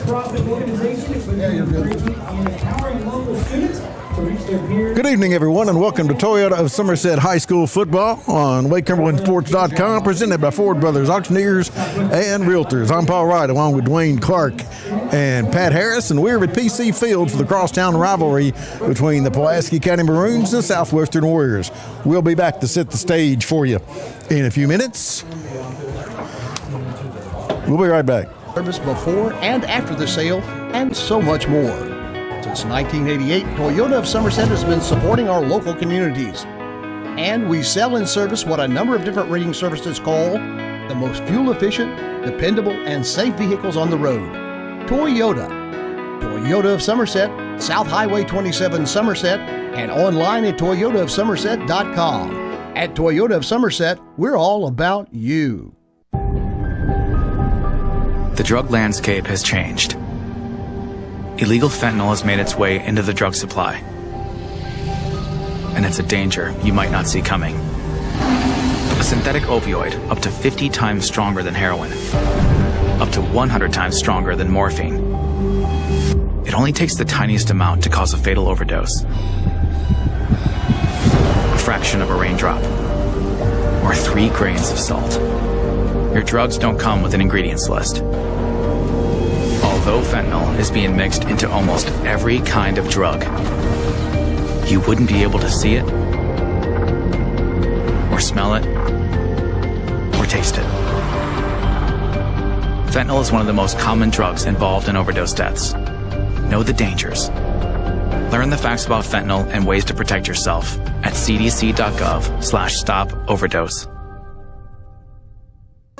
nonprofit organization is encouraging and empowering local students to reach their peers. Good evening, everyone, and welcome to Toyota of Somerset High School football on LakeCumberlandSports.com, presented by Ford Brothers Auctioneers and Realtors. I'm Paul Wright, along with Dwayne Clark and Pat Harris, and we're at PC Field for the crosstown rivalry between the Pulaski County Maroons and the Southwestern Warriors. We'll be back to set the stage for you in a few minutes. We'll be right back. Service before and after the sale, and so much more. Since 1988, Toyota of Somerset has been supporting our local communities. And we sell and service what a number of different rating services call the most fuel-efficient, dependable, and safe vehicles on the road. Toyota. Toyota of Somerset, South Highway 27 Somerset, and online at toyotaofsomerset.com. At Toyota of Somerset, we're all about you. The drug landscape has changed. Illegal fentanyl has made its way into the drug supply. And it's a danger you might not see coming. A synthetic opioid up to 50 times stronger than heroin. Up to 100 times stronger than morphine. It only takes the tiniest amount to cause a fatal overdose. A fraction of a raindrop. Or 3 grains of salt. Your drugs don't come with an ingredients list. Although fentanyl is being mixed into almost every kind of drug, you wouldn't be able to see it, or smell it, or taste it. Fentanyl is one of the most common drugs involved in overdose deaths. Know the dangers. Learn the facts about fentanyl and ways to protect yourself at cdc.gov/stop-overdose.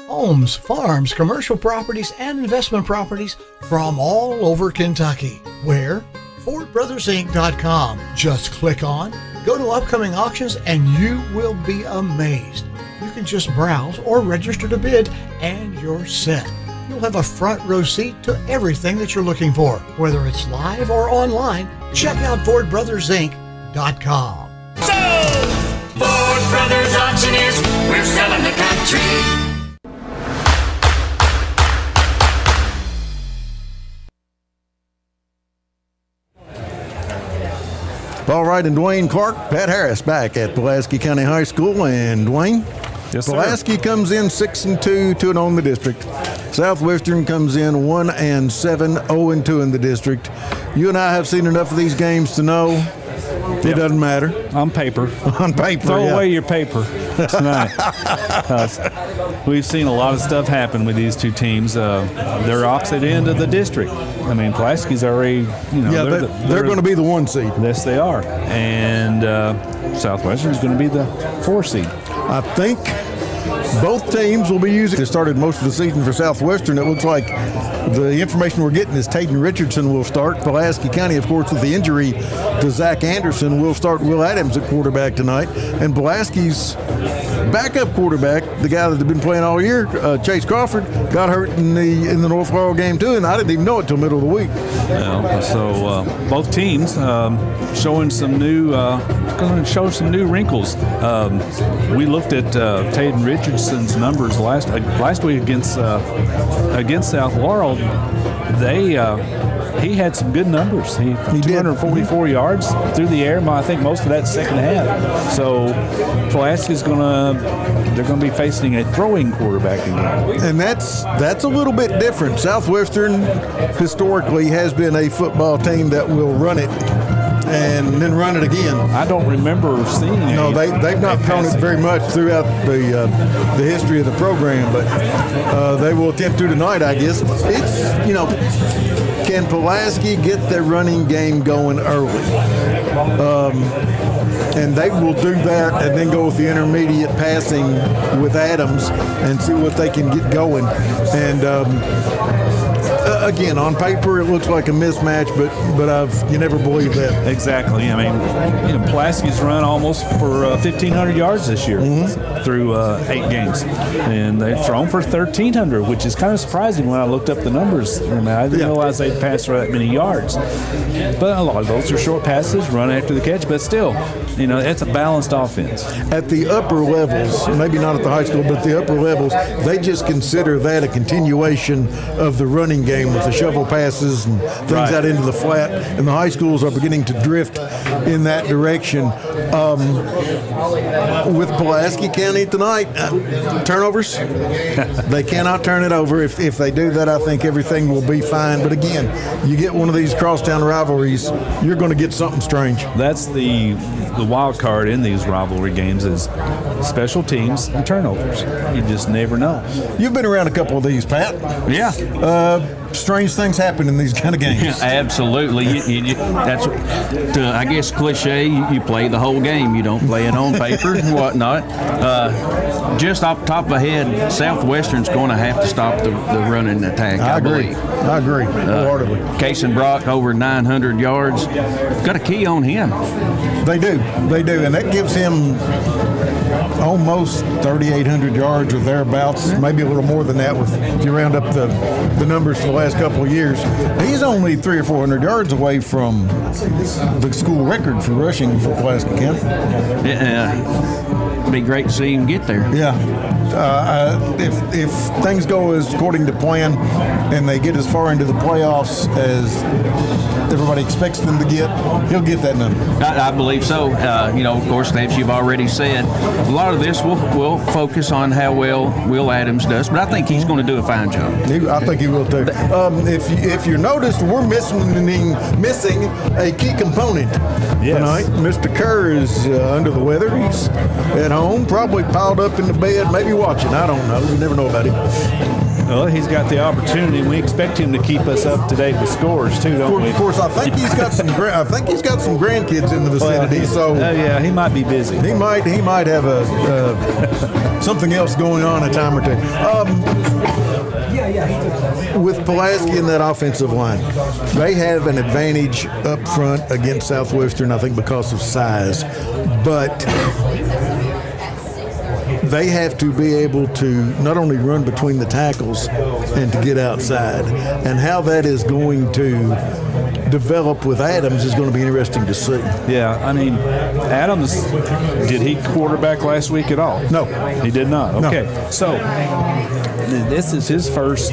Homes, farms, commercial properties, and investment properties from all over Kentucky. Where? FordBrothersInc.com. Just click on, go to upcoming auctions, and you will be amazed. You can just browse or register to bid, and you're set. You'll have a front row seat to everything that you're looking for. Whether it's live or online, check out FordBrothersInc.com. So, Ford Brothers Auctioneers, we're selling the country. Paul Wright and Dwayne Clark, Pat Harris back at Pulaski County High School. And Dwayne, yes, Pulaski comes in 6-2, 2-0 in the district. Southwestern comes in 1-7, 0-2 in the district. You and I have seen enough of these games to know it doesn't matter. On paper. On paper, Throw away your paper tonight. We've seen a lot of stuff happen with these two teams. They're opposite end of the district. I mean, Pulaski's already, they're going to be the 1 seed. Yes, they are. And Southwestern's going to be the 4 seed. I think both teams will be using. They started most of the season for Southwestern. It looks like the information we're getting is Tayden Richardson will start. Pulaski County, of course, with the injury to Zach Anderson, will start Will Adams at quarterback tonight. And Pulaski's backup quarterback, the guy that had been playing all year, Chase Crawford, got hurt in the North Laurel game too, and I didn't even know it till middle of the week. So both teams showing some new, going to show some new wrinkles. We looked at Tayden Richardson's numbers last week against South Laurel. He had some good numbers. He 244 yards through the air. I think most of that second half. So Pulaski's they're going to be facing a throwing quarterback again. And that's a little bit different. Southwestern historically has been a football team that will run it and then run it again. I don't remember seeing it. No, they've not thrown it very much throughout the history of the program, but they will attempt to tonight, I guess. It's, can Pulaski get their running game going early? And they will do that and then go with the intermediate passing with Adams and see what they can get going. And again, on paper, it looks like a mismatch, but you never believe that. Exactly. I mean, Pulaski's run almost for 1,500 yards this year through 8 games, and they've thrown for 1,300, which is kind of surprising when I looked up the numbers. I didn't realize they'd passed for that many yards. But a lot of those are short passes, run after the catch, but still, it's a balanced offense. At the upper levels, maybe not at the high school, but the upper levels, they just consider that a continuation of the running game. game with the shovel passes and things out into the flat, and the high schools are beginning to drift in that direction. With Pulaski County tonight, turnovers, they cannot turn it over. If they do that, I think everything will be fine. But again, you get one of these crosstown rivalries, you're going to get something strange. That's the wild card in these rivalry games is special teams and turnovers. You just never know. You've been around a couple of these, Pat. Yeah. Strange things happen in these kind of games. Absolutely. That's, I guess, cliche. You play the whole game. You don't play it on paper and whatnot. Just off the top of my head, Southwestern's going to have to stop the running attack, I agree. believe. I agree wholeheartedly. Casey Brock over 900 yards. Got a key on him. They do, and that gives him almost 3,800 yards or thereabouts, maybe a little more than that if you round up the numbers for the last couple of years. He's only 300 or 400 yards away from the school record for rushing for Pulaski County. It'd be great to see him get there. Yeah. If things go as according to plan and they get as far into the playoffs as everybody expects them to get, he'll get that number. I believe so. Of course, as you've already said, a lot of this will focus on how well Will Adams does, but I think he's going to do a fine job. I think he will too. If you noticed, we're missing a key component tonight. Mr. Kerr is under the weather. He's at home, probably piled up in the bed, maybe watching. I don't know. We never know about him. Well, he's got the opportunity. We expect him to keep us up to date with scores too, don't we? Of course, I think he's got some. I think he's got some grandkids in the vicinity. Yeah, he might be busy. He might have a something else going on a time or two. With Pulaski in that offensive line, they have an advantage up front against Southwestern, I think, because of size, but they have to be able to not only run between the tackles and to get outside. And how that is going to develop with Adams is going to be interesting to see. Yeah, I mean, Adams, did he quarterback last week at all? No. He did not? Okay. No. So, this is his first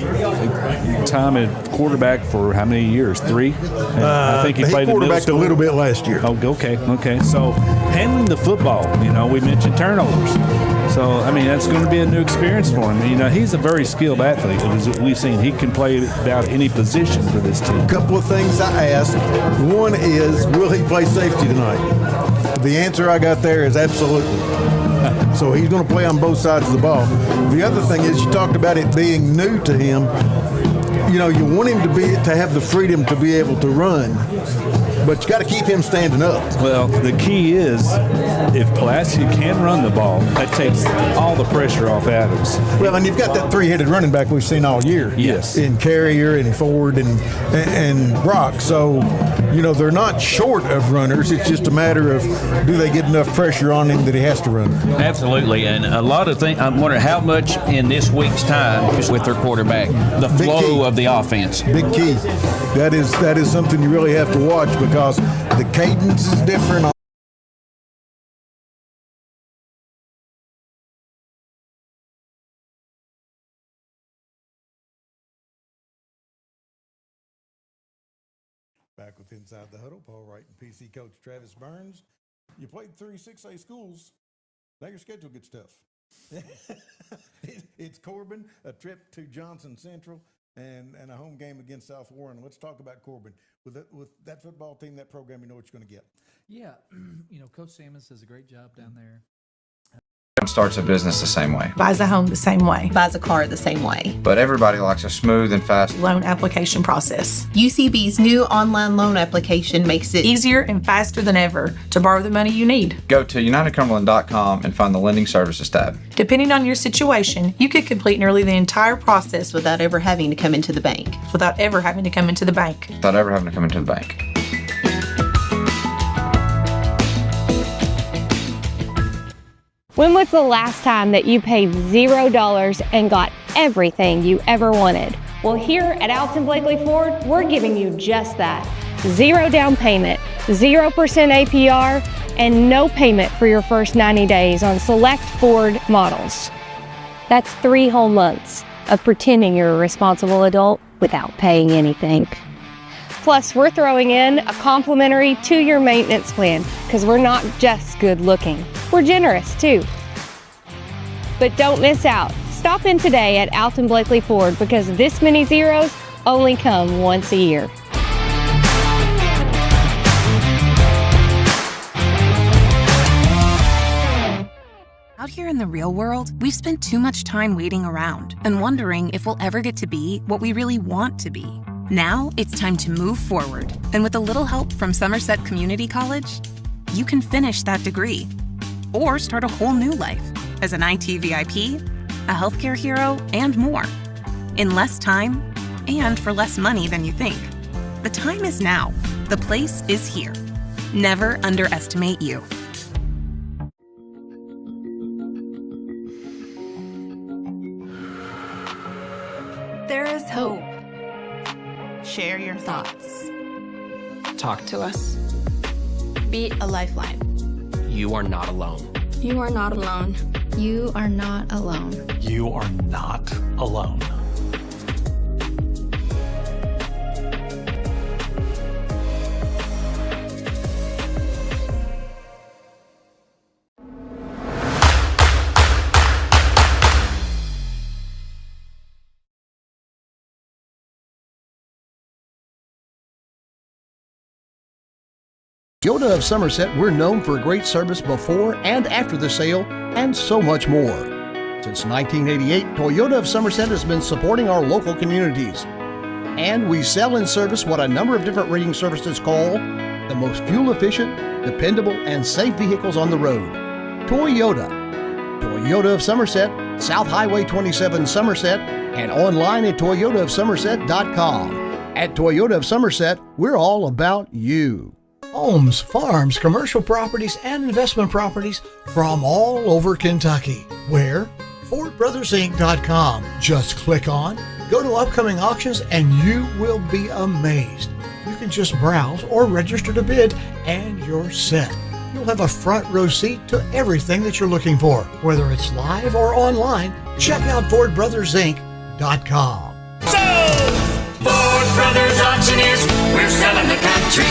time at quarterback for how many years? 3? I think he played in middle school. A little bit last year. Oh, okay. So, handling the football, we mentioned turnovers. So, I mean, that's going to be a new experience for him. He's a very skilled athlete. As we've seen, he can play about any position for this team. A couple of things I asked. One is, will he play safety tonight? The answer I got there is absolutely. So he's going to play on both sides of the ball. The other thing is, you talked about it being new to him. You want him to have the freedom to be able to run, but you got to keep him standing up. Well, the key is if Pulaski can run the ball, that takes all the pressure off Adams. Well, and you've got that three-headed running back we've seen all year. Yes. In Carrier and Ford and Brock. So, they're not short of runners. It's just a matter of, do they get enough pressure on him that he has to run? Absolutely. And a lot of things, I'm wondering how much in this week's time with their quarterback, the flow of the offense. Big key. That is something you really have to watch because the cadence is different. Back with Inside the Huddle, Paul Wright and PC coach Travis Burns. You played 3 6A schools. Now your schedule gets tough. It's Corbin, a trip to Johnson Central, and a home game against South Warren. Let's talk about Corbin. With that football team, that program, you know what you're going to get. Yeah, Coach Sammons does a great job down there. Starts a business the same way. Buys a home the same way. Buys a car the same way. But everybody likes a smooth and fast loan application process. UCB's new online loan application makes it easier and faster than ever to borrow the money you need. Go to UnitedCumberland.com and find the Lending Services tab. Depending on your situation, you could complete nearly the entire process without ever having to come into the bank. Without ever having to come into the bank. When was the last time that you paid $0 and got everything you ever wanted? Well, here at Alton Blakely Ford, we're giving you just that. 0 down payment, 0% APR, and no payment for your first 90 days on select Ford models. That's 3 whole months of pretending you're a responsible adult without paying anything. Plus, we're throwing in a complimentary 2-year maintenance plan because we're not just good looking, we're generous too. But don't miss out. Stop in today at Alton Blakely Ford because this many zeros only come once a year. Out here in the real world, we've spent too much time waiting around and wondering if we'll ever get to be what we really want to be. Now it's time to move forward, and with a little help from Somerset Community College, you can finish that degree or start a whole new life as an IT VIP, a healthcare hero, and more in less time and for less money than you think. The time is now. The place is here. Never underestimate you. There is hope. Share your thoughts. Talk to us. Be a lifeline. You are not alone. You are not alone. You are not alone. You are not alone. Toyota of Somerset, we're known for great service before and after the sale, and so much more. Since 1988, Toyota of Somerset has been supporting our local communities. And we sell and service what a number of different rating services call the most fuel-efficient, dependable, and safe vehicles on the road. Toyota. Toyota of Somerset, South Highway 27 Somerset, and online at toyotaofsomerset.com. At Toyota of Somerset, we're all about you. Homes, farms, commercial properties, and investment properties from all over Kentucky. Where? FordBrothersInc.com. Just click on, go to upcoming auctions, and you will be amazed. You can just browse or register to bid, and you're set. You'll have a front row seat to everything that you're looking for. Whether it's live or online, check out FordBrothersInc.com. So, Ford Brothers Auctioneers, we're selling the country.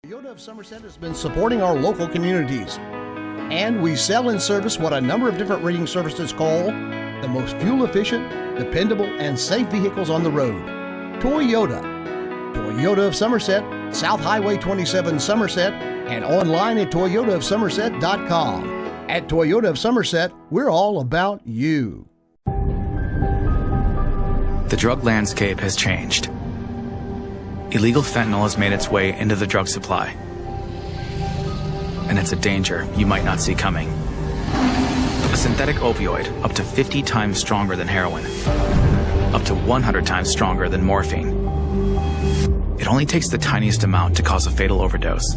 Toyota of Somerset has been supporting our local communities. And we sell and service what a number of different rating services call the most fuel-efficient, dependable, and safe vehicles on the road. Toyota. Toyota of Somerset, South Highway 27 Somerset, and online at toyotaofsomerset.com. At Toyota of Somerset, we're all about you. The drug landscape has changed. Illegal fentanyl has made its way into the drug supply. And it's a danger you might not see coming. A synthetic opioid up to 50 times stronger than heroin, up to 100 times stronger than morphine. It only takes the tiniest amount to cause a fatal overdose.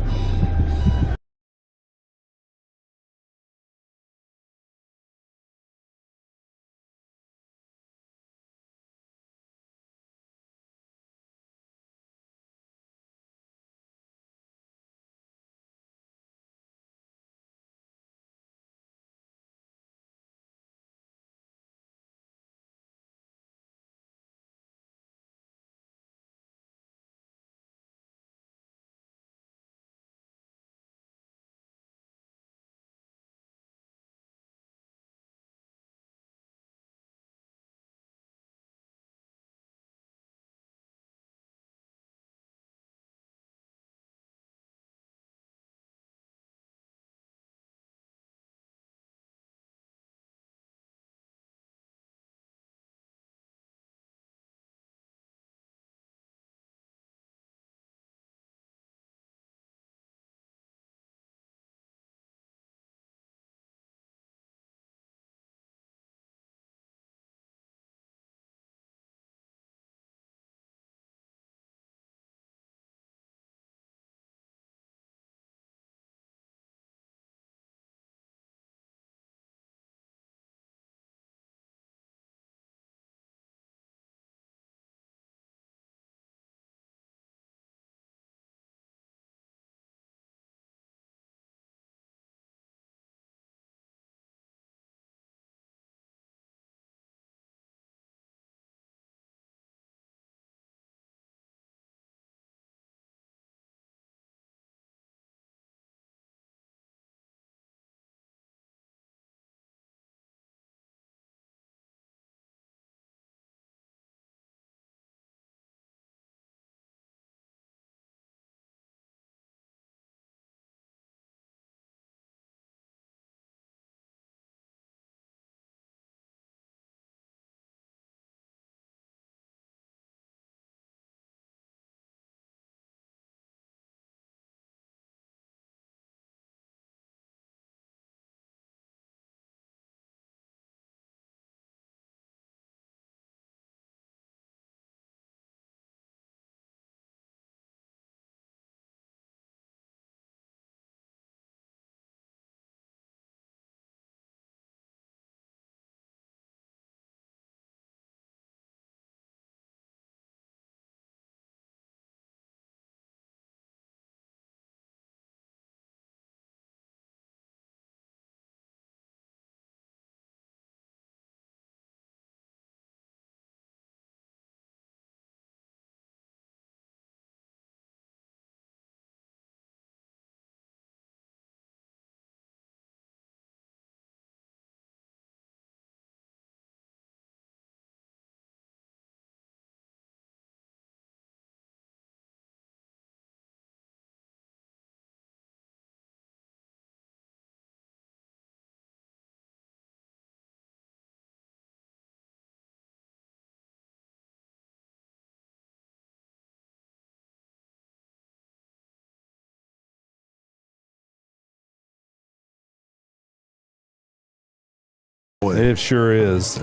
It sure is.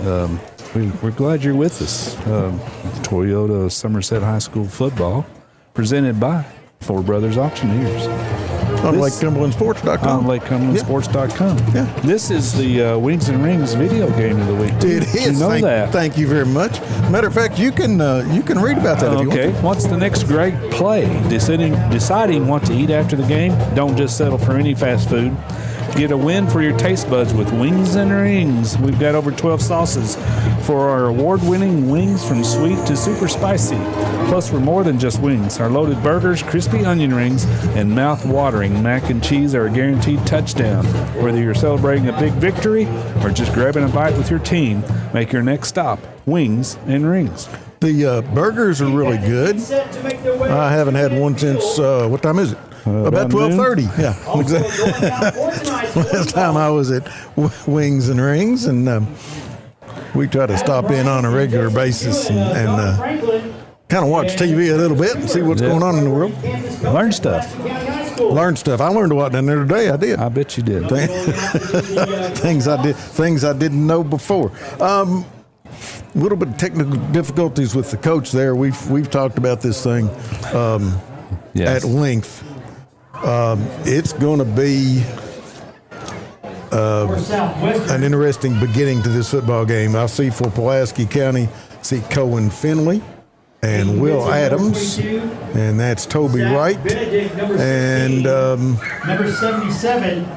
We're glad you're with us. Toyota Somerset High School football, presented by Four Brothers Auctioneers. On LakeCumberlandSports.com. On LakeCumberlandSports.com. Yeah. This is the Wings and Rings video game of the week. It is. You know that. Thank you very much. Matter of fact, you can read about that if you want. Okay. What's the next great play? Deciding what to eat after the game. Don't just settle for any fast food. Get a win for your taste buds with Wings and Rings. We've got over 12 sauces for our award-winning wings from sweet to super spicy. Plus, we're more than just wings. Our loaded burgers, crispy onion rings, and mouth-watering mac and cheese are a guaranteed touchdown. Whether you're celebrating a big victory or just grabbing a bite with your team, make your next stop Wings and Rings. The burgers are really good. I haven't had one since, what time is it? About 12:30. Yeah, exactly. Last time I was at Wings and Rings, and we try to stop in on a regular basis and kind of watch TV a little bit and see what's going on in the world. Learn stuff. I learned a lot down there today. I did. I bet you did. Things I didn't know before. A little bit of technical difficulties with the coach there. We've talked about this thing at length. It's going to be an interesting beginning to this football game. I see for Pulaski County, see Cohen Finley and Will Adams, and that's Toby Wright, and number 77.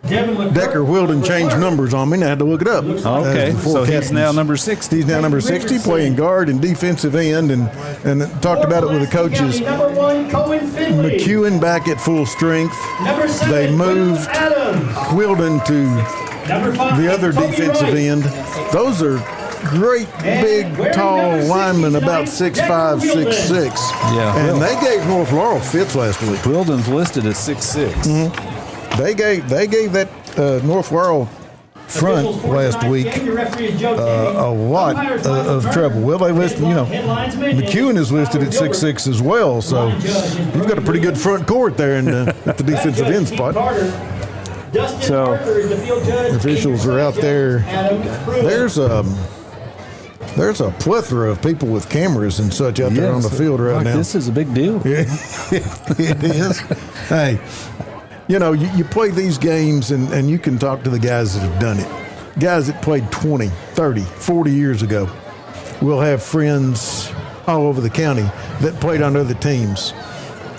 Decker Wilden changed numbers on me, and I had to look it up. Okay, so he's now number 60. He's now number 60, playing guard and defensive end, and talked about it with the coaches. McEwen back at full strength. They moved Wilden to the other defensive end. Those are great, big, tall linemen, about 6'5", 6'6". Yeah. And they gave North Laurel fits last week. Wilden's listed at 6'6". Mm-hmm. They gave that North Laurel front last week a lot of trouble. Well, they listed, McEwen is listed at 6'6" as well, so you've got a pretty good front court there at the defensive end spot. So officials are out there. There's a plethora of people with cameras and such out there on the field right now. This is a big deal. Yeah, it is. Hey. You play these games and you can talk to the guys that have done it. Guys that played 20, 30, 40 years ago will have friends all over the county that played on other teams.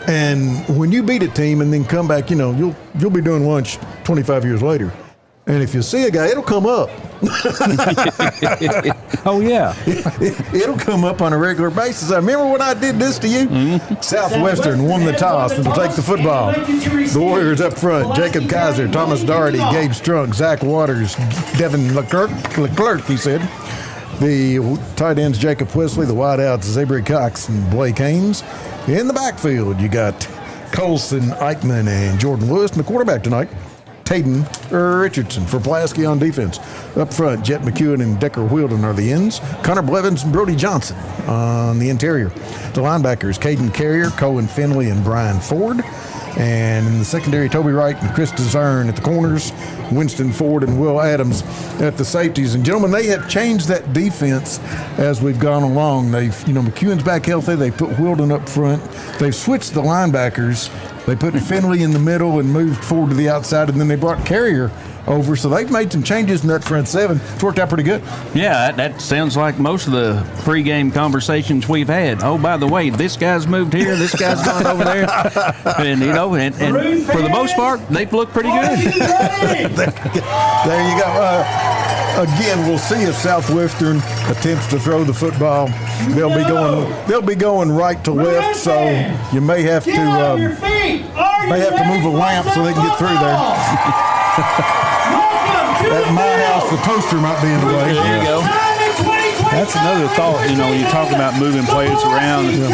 And when you beat a team and then come back, you'll be doing lunch 25 years later. And if you see a guy, it'll come up. Oh, yeah. It'll come up on a regular basis. I remember when I did this to you. Mm-hmm. Southwestern won the toss and will take the football. The Warriors up front: Jacob Kaiser, Thomas Doherty, Gabe Strunk, Zach Waters, Devin Leclerc, he said. The tight ends: Jacob Wesley. The wideouts: Zabry Cox and Blake Haynes. In the backfield, you got Colson Eichmann and Jordan Lewis. And the quarterback tonight, Tayden Richardson for Pulaski on defense. Up front, Jet McEwen and Decker Wilden are the ends. Connor Blevins and Brody Johnson on the interior. The linebackers, Caden Carrier, Cohen Finley, and Brian Ford. And in the secondary, Toby Wright and Chris DeZern at the corners, Winston Ford and Will Adams at the safeties. And gentlemen, they have changed that defense as we've gone along. They've, McEwen's back healthy. They put Wilden up front. They've switched the linebackers. They put Finley in the middle and moved Ford to the outside, and then they brought Carrier over. So they've made some changes in that front seven. It's worked out pretty good. Yeah, that sounds like most of the pregame conversations we've had. Oh, by the way, this guy's moved here, this guy's gone over there. And, and for the most part, they've looked pretty good. There you go. Again, we'll see if Southwestern attempts to throw the football. They'll be going right to left, so you may have to move a lamp so they can get through there. At my house, the toaster might be in the way. There you go. That's another thought. You talk about moving players around. Yeah.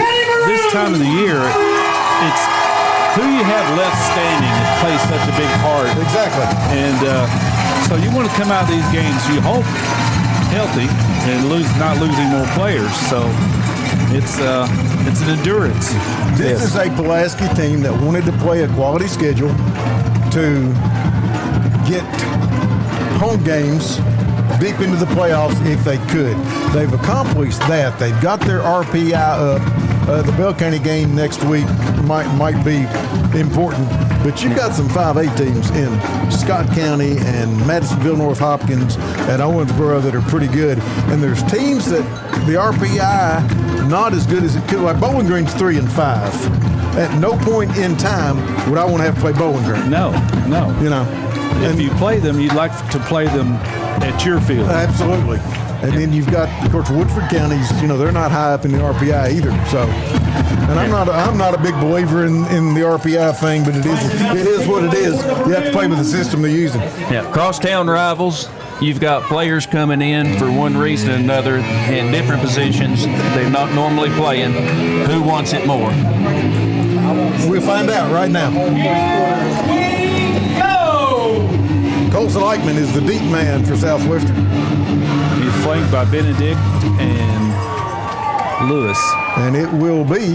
This time of the year, it's who you have left standing that plays such a big part. Exactly. And so you want to come out of these games, you hope, healthy and not losing more players. So it's an endurance. This is a Pulaski team that wanted to play a quality schedule to get home games deep into the playoffs if they could. They've accomplished that. They've got their RPI up. The Bell County game next week might be important, but you've got some 5A teams in Scott County and Madisonville, North Hopkins, and Owensboro that are pretty good. And there's teams that the RPI not as good as it could. Like Bowling Green's 3 and 5. At no point in time would I want to have to play Bowling Green. No. You know, if you play them, you'd like to play them at your field. Absolutely. And then you've got, of course, Woodford counties. You know, they're not high up in the RPI either. So, and I'm not a big believer in the RPI thing, but it is what it is. You have to play with the system they're using. Yeah, crosstown rivals. You've got players coming in for one reason or another in different positions they're not normally playing. Who wants it more? We'll find out right now. Colson Eichmann is the deep man for Southwestern. He's flanked by Benedict and Lewis. And it will be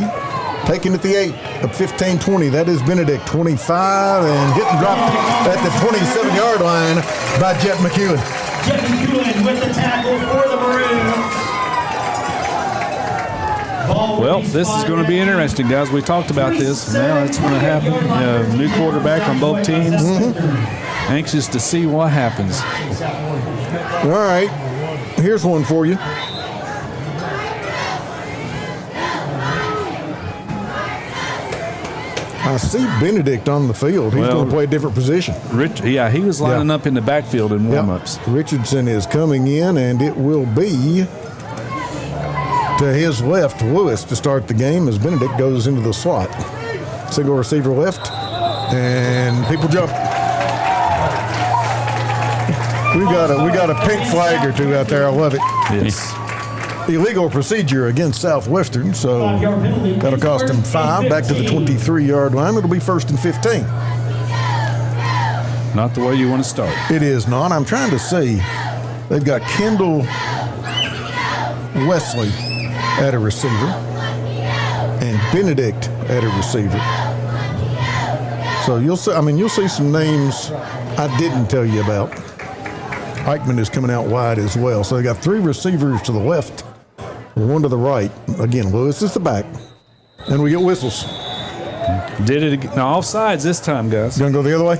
taken at the 8 of 15-20. That is Benedict, 25, and hit and dropped at the 27-yard line by Jet McEwen. Jet McEwen with the tackle for the Maroons. Well, this is going to be interesting, guys. We talked about this. Now it's going to happen. New quarterback on both teams. Anxious to see what happens. All right. Here's one for you. I see Benedict on the field. He's going to play a different position. He was lining up in the backfield in warm-ups. Richardson is coming in, and it will be to his left, Lewis, to start the game as Benedict goes into the slot. Single receiver left, and people jump. We got a pink flag or two out there. I love it. Yes. Illegal procedure against Southwestern, so that'll cost him 5. Back to the 23-yard line. It'll be 1st and 15. Not the way you want to start. It is not. I'm trying to see. They've got Kendall Wesley at a receiver and Benedict at a receiver. So you'll see some names I didn't tell you about. Eichmann is coming out wide as well. So they got 3 receivers to the left, 1 to the right. Again, Lewis is the back. And we get whistles. Did it again. Now, offsides this time, guys. Gonna go the other way?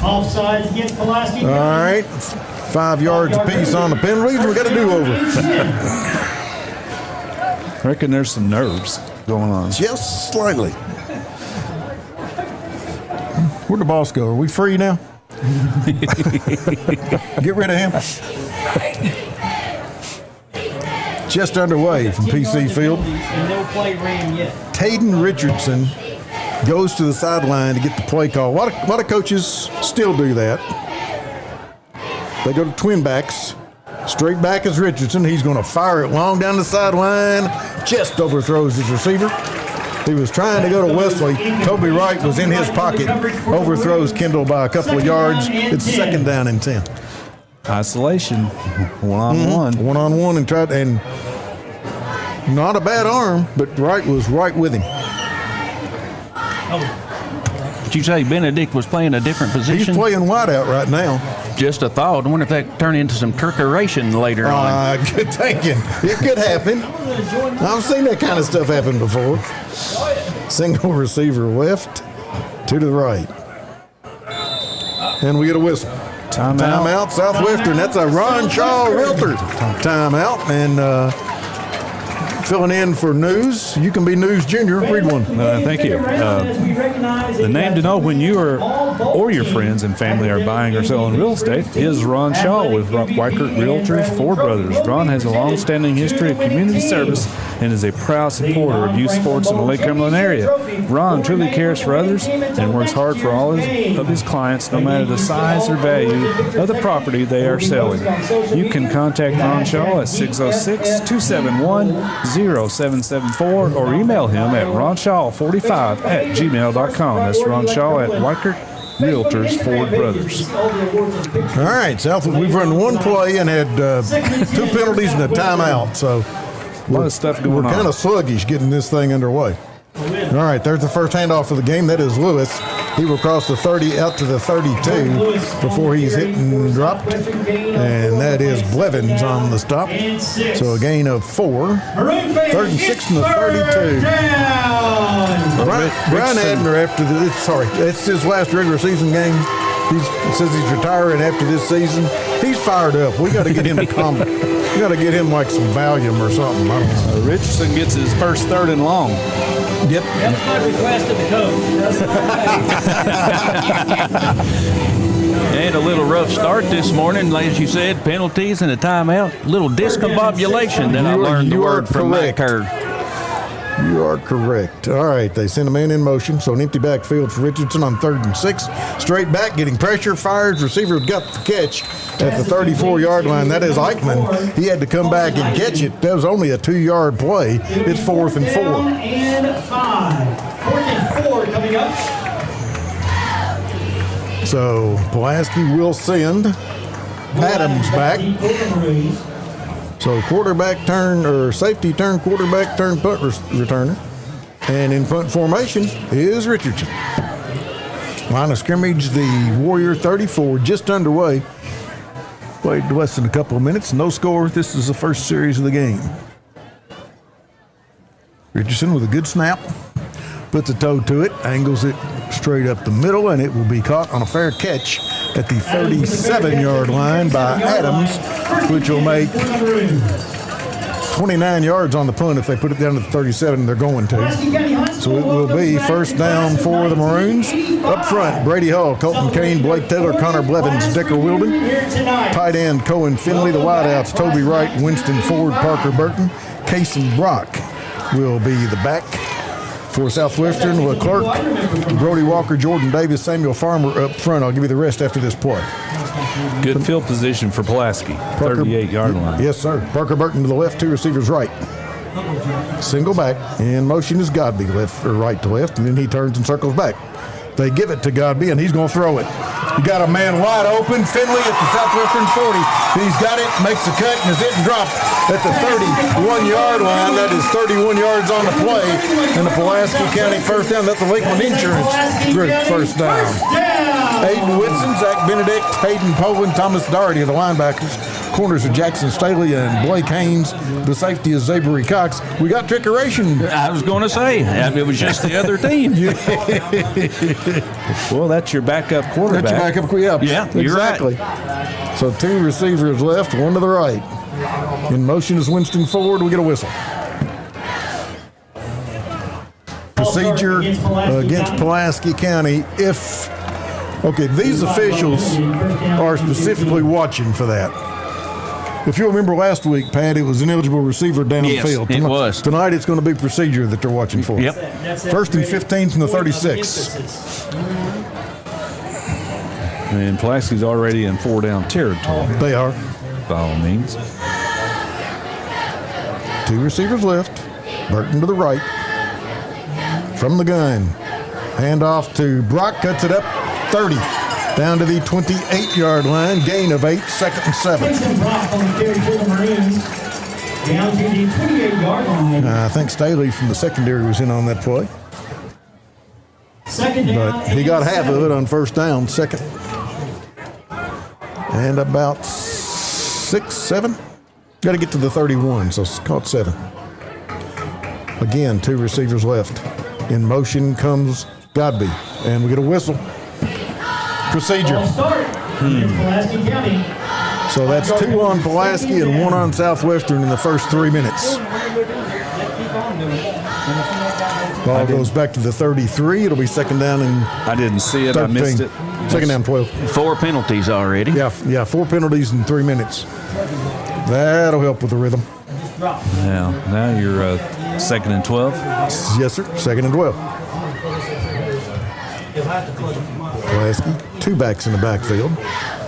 Offsides against Pulaski. All right. 5 yards apiece on the penalties. We got a do-over. I reckon there's some nerves going on. Just slightly. Where'd the boss go? Are we free now? Get rid of him. Just underway from PC Field. Tayden Richardson goes to the sideline to get the play call. A lot of coaches still do that. They go to twin backs. Straight back is Richardson. He's going to fire it long down the sideline. Just overthrows his receiver. He was trying to go to Wesley. Toby Wright was in his pocket. Overthrows Kendall by a couple of yards. It's 2nd down and 10. Isolation. One-on-one. One-on-one and not a bad arm, but Wright was right with him. Did you say Benedict was playing a different position? He's playing wide out right now. Just a thought. I wonder if that could turn into some turkeration later on. Good thinking. It could happen. I've seen that kind of stuff happen before. Single receiver left, 2 to the right. And we get a whistle. Timeout, Southwestern. That's a Ron Shaw Realtor timeout. And filling in for News. You can be News Junior. Read one. Thank you. The name to know when you or your friends and family are buying or selling real estate is Ron Shaw with Weichert Realtors, Ford Brothers. Ron has a long-standing history of community service and is a proud supporter of youth sports in the Lake Cumberland area. Ron truly cares for others and works hard for all of his clients, no matter the size or value of the property they are selling. You can contact Ron Shaw at 606-271-0774 or email him at ronshaw45@gmail.com. That's Ron Shaw at Weichert Realtors, Ford Brothers. All right, Southwood, we've run one play and had 2 penalties and a timeout. So a lot of stuff going on. We're kind of sluggish getting this thing underway. All right, there's the first handoff of the game. That is Lewis. He will cross the 30 out to the 32 before he's hit and dropped. And that is Blevins on the stop. So a gain of 4. 3rd and 6 and the 32. Brian Abner, after it's his last regular season game. He says he's retiring after this season. He's fired up. We got to get him to calm. We got to get him like some Valium or something. I don't know. Richardson gets his first 3rd and long. Yep. That's my request to the coach. And a little rough start this morning, as you said, penalties and a timeout. Little discombobulation that I learned the word from Matt Kerr. You are correct. All right, they send a man in motion, so an empty backfield for Richardson on 3rd and 6. Straight back, getting pressure, fires, receiver got the catch at the 34-yard line. That is Eichmann. He had to come back and catch it. That was only a 2-yard play. It's 4th and 4. And 5. 4th and 4 coming up. So Pulaski will send Adams back. So quarterback turn, or safety turn, quarterback turn, punt returner. And in punt formation is Richardson. Line of scrimmage, the Warrior 34, just underway. Played less than a couple of minutes, no score. This is the first series of the game. Richardson with a good snap. Puts a toe to it, angles it straight up the middle, and it will be caught on a fair catch at the 37-yard line by Adams, which will make 29 yards on the punt if they put it down to the 37, they're going to. So it will be first down for the Maroons. Up front, Brady Hall, Colton Kane, Blake Taylor, Connor Blevins, Decker Wilden. Tight end, Cohen Finley. The wideouts, Toby Wright, Winston Ford, Parker Burton. Kason Brock will be the back. For Southwestern, Leclerc, Brody Walker, Jordan Davis, Samuel Farmer up front. I'll give you the rest after this play. Good field position for Pulaski, 38-yard line. Yes, sir. Parker Burton to the left, 2 receivers right. Single back, and motion is Godby, left or right to left, and then he turns and circles back. They give it to Godby, and he's going to throw it. You got a man wide open. Finley at the Southwestern 40. He's got it, makes the cut, and is hit and dropped at the 31-yard line. That is 31 yards on the play. And the Pulaski County first down. That's the Lakeland Insurance Group first down. Aiden Whitson, Zach Benedict, Hayden Poland, Thomas Doherty are the linebackers. Corners of Jackson Staley and Blake Haynes. The safety is Zabery Cox. We got trickeration. I was going to say, it was just the other team. Well, that's your backup quarterback. That's your backup, yeah. Yeah, you're exactly. right. So 2 receivers left, 1 to the right. In motion is Winston Ford. We get a whistle. Procedure against Pulaski County. These officials are specifically watching for that. If you remember last week, Pat, it was ineligible receiver downfield. Yes, it was. Tonight it's going to be procedure that they're watching for. Yep. 1st and 15 from the 36. And Pulaski's already in 4-down territory. They are. By all means. 2 receivers left. Burton to the right. From the gun. Hand off to Brock. Cuts it up. 30. Down to the 28-yard line. Gain of 8. 2nd and 7. Brock on the carry for the Maroons. Down to the 28-yard line. I think Staley from the secondary was in on that play. Second down. But he got half of it on first down. 2nd. And about 6, 7. Got to get to the 31, so it's caught 7. Again, 2 receivers left. In motion comes Godby, and we get a whistle. Procedure. Pulaski County. So that's 2 on Pulaski and 1 on Southwestern in the first 3 minutes. Ball goes back to the 33. It'll be 2nd down and I didn't see it. 13. I missed it. 2nd down 12. 4 penalties already. Yeah, 4 penalties in 3 minutes. That'll help with the rhythm. Now you're 2nd and 12. Yes, sir. 2nd and 12. Pulaski, 2 backs in the backfield.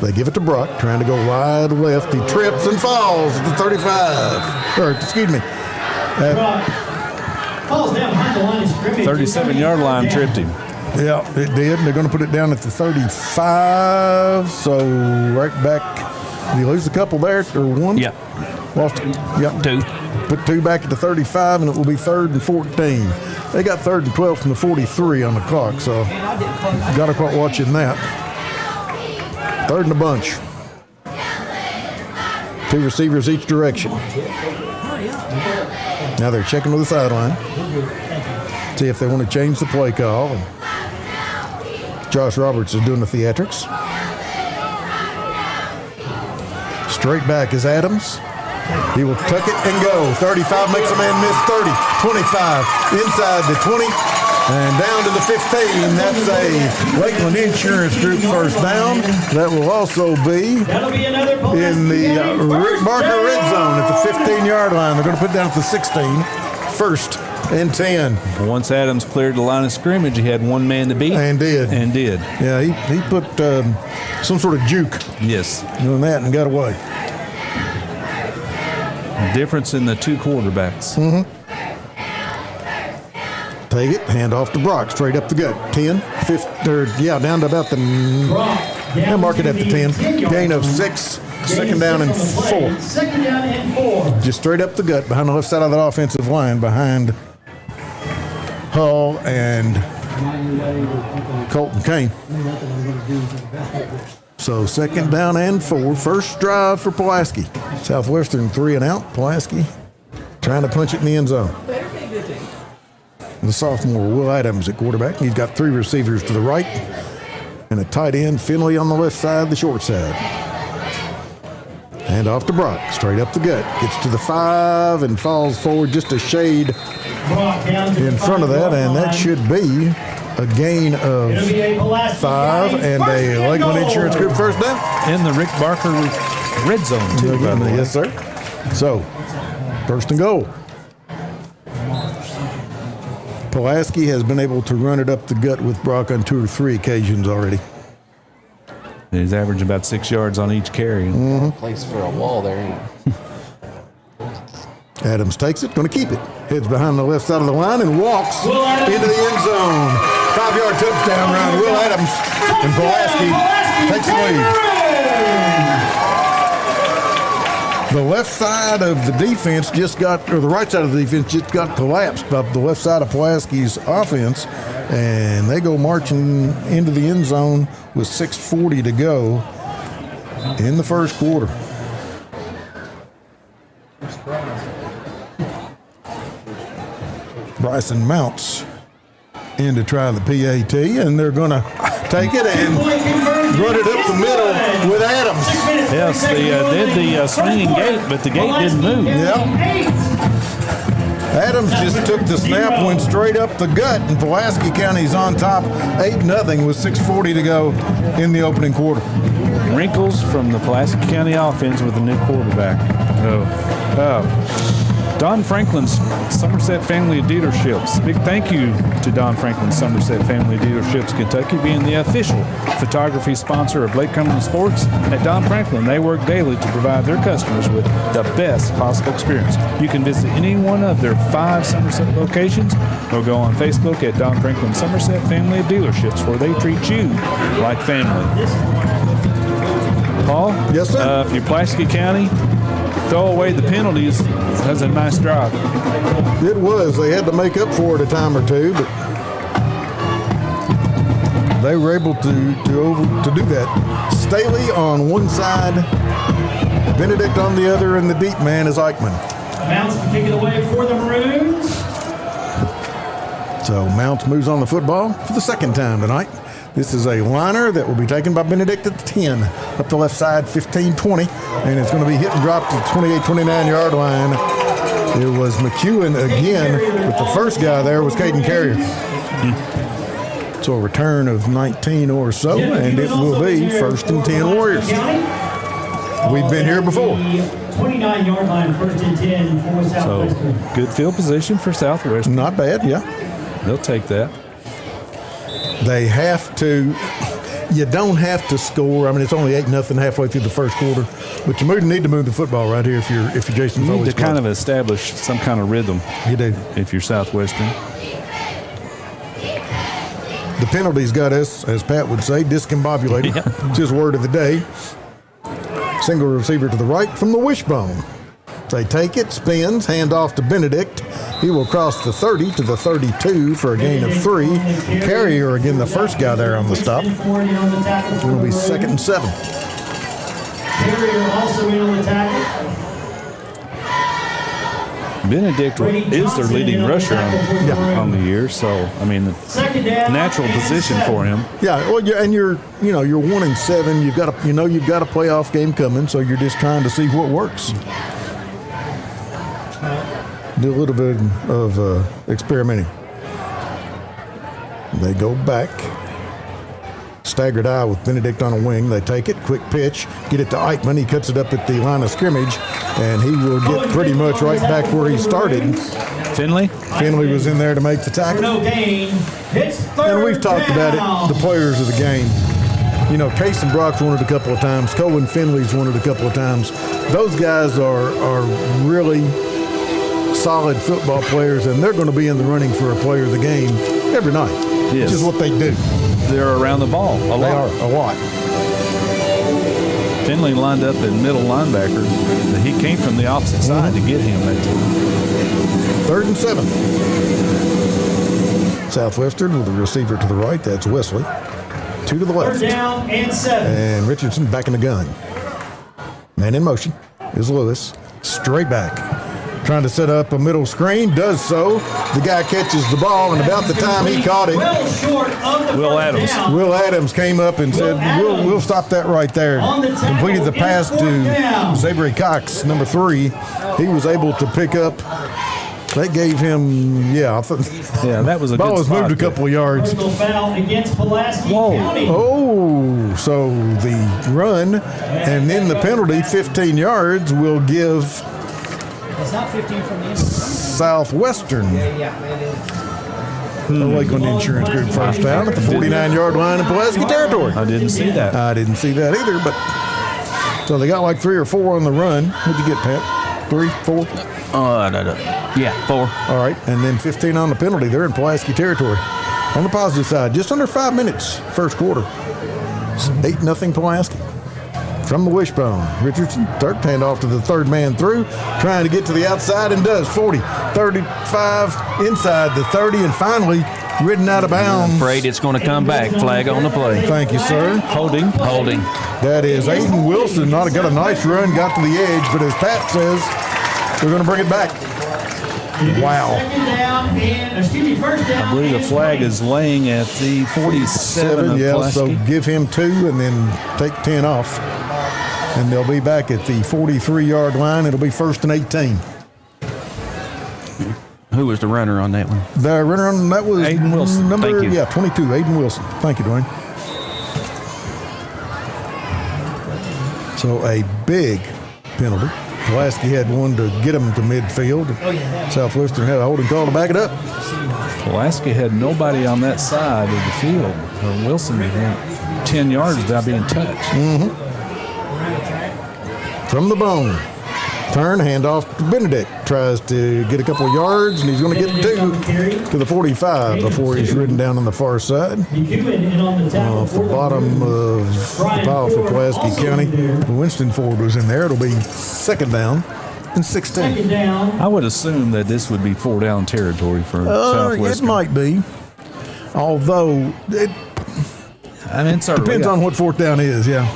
They give it to Brock, trying to go wide left. He trips and falls at the 35. Falls down behind the line of scrimmage. 37-yard line tripped him. Yeah, it did. They're going to put it down at the 35. So right back. Did he lose a couple there or 1? Yeah. Lost it. Yep. 2. Put 2 back at the 35, and it will be 3rd and 14. They got 3rd and 12 from the 43 on the clock, so got to quite watching that. 3rd and a bunch. 2 receivers each direction. Now they're checking to the sideline. See if they want to change the play call. And Josh Roberts is doing the theatrics. Straight back is Adams. He will tuck it and go. 35 makes a man miss. 30, 25, inside the 20, and down to the 15. That's a Lakeland Insurance Group first down. That will also be in the Rick Barker red zone at the 15-yard line. They're going to put it down at the 16. 1st and 10. Once Adams cleared the line of scrimmage, he had one man to beat. And did. Yeah, he put some sort of juke. Yes. Doing that and got away. Difference in the 2 quarterbacks. Take it, hand off to Brock, straight up the gut. 10, 15, down to about the, mark it at the 10. Gain of 6, second down and 4. Just straight up the gut, behind the left side of that offensive line, behind Hull and Colton Kane. So 2nd down and 4. First drive for Pulaski. Southwestern 3 and out. Pulaski trying to punch it in the end zone. The sophomore Will Adams at quarterback. He's got 3 receivers to the right and a tight end, Finley on the left side, the short side. Hand off to Brock, straight up the gut. Gets to the 5 and falls forward just a shade in front of that, and that should be a gain of 5 and a Lakeland Insurance Group first down. In the Rick Barker red zone, too, by the way. Yes, sir. So, 1st and goal. Pulaski has been able to run it up the gut with Brock on 2 or 3 occasions already. He's averaging about 6 yards on each carry. Place for a wall there. Adams takes it, going to keep it. Heads behind the left side of the line and walks into the end zone. 5-yard touchdown run. Will Adams and Pulaski takes the lead. The left side of the defense the right side of the defense just got collapsed by the left side of Pulaski's offense, and they go marching into the end zone with 6:40 to go in the first quarter. Bryson mounts in to try the PAT, and they're going to take it and run it up the middle with Adams. Yes, they did the swinging gate, but the gate didn't move. Yep. Adams just took the snap, went straight up the gut, and Pulaski County's on top 8-0 with 6:40 to go in the opening quarter. Wrinkles from the Pulaski County offense with a new quarterback. Don Franklin's Somerset Family of Dealerships. Big thank you to Don Franklin's Somerset Family of Dealerships, Kentucky, being the official photography sponsor of Lake Cumberland Sports. At Don Franklin, they work daily to provide their customers with the best possible experience. You can visit any one of their 5 Somerset locations or go on Facebook at Don Franklin Somerset Family of Dealerships, where they treat you like family. Paul? Yes, sir. If you're Pulaski County, throw away the penalties. That's a nice drive. It was. They had to make up for it a time or two, but they were able to do that. Staley on one side, Benedict on the other, and the deep man is Eichmann. Mounts to kick it away for the Maroons. So Mounts moves on the football for the 2nd time tonight. This is a liner that will be taken by Benedict at the 10, up the left side, 15-20, and it's going to be hit and dropped to the 28-29-yard line. It was McEwen again, but the first guy there was Caden Carrier. So a return of 19 or so, and it will be 1st and 10 Warriors. We've been here before. 29-yard line, 1st and 10 for Southwestern. So good field position for Southwestern. Not bad, yeah. They'll take that. They have to. You don't have to score. I mean, it's only 8-0 halfway through the first quarter, but you need to move the football right here if you're Jason Foley's. You need to kind of establish some kind of rhythm. You do if you're Southwestern. The penalties got us, as Pat would say, discombobulated. It's his word of the day. Single receiver to the right from the wishbone. They take it, spins, hand off to Benedict. He will cross the 30 to the 32 for a gain of 3. Carrier, again, the first guy there on the stop. It's going to be 2nd and 7. Carrier also in on the tackle. Benedict is their leading rusher on the year, so I mean, the natural position for him. Yeah, well, and you're 1-7. You've got a playoff game coming, so you're just trying to see what works. Do a little bit of experimenting. They go back. Staggered eye with Benedict on a wing. They take it, quick pitch, get it to Eichmann. He cuts it up at the line of scrimmage, and he will get pretty much right back where he started. Finley was in there to make the tackle. And we've talked about it, the players of the game. You know, Case and Brock's won it a couple of times. Colin Finley's won it a couple of times. Those guys are really solid football players, and they're going to be in the running for a player of the game every night. Yes. Which is what they do. They're around the ball a lot. They are, a lot. Finley lined up at middle linebacker. He came from the opposite side to get him that time. 3rd and 7. Southwestern with the receiver to the right. That's Wesley. 2 to the left. 3rd down and 7. And Richardson back in the gun. Man in motion is Lewis. Straight back. Trying to set up a middle screen. Does so. The guy catches the ball, and about the time he caught it, Will Adams came up and said, we'll stop that right there. Completed the pass to Zabry Cox, number 3. He was able to pick up. They gave him, that was a ball good was spot moved a couple of yards. Foul against Pulaski County. Oh, so the run and then the penalty, 15 yards, will give It's not 15 from the end. Southwestern. The Lakeland Insurance Group first down at the 49-yard line in Pulaski territory. I didn't see that. I didn't see that either, but so they got like 3 or 4 on the run. What'd you get, Pat? 3, 4? Yeah, 4. All right, and then 15 on the penalty. They're in Pulaski territory. On the positive side, just under 5 minutes, first quarter. 8-0 Pulaski. From the wishbone, Richardson, hand off to the third man through, trying to get to the outside and does. 40, 35, inside the 30, and finally ridden out of bounds. I'm afraid it's going to come back. Flag on the play. Thank you, sir. Holding. That is Aiden Wilson. Got a nice run, got to the edge, but as Pat says, we're going to bring it back. Wow. First down. I believe the flag is laying at the 47 of Pulaski. So give him 2 and then take 10 off. And they'll be back at the 43-yard line. It'll be 1st and 18. Who was the runner on that one? The runner on that was Aiden Wilson. Number, Thank you. 22, Aiden Wilson. Thank you, Dwayne. So a big penalty. Pulaski had one to get him to midfield. Southwestern had a holding call to back it up. Pulaski had nobody on that side of the field. Wilson went 10 yards without being touched. From the bone. Turn, hand off to Benedict. Tries to get a couple of yards, and he's going to get 2 to the 45 before he's ridden down on the far side. Off the bottom of the pile for Pulaski County. Winston Ford was in there. It'll be 2nd down and 16. I would assume that this would be 4-down territory for Southwestern. It might be. Although, it depends on what 4th down is, Yeah,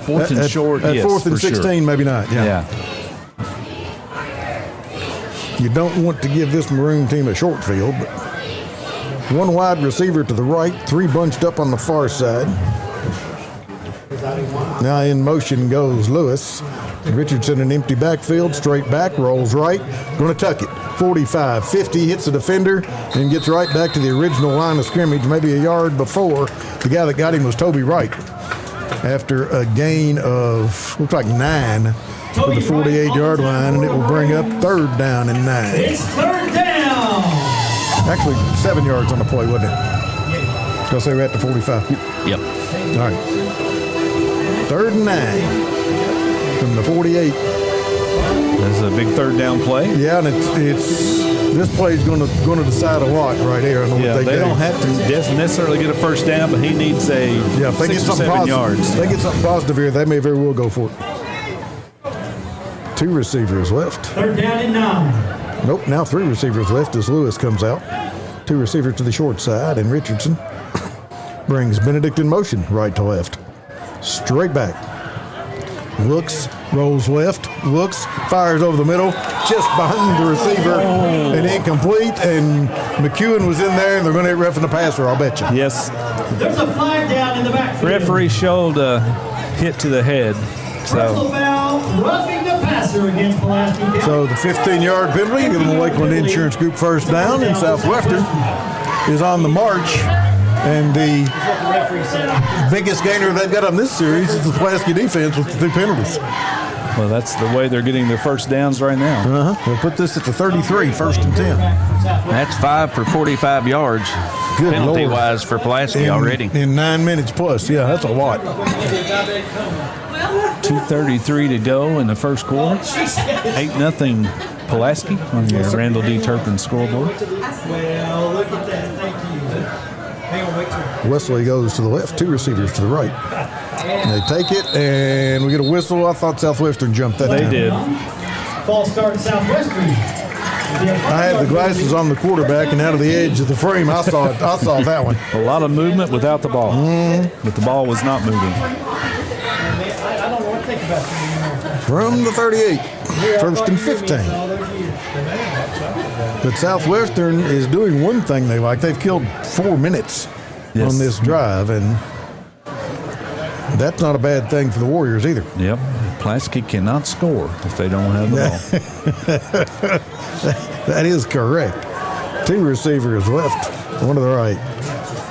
4th and short, at yes, 4th and for 16, sure. maybe not. Yeah. You don't want to give this Maroon team a short field, but 1 wide receiver to the right, 3 bunched up on the far side. Now in motion goes Lewis. Richardson an empty backfield, straight back, rolls right, going to tuck it. 45, 50, hits the defender, and gets right back to the original line of scrimmage, maybe a yard before. The guy that got him was Toby Wright. After a gain of, looks like 9 to the 48-yard line, and it will bring up 3rd down and 9. It's 3rd down. Actually, 7 yards on the play, wasn't it? I'll say we're at the 45. Yep. All right. 3rd and 9 from the 48. That's a big 3rd down play. Yeah, and it's this play is going to decide a lot right here. They don't have to necessarily get a 1st down, but he needs a 6 or 7 yards. If they get something positive here, they may very well go for it. 2 receivers left. 3rd down and 9. Nope, now 3 receivers left as Lewis comes out. 2 receivers to the short side, and Richardson brings Benedict in motion, right to left. Straight back. Looks, rolls left, looks, fires over the middle, just behind the receiver, and incomplete. And McEwen was in there, and they're going to hit roughing the passer, I'll bet you. Yes. There's a flag down in the back. Referee showed a hit to the head. Personal foul, roughing the passer against Pulaski. So the 15-yard penalty, giving the Lakeland Insurance Group first down, and Southwestern is on the march. And the biggest gainer they've got on this series is the Pulaski defense with the 2 penalties. Well, that's the way they're getting their first downs right now. They'll put this at the 33, 1st and 10. That's 5 for 45 yards. Good penalty-wise for Pulaski already. In 9 minutes plus. Yeah, that's a lot. 2:33 to go in the first quarter. 8-0 Pulaski on your Randall D. Turpin scoreboard. Well, look at that. Thank you. Hang on, wait till. Wesley goes to the left, 2 receivers to the right. And they take it, and we get a whistle. I thought Southwestern jumped that down. They did. False start to Southwestern. I had the glasses on the quarterback, and out of the edge of the frame, I saw it. I saw that one. A lot of movement without the ball, but the ball was not moving. I don't know what to think about that. From the 38, 1st and 15. But Southwestern is doing one thing they like. They've killed 4 minutes on this drive, and that's not a bad thing for the Warriors either. Yep. Pulaski cannot score if they don't have the ball. That is correct. 2 receivers left, 1 to the right.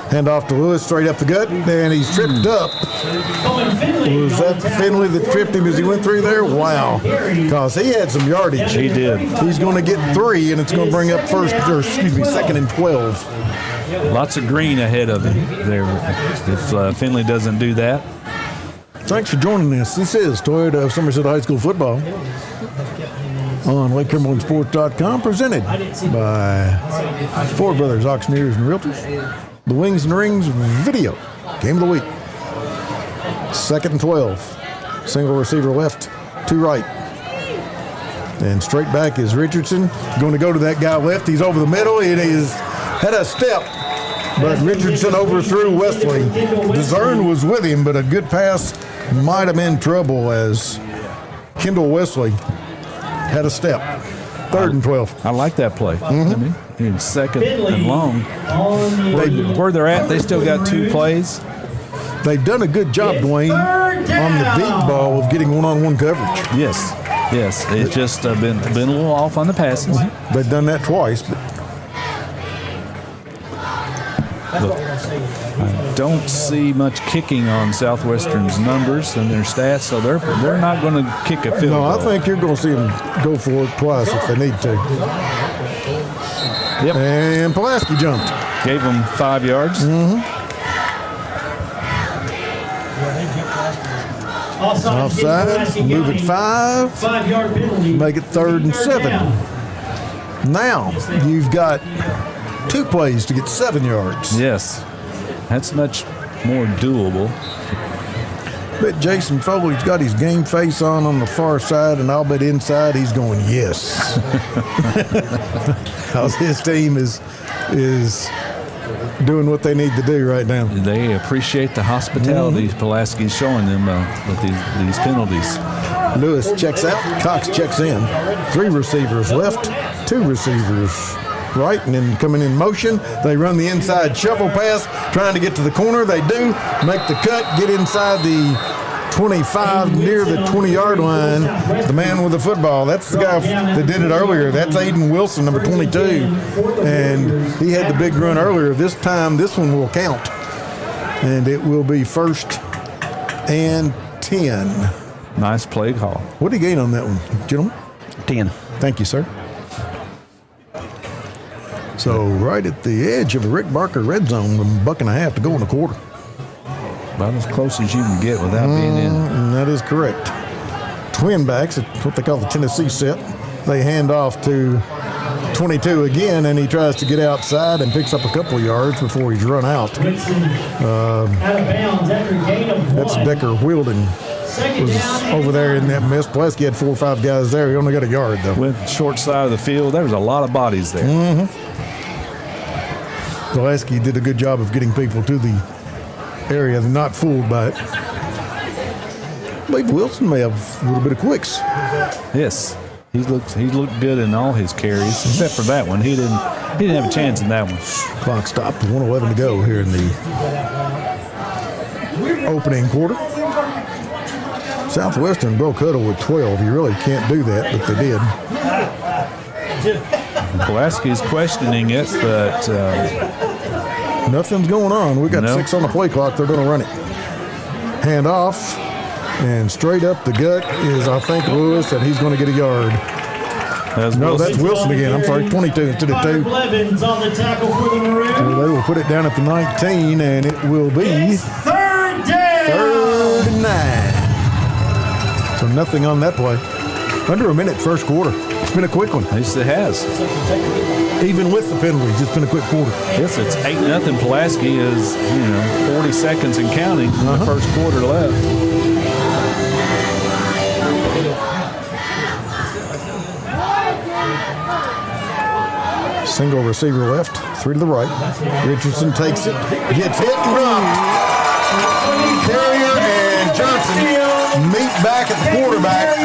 Hand off to Lewis, straight up the gut, and he's tripped up. Was that Finley that tripped him as he went through there? Wow. Because he had some yardage. He did. He's going to get 3, and it's going to bring up 2nd and 12. Lots of green ahead of him there if Finley doesn't do that. Thanks for joining us. This is Toyota of Somerset High School football on LakeCumberlandSports.com, presented by Ford Brothers Auctioneers and Realtors. The Wings and Rings video game of the week. 2nd and 12. Single receiver left, 2 right. And straight back is Richardson. Going to go to that guy left. He's over the middle. It is had a step, but Richardson overthrew Wesley. DeZern was with him, but a good pass might have been trouble as Kendall Wesley had a step. 3rd and 12. I like that play. I mean, in 2nd and long. Where they're at, they still got 2 plays. They've done a good job, Dwayne, on the deep ball of getting one-on-one coverage. Yes. It's just been a little off on the passes. They've done that twice. But I don't see much kicking on Southwestern's numbers and their stats, so they're not going to kick a field goal. I think you're going to see them go for it twice if they need to. Yep. And Pulaski jumped. Gave them 5 yards. Offside. Move it 5. 5-yard penalty. Make it 3rd and 7. Now you've got 2 plays to get 7 yards. Yes. That's much more doable. Bet Jason Foley's got his game face on the far side, and I'll bet inside he's going, yes. Because his team is doing what they need to do right now. They appreciate the hospitality Pulaski's showing them with these penalties. Lewis checks out. Cox checks in. 3 receivers left, 2 receivers right, and then coming in motion. They run the inside shuffle pass, trying to get to the corner. They do. Make the cut, get inside the 25, near the 20-yard line. The man with the football. That's the guy that did it earlier. That's Aiden Wilson, number 22. And he had the big run earlier. This time, this one will count. And it will be 1st and 10. Nice play call. What did he gain on that one, gentlemen? 10. Thank you, sir. So right at the edge of the Rick Barker red zone, a buck and a half to go in the quarter. About as close as you can get without being in. That is correct. Twin backs, it's what they call the Tennessee set. They hand off to 22 again, and he tries to get outside and picks up a couple of yards before he's run out. Out of bounds after a gain of 1. That's Decker Wheeldon. was over there in that mess. Pulaski had 4 or 5 guys there. He only got a yard, though. Went short side of the field. There was a lot of bodies there. Pulaski did a good job of getting people to the area. They're not fooled by it. I believe Wilson may have a little bit of quicks. Yes. He looked good in all his carries, except for that one. He didn't have a chance in that one. Clock stopped, 1:11 to go here in the opening quarter. Southwestern broke huddle with 12. You really can't do that, but they did. Pulaski's questioning it, but nothing's going on. We got 6 on the play clock. They're going to run it. Hand off, and straight up the gut is, I think, Lewis, and he's going to get a yard. That's Wilson again. I'm sorry, 22 instead of 2. Blevins on the tackle for the Maroons. So they will put it down at the 19, and it will be third down. 3rd and 9. So nothing on that play. Under a minute first quarter. It's been a quick one. Yes, it has. Even with the penalties, it's been a quick quarter. Yes, it's 8-0. Pulaski is, 40 seconds and counting in the first quarter left. Single receiver left, 3 to the right. Richardson takes it, gets hit and dropped. Carrier and Johnson meet back at the quarterback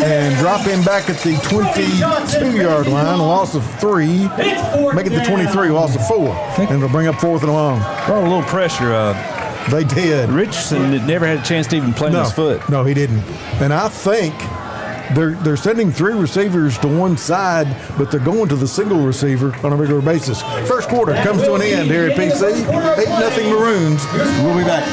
and drop him back at the 22-yard line, a loss of 3. Make it the 23, loss of 4. And it'll bring up 4th and long. Brought a little pressure. They did. Richardson never had a chance to even plant his foot. No, he didn't. And I think they're sending 3 receivers to one side, but they're going to the single receiver on a regular basis. First quarter comes to an end here at PC. 8-0 Maroons. We'll be back.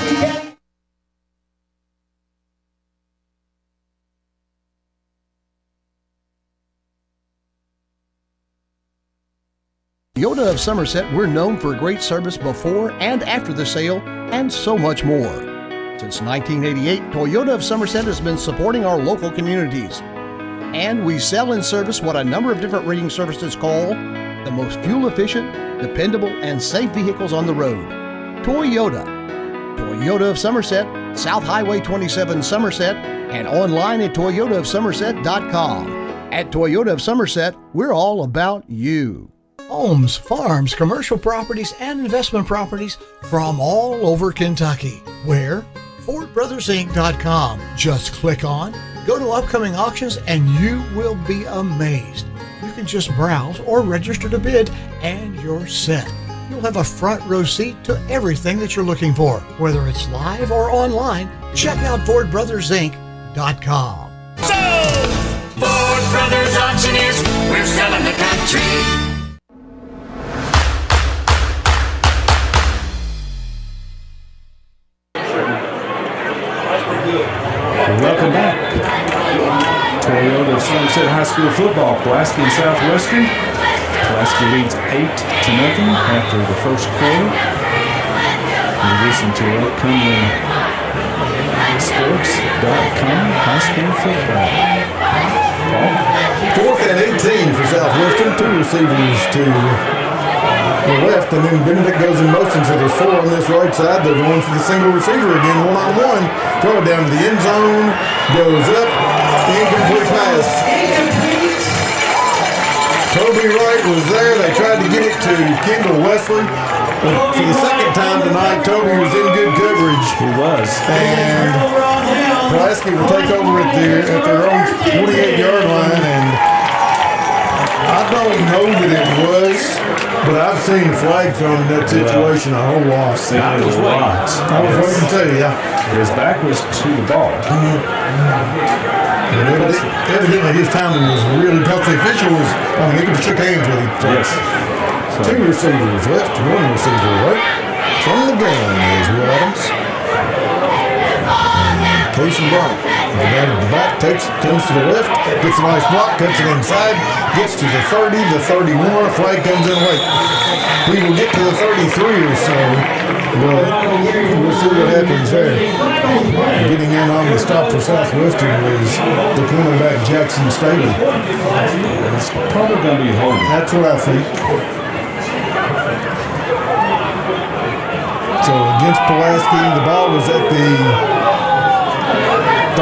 Toyota of Somerset, we're known for great service before and after the sale, and so much more. Since 1988, Toyota of Somerset has been supporting our local communities. And we sell and service what a number of different rating services call the most fuel-efficient, dependable, and safe vehicles on the road. Toyota. Toyota of Somerset, South Highway 27 Somerset, and online at toyotaofsomerset.com. At Toyota of Somerset, we're all about you. Homes, farms, commercial properties, and investment properties from all over Kentucky. Where? FordBrothersInc.com. Just click on, go to upcoming auctions, and you will be amazed. You can just browse or register to bid, and you're set. You'll have a front row seat to everything that you're looking for. Whether it's live or online, check out FordBrothersInc.com. So, Ford Brothers Auctioneers, we're selling the country. Welcome back. Toyota of Somerset High School football, Pulaski and Southwestern. Pulaski leads 8-0 after the first quarter. You listen to upcoming sports.com high school football. 4th and 18 for Southwestern. 2 receivers to the left, and then Benedict goes in motion, so there's 4 on this right side. They're going for the single receiver again, one-on-one. Throw it down to the end zone, goes up, incomplete pass. Toby Wright was there. They tried to get it to Kendall Wesley. But for the second time tonight, Toby was in good coverage. He was. And Pulaski will take over at their own 28-yard line, and I don't know that it was, but I've seen a flag thrown in that situation a whole lot. I was waiting too, yeah. His back was to the ball. And evidently his timing was really tough. The official was, he could have shook hands with him. Yes. So 2 receivers left, 1 receiver right. From the gun is Will Adams. And Casey Bryant. The man at the back takes it, comes to the left, gets a nice block, cuts it inside, gets to the 30, the 31, flag comes in late. He will get to the 33 or so, but we'll see what happens there. Getting in on the stop for Southwestern was the cornerback Jackson Staley. It's probably going to be holding. That's what I think. So against Pulaski, the ball was at the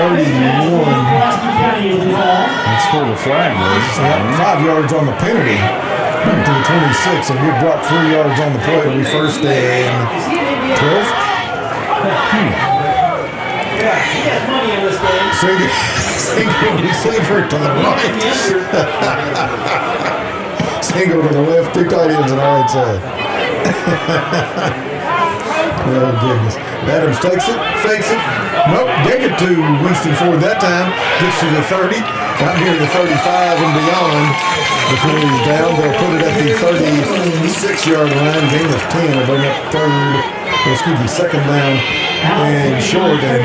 31. That's for the flag was. 5 yards on the penalty. Up to the 26, so we dropped 3 yards on the play. We first and 12. Single receiver to the right. Single to the left, 2 tight ends on the right side. Oh, goodness. Adams takes it, fakes it. Nope, gave it to Winston Ford that time. Gets to the 30, out near the 35 and beyond. Before he's down, they'll put it at the 36-yard line. Gain of 10 will bring up second down and short. And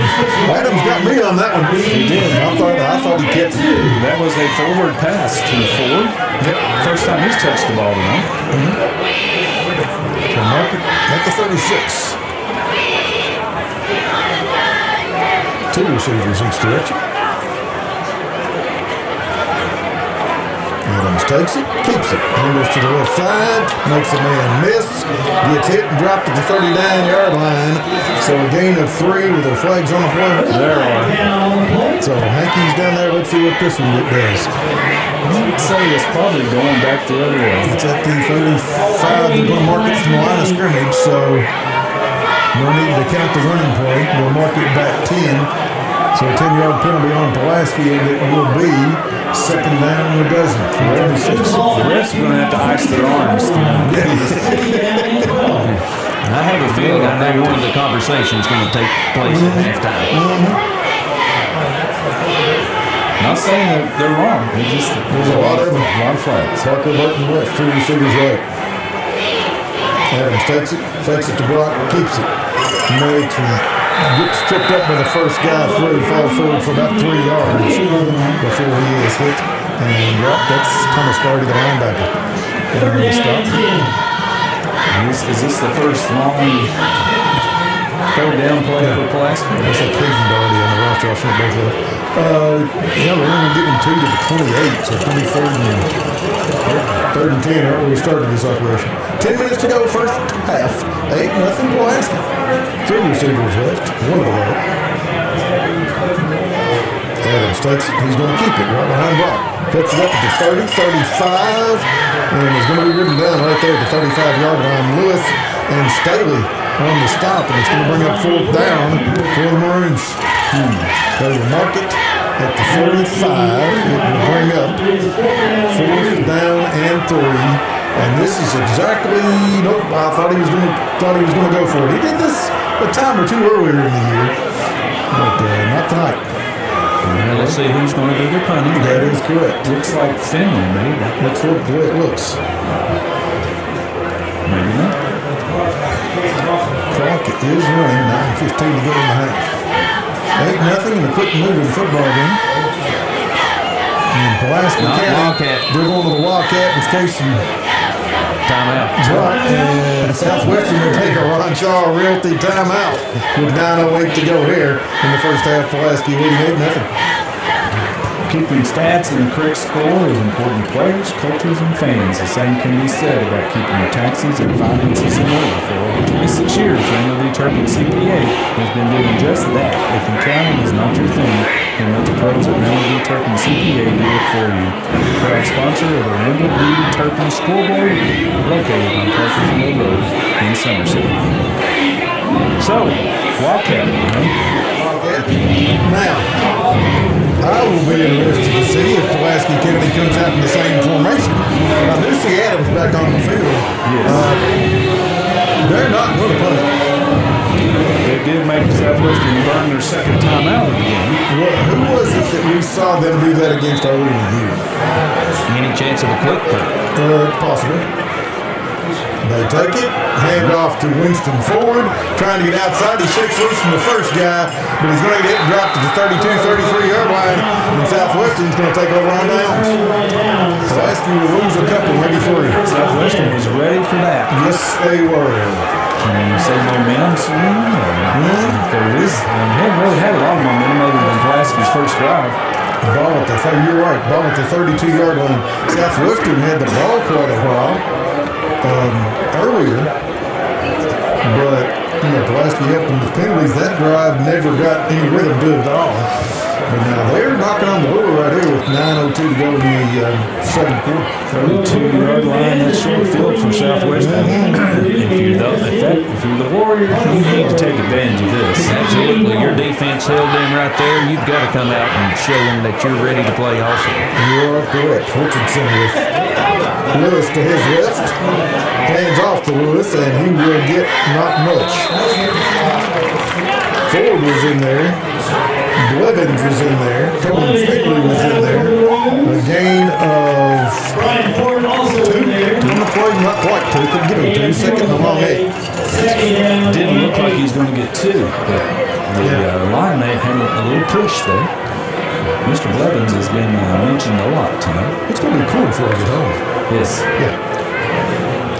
Adams got me on that one. He did. I thought he kept it. That was a forward pass to Ford. Yep. First time he's touched the ball tonight. So mark it at the 36. 2 receivers each direction. Adams takes it, keeps it, angles to the left side, makes a man miss, gets hit and dropped at the 39-yard line. So a gain of 3 with their flags on the play. There are. So Hankey's down there. Let's see what this one does. I would say it's probably going back the other way. It's at the 35. They're going to mark it from the line of scrimmage, so no need to count the running play. They'll mark it back 10. So a 10-yard penalty on Pulaski, and it will be second down and a dozen. The refs are going to have to ice their arms. I have a feeling I know one of the conversations going to take place at halftime. Not saying that they're wrong. There's a lot of flags. Parker Burton left, 2 receivers right. Adams takes it, fakes it to Brock, keeps it. Gets tripped up by the first guy through, falls forward for about 3 yards before he is hit and dropped. That's Thomas Gardy, the linebacker. And stop. Is this the first long third down play for Pulaski? That's a Caden Gardy on the roster. I'll show both of them. Yeah, we're only giving 2 to the 28, so 3rd and 10 right when we started this operation. 10 minutes to go, first half. 8-0 Pulaski. 3 receivers left, 1 of the right. Adams takes it. He's going to keep it right behind Brock. Cuts it up to the 30, 35, and it's going to be ridden down right there at the 35-yard line. Lewis and Staley on the stop, and it's going to bring up 4th down for the Maroons. They will mark it at the 45. It will bring up 4th down and 3. And this is exactly, nope, I thought he was going to go for it. He did this a time or 2 earlier in the year, but not tonight. Well, let's see who's going to do the punting. That is correct. Looks like Finley, maybe. That's what the way it looks. Maybe not. Clock is running, 9:15 to go in the half. 8-0 in a quick moving football game. And Pulaski County, they're going to the Wildcat in case some timeout. Right, and Southwestern will take a Ron Shaw Realty timeout with 9:08 to go here in the first half. Pulaski leading 8-0. Keeping stats and the correct score is important to players, coaches, and fans. The same can be said about keeping your taxes and finances in order. For over 26 years, Randall D. Turpin CPA has been doing just that. If accounting is not your thing, then let the pros at Randall D. Turpin CPA do it for you. Proud sponsor of the Randall D. Turpin Scoreboard, located on Parkers Mill Road in Somerset. So, Wildcat, Now, I will be interested to see if Pulaski County comes out in the same formation. I do see Adams back on the field. Yes. They're not going to punt it. They did make Southwestern burn their second time out of the game. Who was it that we saw them do that against early in the year? Any chance of a quick punt? Possible. They take it, hand off to Winston Ford, trying to get outside. He shakes loose from the first guy, but he's going to get dropped to the 32, 33-yard line, and Southwestern's going to take over on downs. Pulaski will lose a couple, maybe 3. Southwestern was ready for that. Yes, they were. Can you say momentum swing? There is. They really had a lot of momentum other than Pulaski's first drive. Ball at the 30, you're right, ball at the 32-yard line. Southwestern had the ball quite a while earlier, but Pulaski helped them with penalties. That drive never got any rhythm to it at all. And now they're knocking on the door right here with 9:02 to go in the second quarter. 32-yard line, that's short field for Southwestern. If you're the Warriors, you need to take advantage of this. Absolutely. Your defense held them right there. You've got to come out and show them that you're ready to play also. You are correct. Richardson with Lewis to his left. Hands off to Lewis, and he will get not much. Ford was in there. Blevins was in there. Coleman Finley was in there. A gain of 2. On the play, not quite 2. Couldn't get him 2. Second and a long 8. Didn't look like he was going to get 2, but the line may have had a little push there. Mr. Blevins has been mentioned a lot tonight. It's going to be cool before I get home. Yes. Yeah.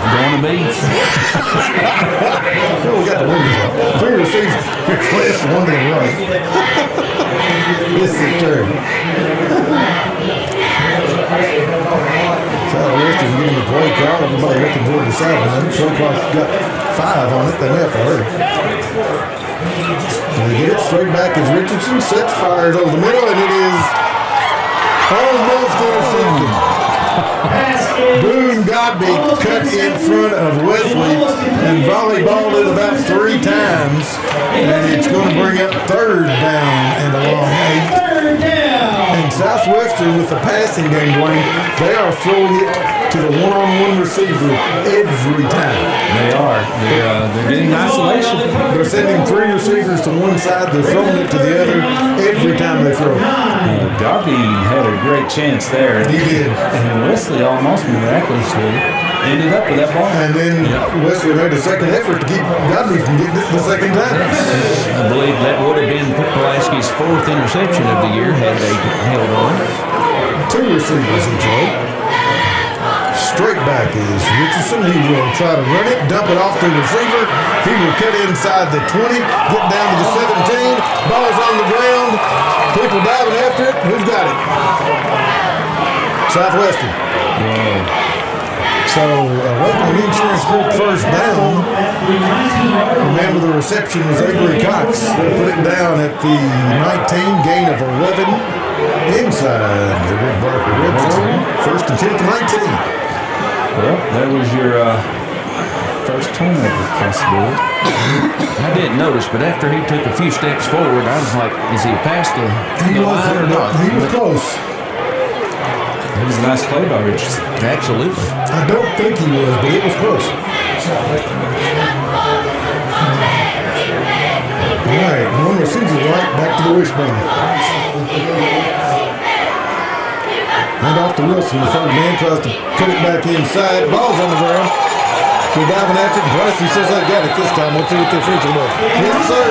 Going to be. Well, we got the windows up. 3 receivers. Left, 1 to the right. This is the third. Southwestern getting the play call. Everybody looking toward the sideline. Play clock got 5 on it. They may have to hurry. And they get it straight back as Richardson sets, fires over the middle, and it is almost intercepted. Boone Godby cut in front of Wesley and volleyballed it about 3 times, and it's going to bring up 3rd down and a long 8. And Southwestern with the passing game, Dwayne, they are throwing it to the one-on-one receiver every time. They are. They're getting isolation. They're sending 3 receivers to one side. They're throwing it to the other every time they throw it. Darby had a great chance there. He did. And Wesley almost miraculously ended up with that ball. And then Wesley made a second effort to keep Godby from getting it the second time. I believe that would have been Pulaski's 4th interception of the year had they held on. 2 receivers each way. Straight back is Richardson. He will try to run it, dump it off to the receiver. He will cut inside the 20, get down to the 17. Ball's on the ground. People diving after it. Who's got it? Southwestern. So, Lakeland Insurance Group first down. Remember, the reception was Avery Cox. They put it down at the 19, gain of 11 inside the Red Barker red zone. 1st and 10 to 19. Well, that was your first turnover possibility. I didn't notice, but after he took a few steps forward, I was like, is he past the line or not? He was close. It was a nice play by Richardson. Absolutely. I don't think he was, but it was close. All right, one receiver right, back to the wishbone. Hand off to Wilson. The 3rd man tries to put it back inside. Ball's on the ground. They're diving after it. Pulaski says, I got it this time. We'll see what the official does. Yes, sir.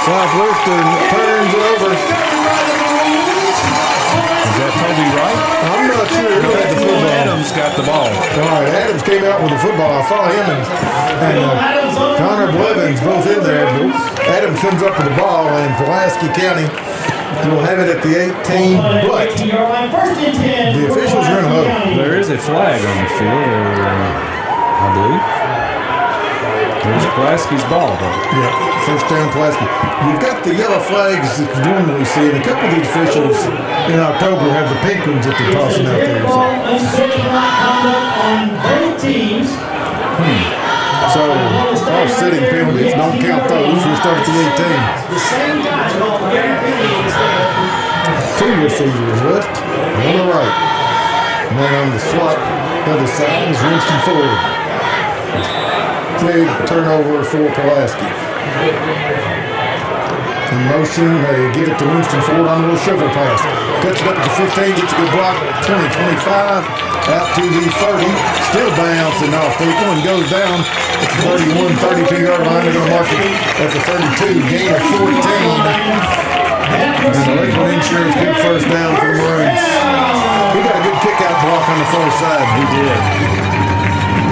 Southwestern turns it over. Is that Toby Wright? I'm not sure who had the football. Adams got the ball. All right, Adams came out with the football. I saw him and Connor Blevins both in there. Adams comes up with the ball, and Pulaski County will have it at the 18, but the officials are in a huddle. There is a flag on the field, I believe. There's Pulaski's ball, though. Yeah, 1st down Pulaski. You've got the yellow flags that you normally see, and a couple of these officials in October have the pink ones that they're tossing out there. So, offsetting penalties, don't count those. We'll start at the 18. 2 receivers left, on the right. And then on the slot, other side is Winston Ford. Big turnover for Pulaski. In motion, they give it to Winston Ford on a little shovel pass. Cuts it up to 15, gets a good block, 20, 25, out to the 30. Still bouncing off people and goes down at the 31, 32-yard line. They're going to mark it at the 32, gain of 14. And the Lakeland Insurance good 1st down for the Maroons. He got a good kick-out block on the far side. He did.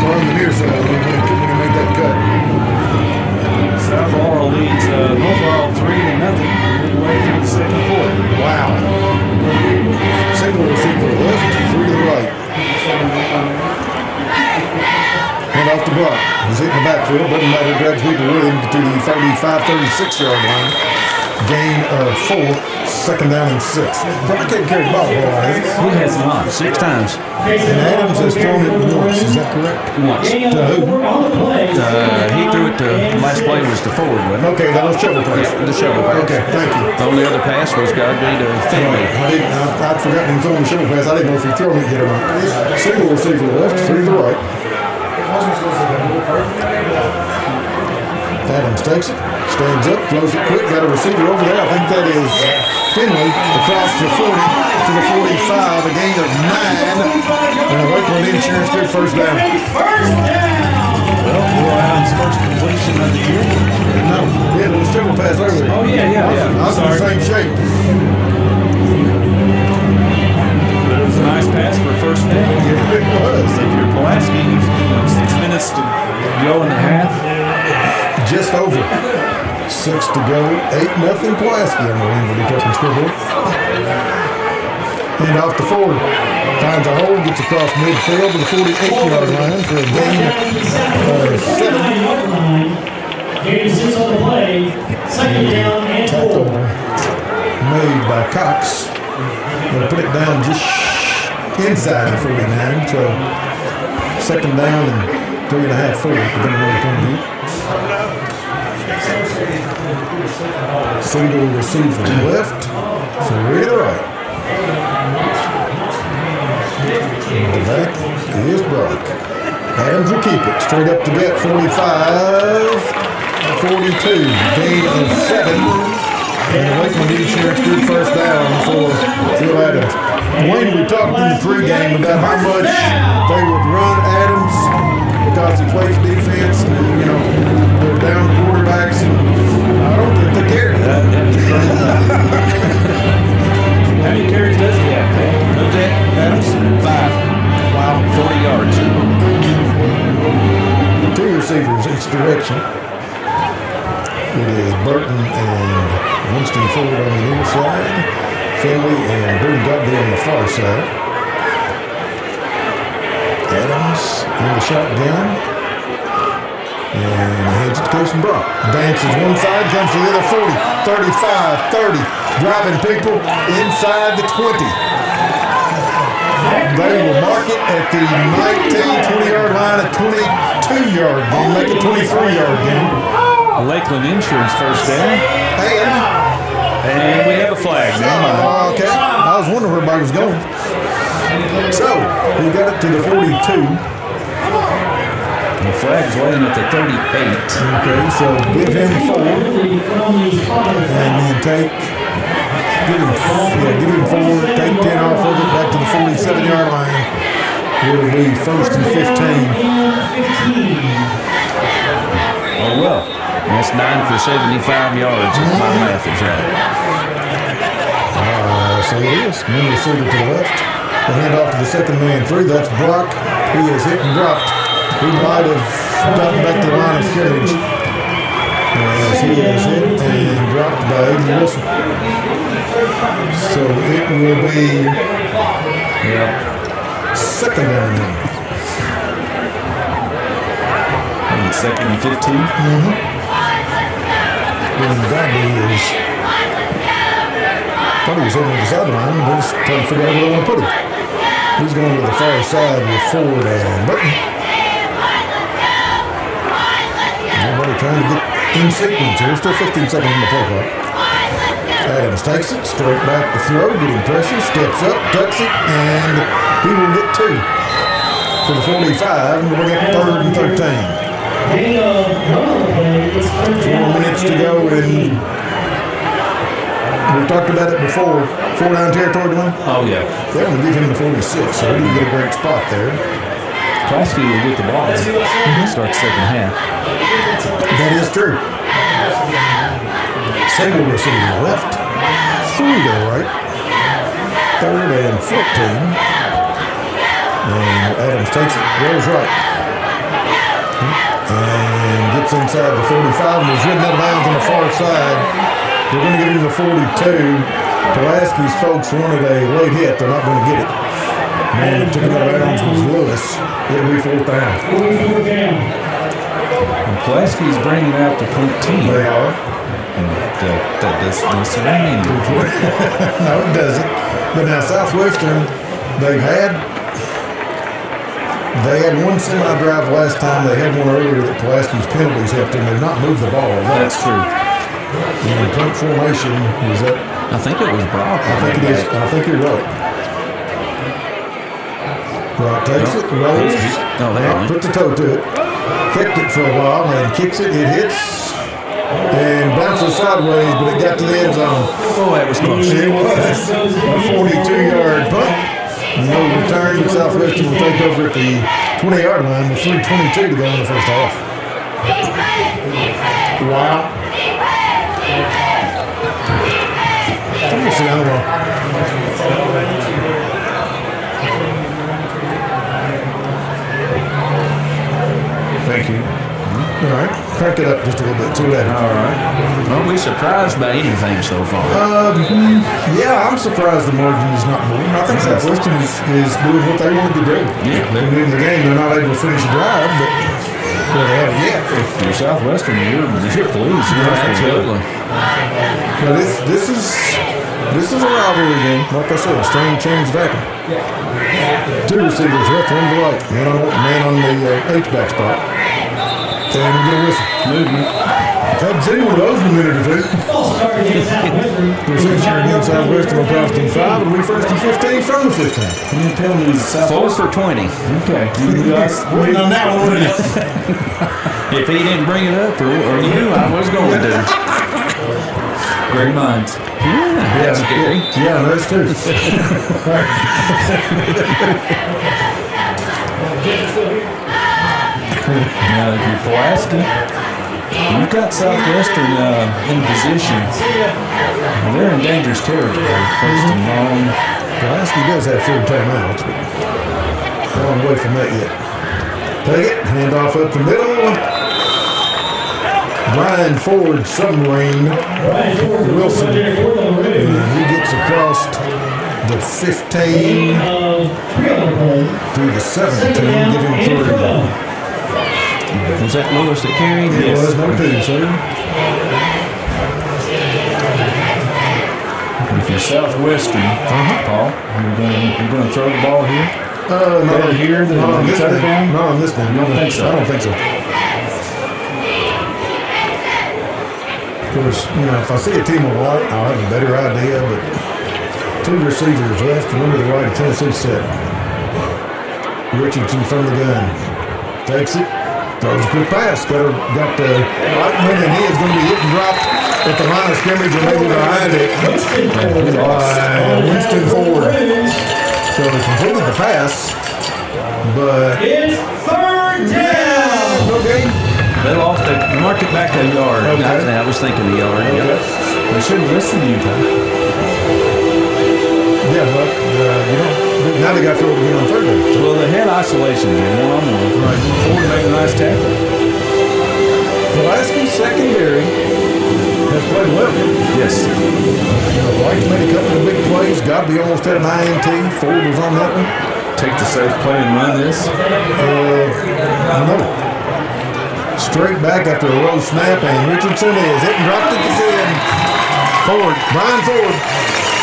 Or on the near side when he made that cut. South Laurel leads North Laurel 3-0 midway through the 2nd quarter. Wow. Single receiver left, 3 to the right. Hand off the block. He's hitting the backfield. Doesn't matter. Grabs people with him to the 35, 36-yard line. gain of 4, second down and 6. Brock hadn't carried the ball a while, has he? He has not. 6 times. And Adams has thrown it once, is that correct? Once. To who? He threw it to, last play was to Ford, wasn't it? Okay, that was shovel pass. Yeah, the shovel pass. Okay, thank you. The only other pass was got to be to Finley. I'd forgotten him throwing the shovel pass. I didn't know if he threw it yet or not. Single receiver left, 3 to the right. Adams takes it, stands up, throws it quick, got a receiver over there. I think that is Finley across the 40 to the 45, a gain of 9. And Lakeland Insurance good first down. Well, Will Adams' first completion of the year. No, yeah, there was triple pass earlier. Oh, yeah. I was in the same shape. But it was a nice pass for a first down. Yeah, it was. If you're Pulaski, 6 minutes to go in the half. Just over. 6 to go. 8-0 Pulaski on the Rivalry Token scoreboard. And off the Ford. Finds a hole, gets across midfield to the 48-yard line for a gain of 7. Gain 6 on the play. Second down and 4. Made by Cox. Going to put it down just inside the 49. So second down and 3.5 forward, depending on where you're going to be. Single receiver left, 3 to the right. The back is Brock. Adams will keep it straight up to get 45, 42, gain of 7. And Lakeland Insurance good first down for Will Adams. Wayne, we talked in the pregame about how much they would run Adams because he plays defense and, you know, they're down quarterbacks. And I don't think they care. How many carries does he have, Pat? Who's that? Adams? 5. Wow, 40 yards. 2 receivers each direction. It is Burton and Winston Ford on the near side. Finley and Boone Dudley on the far side. Adams in the shotgun. And heads to Casey Brock. Dances one side, comes to the other 40, 35, 30. Driving people inside the 20. They will mark it at the 20-yard line, a 22-yard game, make a 23-yard game. Lakeland Insurance first down. And we have a flag. Okay. I was wondering where everybody was going. So, we got it to the 42. The flag's laying at the 38. Okay, so give him 4. And then give him 4, take 10 off of it, back to the 47-yard line. It'll be 1st and 15. Oh, well. That's 9 for 75 yards, if my math is right. So it is. One receiver to the left. The handoff to the second man through. That's Brock. He is hit and dropped. He might have gotten back to the line of scrimmage. As he is hit and dropped by Aiden Wilson. So it will be second down now. Second and 15. And Bradley is thought he was over the sideline, but he's trying to figure out where they want to put him. He's going to the far side with Ford and Burton. Everybody trying to get in sequence here. Still 15 seconds on the play clock. Adams takes it, straight back to throw, getting pressure, steps up, ducks it, and he will get 2 to the 45, and we'll bring up 3rd and 13. 4 minutes to go, and we've talked about it before. 4 down territory, Dwayne? Oh, yeah. They're going to give him the 46, so he didn't get a great spot there. Pulaski will get the ball. Start second half. That is true. Single receiver left, 3 to the right, 3rd and 14. And Adams takes it, goes right. And gets inside the 45 and is ridden out of bounds on the far side. They're going to give him the 42. Pulaski's folks wanted a late hit. They're not going to get it. Man that took him out of bounds was Lewis. It'll be 4th down. And Pulaski's bringing out the 14. They are. that doesn't necessarily mean anything. No, it doesn't. But now Southwestern, they had one semi-drive last time. They had one earlier that Pulaski's penalties helped them. They've not moved the ball. That's true. In punt formation, is that? I think it was Brock. I think it is. I think you're right. Brock takes it, rolls. Put the toe to it. Kicked it for a while, and kicks it. It hits and bounces sideways, but it got to the end zone. Oh, that was close. It was a 42-yard punt. No return, but Southwestern will take over at the 20-yard line with 3:22 to go in the first half. Wow. Let's see, I don't know. Thank you. All right, crank it up just a little bit. See what happens. All right. Are we surprised by anything so far? Yeah, I'm surprised the margin is not moving. I think Southwestern is doing what they wanted to do. Yeah. They're winning the game. They're not able to finish a drive, but they haven't yet. If you're Southwestern, you're pleased. Absolutely. But this is a rivalry game. Like I said, strange change of happened. Two receivers left, one to the right. Man on the H-back spot. And get a whistle. Movement. Haven't seen one of those in a minute or two. Procedure against Southwestern will cost them 5. It'll be first and 15 from the 15. Any penalties? 4 for 20. Okay. Waiting on that one, wasn't it? If he didn't bring it up, or you, I was going to. Great minds. Yeah, that's scary. Yeah, those too. Now, if you're Pulaski, you've got Southwestern in position. They're in dangerous territory. First and long. Pulaski does have 4 timeouts, but long way from that yet. Take it, hand off up the middle. Brian Ford submarine Wilson, and he gets across the 15 to the 17, giving 3. Was that Lewis that carried? It was no 2, sir. If you're Southwestern, Paul, you're going to throw the ball here? Not here than on this touchdown? down. Not on this down. You don't think so? I don't think so. Of course, if I see a team of white, I'll have a better idea, but 2 receivers left, one to the right of Tennessee set. Richardson from the gun. Takes it. Throws a quick pass. Got the Lightman, and he is going to be hit and dropped at the line of scrimmage and maybe behind it. Winston Ford. So he completed the pass, but it's 3rd down. Okay. They lost. They marked it back a yard. Okay. I was thinking a yard. Okay. Yep. They should have listened to you, Paul. Yeah, but now they got to throw it again on 3rd down. Well, they had isolation again, one-on-one. Right. Ford made a nice tackle. Pulaski secondary has played well. Yes. White's made a couple of big plays. Godby almost had an INT. Ford was on that one. Take the safe play and run this. I don't know. Straight back after a low snap, and Richardson is hit and dropped at the 10. Brian Ford.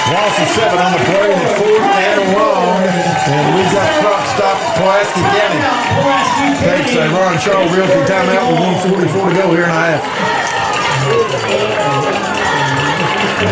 Loss of 7 on the play, and it's 4th and long. And we've got clock stopped Pulaski County. Takes a Ron Shaw Realty timeout with 1:44 to go here in a half.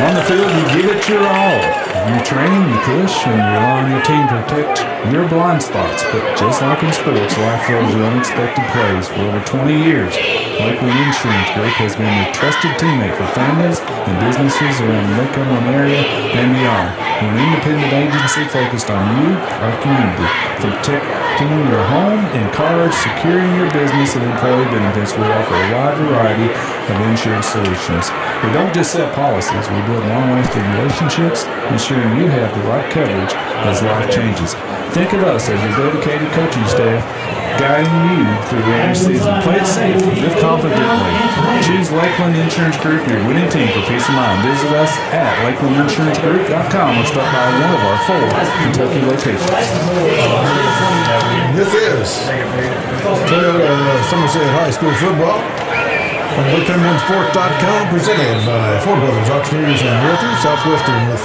On the field, you give it your all. You train, you push, and you rely on your team to protect your blind spots. But just like in sports, life throws you unexpected plays. For over 20 years, Lakeland Insurance Group has been a trusted teammate for families and businesses around the Lakeland area and beyond. We're an independent agency focused on you, our community, from protecting your home and cars, securing your business and employee benefits. We offer a wide variety of insurance solutions. We don't just sell policies, we build long-lasting relationships, ensuring you have the right coverage as life changes. Think of us as your dedicated coaching staff, guiding you through every season. Play it safe, live confidently. Choose Lakeland Insurance Group, your winning team for peace of mind. Visit us at LakelandInsuranceGroup.com or stop by one of our 4 Kentucky locations. This is Toyota Somerset High School football. WakeTownOneSports.com, presented by Ford Brothers Auctioneers and Realtors. Southwestern with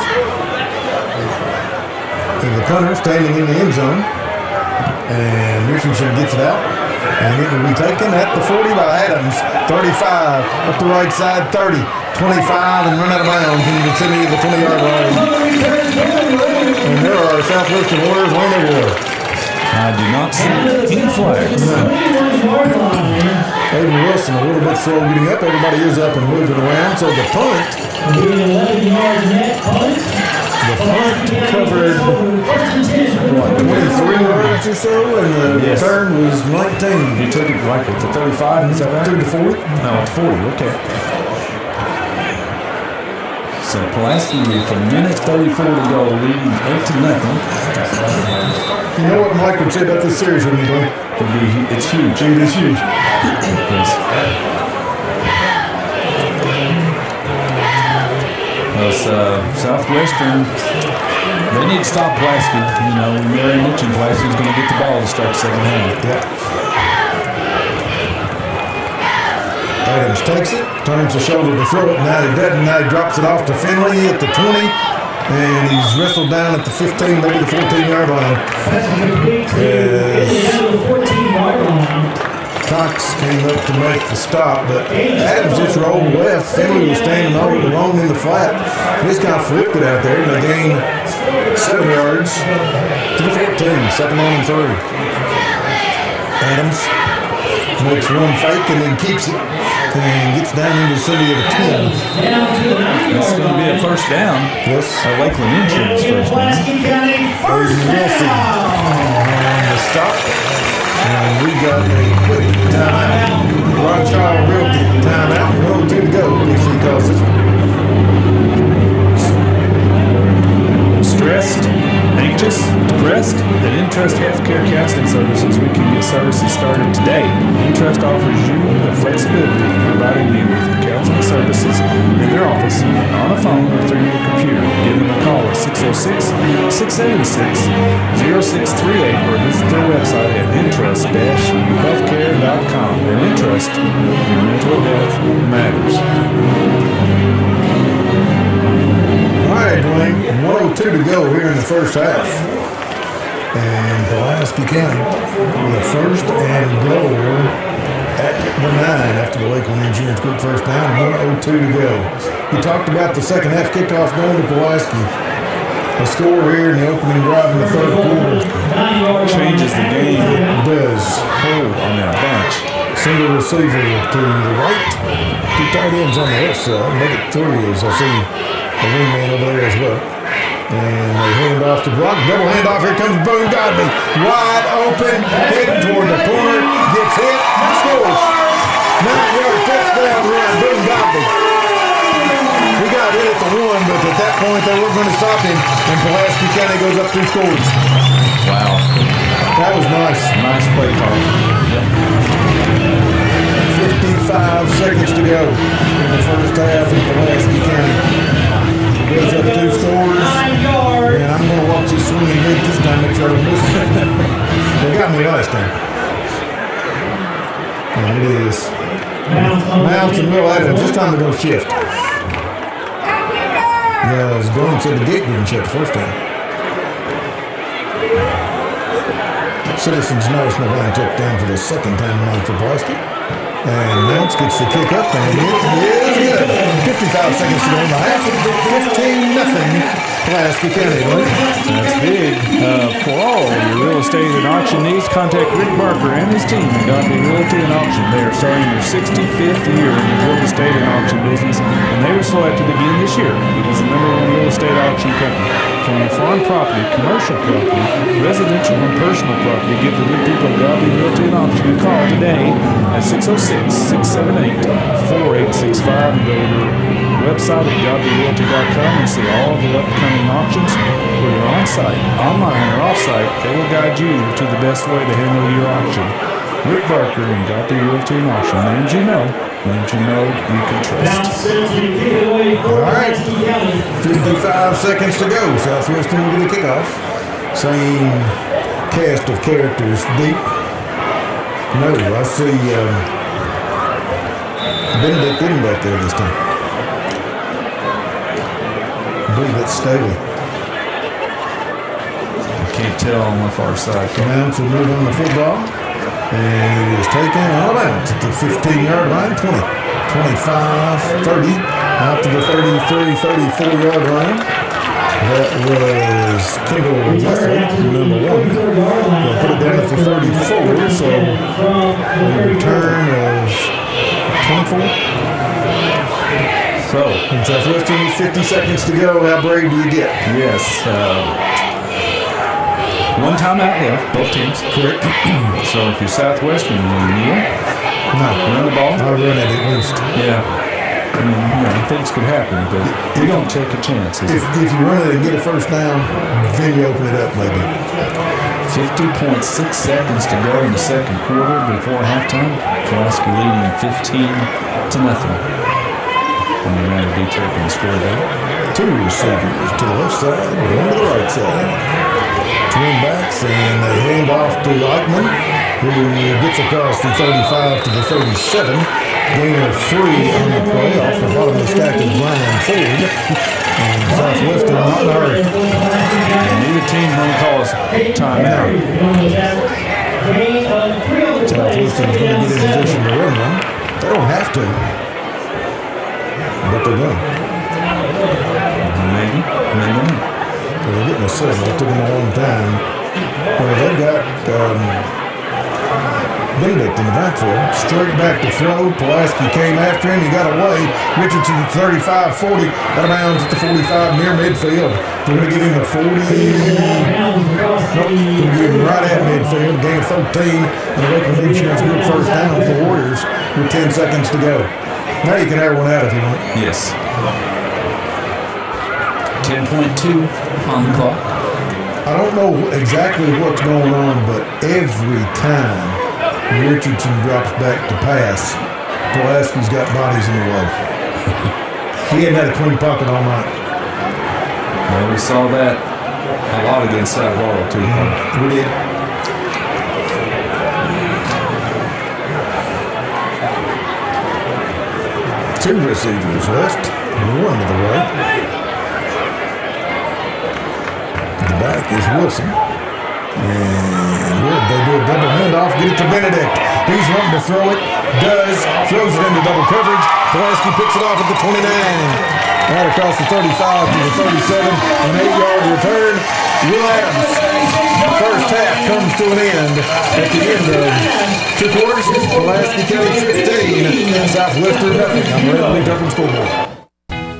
the punter standing in the end zone. And Richardson gets it out. And it will be taken at the 40 by Adams. 35 up the right side, 30, 25, and run out of bounds in the vicinity of the 20-yard line. And there are Southwestern Warriors on the war. I do not see any flags. Aiden Wilson a little bit slow getting up. Everybody is up and moving around. So the punt. The punt covered, 23 yards or so, and the return was 19. He took it like at the 35, is that right? Took it to 40? No, it's 40, okay. So Pulaski with a minute 34 to go, leading 8-0. You know what Mike would say about this series when you go? It's huge. It is huge. Southwestern, they need to stop Pulaski. You know, when Mary mentioned Pulaski's going to get the ball to start the second half. Yeah. Adams takes it, turns the shoulder to throw it. Now he doesn't. Now he drops it off to Finley at the 20. And he's wrestled down at the 15, maybe the 14-yard line. Cox came up to make the stop, but Adams just rolled left. Finley was standing all alone in the flat. This guy flipped it out there, and they gained 7 yards to the 14, second down and 3. Adams makes one fake and then keeps it and gets down into the city of the 10. It's going to be a first down. Yes. Lakeland Insurance first down. Aiden Wilson on the stop. And we got a quick timeout. Ron Shaw Realty timeout. 1:02 to go. DC calls this one. Stressed, anxious, depressed? At Intrust Healthcare Counseling Services, we can get services started today. Intrust offers you the flexibility of providing you with counseling services in their office, on a phone, or through your computer. Give them a call at 606-676-0638 or visit their website at intrust-healthcare.com. At Intrust, your mental health matters. All right, Dwayne, 1:02 to go here in the first half. And Pulaski County with a first and goal at the 9 after the Lakeland Insurance Group first down. 1:02 to go. We talked about the second half kickoff going to Pulaski. A score here in the opening drive in the third quarter changes the game. It does. Hold on that bunch. Single receiver to the right. 2 tight ends on the left side. Make it 3 as I see a wingman over there as well. And they hand off to Brock. Double handoff. Here comes Boone Godby. Wide open. Heading toward the corner. Gets hit. Scores. 9-yard touchdown run. Boone Godby. He got hit at the 1, but at that point they weren't going to stop him. And Pulaski County goes up 2 scores. Wow. That was nice. Nice play call. 55 seconds to go in the first half in Pulaski County. Goes up 2 scores. And I'm going to watch this swinging big this time, make sure I don't miss it. They got me last time. And it is Mounts and Will Adams. This time they're going to shift. Yeah, as Gordon said, the gate didn't shift the first time. Citizens National Line took down for the second time tonight for Pulaski. And Mounts gets the kick up, and it is good. 55 seconds to go in the half. 15-0 Pulaski County. That's big. For all your real estate and auction needs, contact Rick Barker and his team at Godby Realty and Auction. They are starting their 65th year in the real estate and auction business, and they were selected again this year because the #1 real estate auction company. From farm property, commercial property, residential and personal property, give the good people at Godby Realty and Auction a call today at 606-678-4865 and go to their website at godbyrealty.com and see all of the upcoming auctions. Whether you're on site, online, or off site, they will guide you to the best way to handle your auction. Rick Barker and Godby Realty and Auction. Names you know you can trust. All right, 55 seconds to go. Southwestern will get a kickoff. Same cast of characters deep. No, I see Benedict isn't back there this time. I believe it's Staley. I can't tell on the far side. Mounts will move on the football. And it is taken out of bounds at the 15-yard line, 20, 25, 30, out to the 33, 34-yard line. That was Kendall Wesley, number 1. They'll put it down at the 34, so a return of 24. So, in Southwestern, 50 seconds to go. How brave do you get? Yes. One timeout left, both teams. Correct. So if you're Southwestern, you kneel. No. Run the ball. I'll run it at least. Yeah. I mean, things could happen, but you don't take a chance. If you run it and get a first down, then you open it up maybe. 50.6 seconds to go in the second quarter before halftime. Pulaski leading 15-0. And they're going to be taking the score there. 2 receivers to the left side, 1 to the right side. Twin backs, and they hand off to Eichmann, who gets across the 35 to the 37. Gain of 3 on the play off the bottom of the stack is Brian Ford. And Southwestern not in a hurry. Neither team going to call us timeout. Southwestern is going to get in position to run one. They don't have to, but they're going. Maybe not. They're getting a signal. It took them a long time. Well, they've got Benedict in the backfield. Straight back to throw. Pulaski came after him. He got away. Richardson at 35, 40. Out of bounds at the 45 near midfield. They're going to give him the 40. Nope. They're going to give him right at midfield. Gain of 13. And a Lakeland Insurance Group first down for the Warriors with 10 seconds to go. Now you can air one out if you want. Yes. 10.2 on the clock. I don't know exactly what's going on, but every time Richardson drops back to pass, Pulaski's got bodies in the way. He hadn't had a clean pocket all night. Well, we saw that a lot against Rivalry, too. We did. Two receivers left, 1 to the right. The back is Wilson. And they do a double handoff, get it to Benedict. He's wanting to throw it, throws it into double coverage. Pulaski picks it off at the 29. Right across the 35 to the 37. An 8-yard return. Williams. The first half comes to an end at the end of 2 quarters. Pulaski County 15, Southwestern nothing. I'm Red Lee Tucker Scoreboard.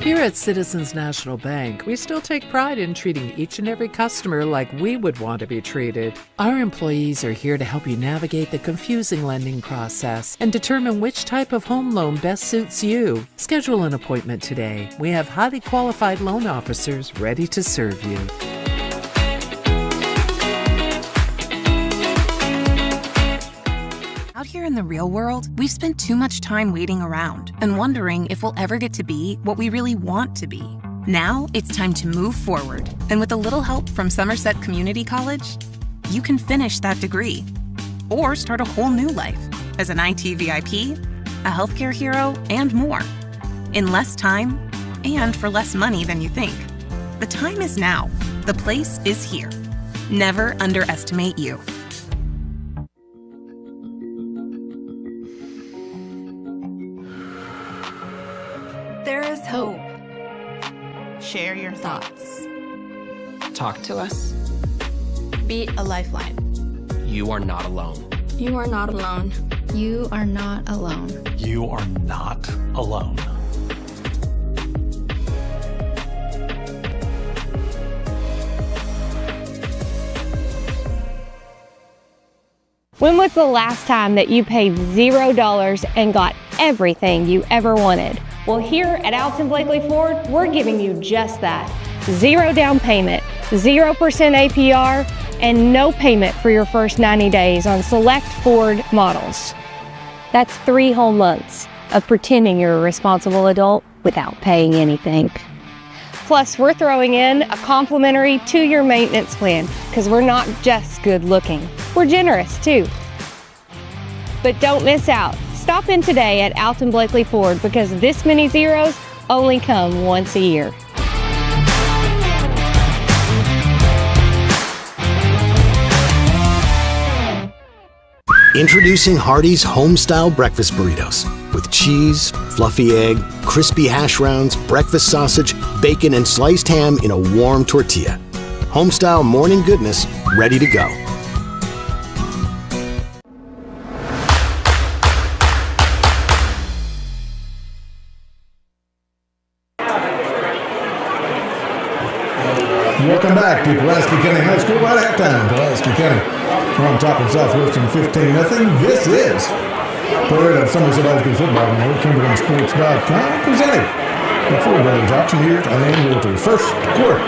Here at Citizens National Bank, we still take pride in treating each and every customer like we would want to be treated. Our employees are here to help you navigate the confusing lending process and determine which type of home loan best suits you. Schedule an appointment today. We have highly qualified loan officers ready to serve you. Out here in the real world, we've spent too much time waiting around and wondering if we'll ever get to be what we really want to be. Now it's time to move forward, and with a little help from Somerset Community College, you can finish that degree or start a whole new life as an IT VIP, a healthcare hero, and more. In less time and for less money than you think. The time is now. The place is here. Never underestimate you. There is hope. Share your thoughts. Talk to us. Be a lifeline. You are not alone. You are not alone. You are not alone. You are not alone. When was the last time that you paid $0 and got everything you ever wanted? Well, here at Alton Blakely Ford, we're giving you just that. 0 down payment, 0% APR, and no payment for your first 90 days on select Ford models. That's 3 whole months of pretending you're a responsible adult without paying anything. Plus, we're throwing in a complimentary 2-year maintenance plan because we're not just good looking. We're generous too. But don't miss out. Stop Stop in today at Alton Blakely Ford because this many zeros only come once a year. Introducing Hardee's Homestyle Breakfast Burritos with cheese, fluffy egg, crispy hash browns, breakfast sausage, bacon, and sliced ham in a warm tortilla. Homestyle morning goodness ready to go. Welcome back to Pulaski County High School right at halftime. Pulaski County on top of Southwestern 15-0. This is part of Somerset High School football on CumberlandSports.com, presented by Ford Brothers Auctioneers and Realtors. First quarter,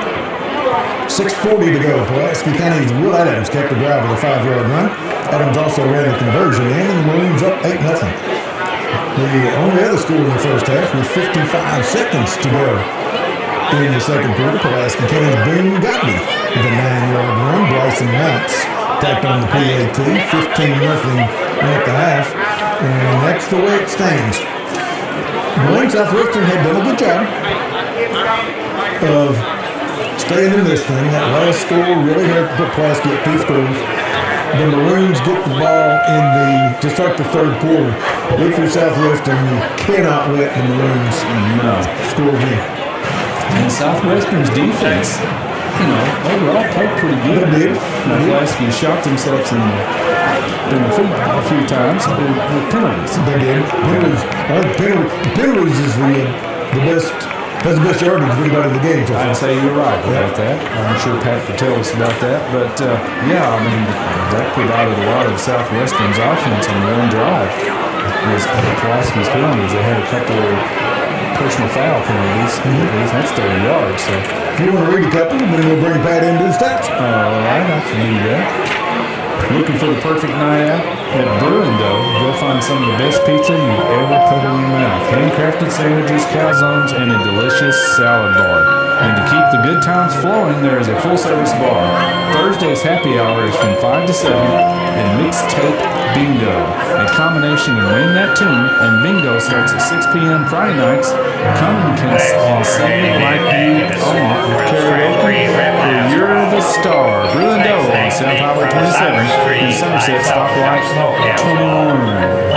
6:40 to go. Pulaski County's Will Adams kept the drive with a 5-yard run. Adams also ran the conversion in, and the Maroons up 8-0. The only other score in the first half with 55 seconds to go. In the second quarter, Pulaski County's Boone Godby with a 9-yard run. Bryson Mounts tapped on the PAT, 15-0 at the half, and that's the way it stands. Blaine Southwestern had done a good job of staying in this thing. That last score really had to put Pulaski at 2 scores. The Maroons get the ball to start the third quarter. Look for Southwestern. You cannot let the Maroons score again. And Southwestern's defense, overall played pretty good. They did. Pulaski shot themselves in the feet a few times with penalties. They did. Penalties is the best. That's the best yardage of anybody in the game. So I'd say you're right about that. I'm sure Pat could tell us about that. But, that provided a lot of Southwestern's offense on one drive. Was Pulaski's penalties. They had a couple of personal foul penalties. That's 30 yards. So if you want to read a couple, then we'll bring Pat into the stats. All right, I can do that. Looking for the perfect night out at Burlando, go find some of the best pizza you've ever put in your mouth. Handcrafted sandwiches, calzones, and a delicious salad bar. And to keep the good times flowing, there is a full-service bar. Thursday's happy hour is from 5 to 7, and mixtape bingo. A combination of Win That Tune and bingo starts at 6 p.m. Friday nights. Come and sing it like you own it with karaoke. You're the star. Burlando on South Highway 27 in Somerset, stoplight 21.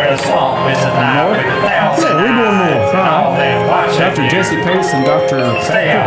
Dr. Jesse Pace and Dr.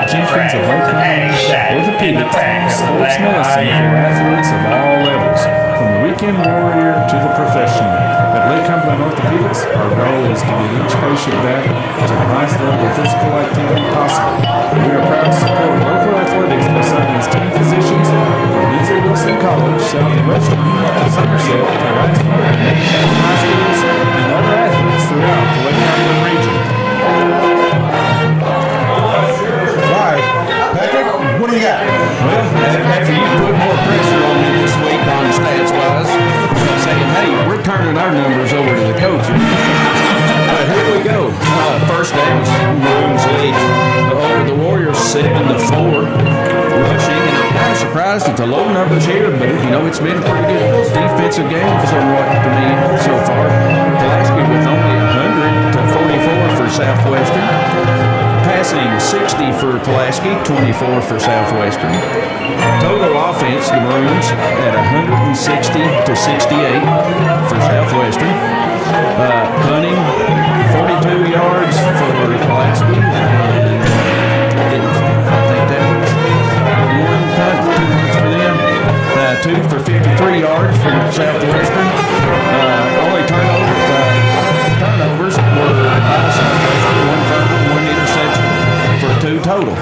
Jenkins of Lake County Orthopedics, sports medicine for athletes of all levels, from the weekend warrior to the professional. At Lake Cumberland Orthopedics, our goal is to get each patient back to the highest level of physical activity possible. We are proud to support local athletics by signing as team physicians for Lindsay Wilson College, Southwestern, Somerset, Pulaski, high schools, and other athletes throughout the Lake Cumberland region. What do you got? Well, after you put more pressure on me this week on stats-wise, saying, hey, we're turning our numbers over to the coaches. Here we go. First down, Maroons lead over the Warriors 7-4. Rushing, and I'm kind of surprised at the low numbers here, but it's been a pretty good defensive game somewhat to me so far. Pulaski with only 100 to 44 for Southwestern. Passing 60 for Pulaski, 24 for Southwestern. Total offense, the Maroons at 160 to 68 for Southwestern. Punting, 42 yards for Pulaski. I think that was one punt, 2 punts for them. 2 for 53 yards for Southwestern. Only turnovers were Southwestern, 1 fumble, 1 interception for 2 total.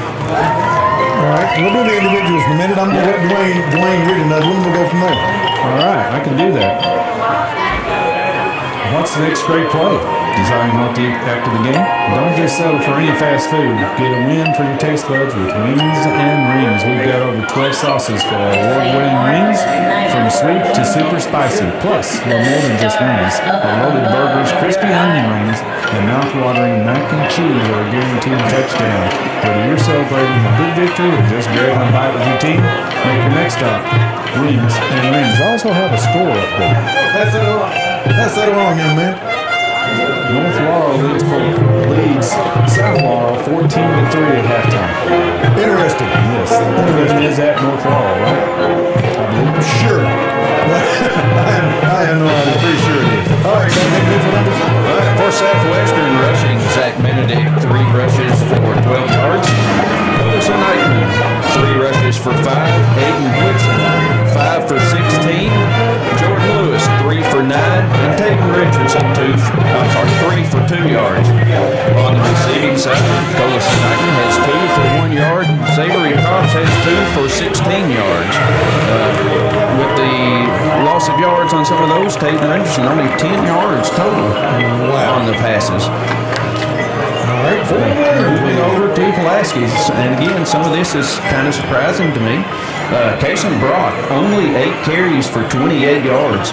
All right, we'll do the individuals in a minute. I'm going to let Dwayne read another one. We'll go from there. All right, I can do that. What's the next great play? Design what to eat after the game? Don't just settle for any fast food. Get a win for your taste buds with Wings and Rings. We've got over 12 sauces for our award-winning wings, from sweet to super spicy. Plus, we're more than just wings. Our loaded burgers, crispy onion rings, and mouth-watering mac and cheese are a guaranteed touchdown. Whether you're celebrating a big victory or just grabbing a bite with your team, make your next stop Wings and Rings. I also have a score update. Pass that along, young man. North Laurel leads South Laurel 14-3 at halftime. Interesting. Yes. It is at North Laurel, right? I believe. Sure. I am no idea. Pretty sure it is. All right, For Southwestern rushing, Zach Benedict, 3 rushes for 12 yards. Colson Eichmann, 3 rushes for 5. Aiden Woodson, 5 for 16. Jordan Lewis, 3 for 9. And Tatum Richardson, 3 for 2 yards. On the receiving side, Colson Eichmann has 2 for 1 yard. Savory Cox has 2 for 16 yards. With the loss of yards on some of those, Tatum Richardson only 10 yards total on the passes. All right, moving over to Pulaski. And again, some of this is kind of surprising to me. Kason Brock, only 8 carries for 28 yards,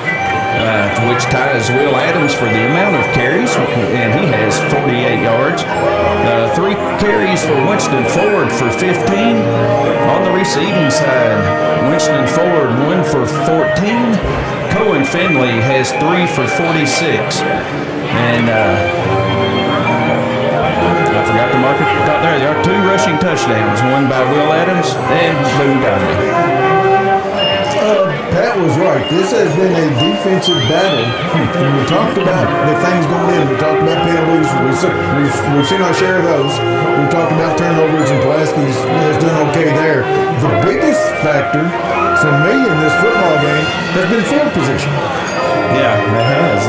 which ties Will Adams for the amount of carries, and he has 48 yards. 3 carries for Winston Ford for 15. On the receiving side, Winston Ford, 1 for 14. Cohen Finley has 3 for 46. And I forgot to mark it. There are 2 rushing touchdowns, one by Will Adams and Boone Godby. Pat was right. This has been a defensive battle. We talked about the things going in. We talked about penalties. We've seen our share of those. We've talked about turnovers, and Pulaski has done okay there. The biggest factor for me in this football game has been field position. Yeah, it has.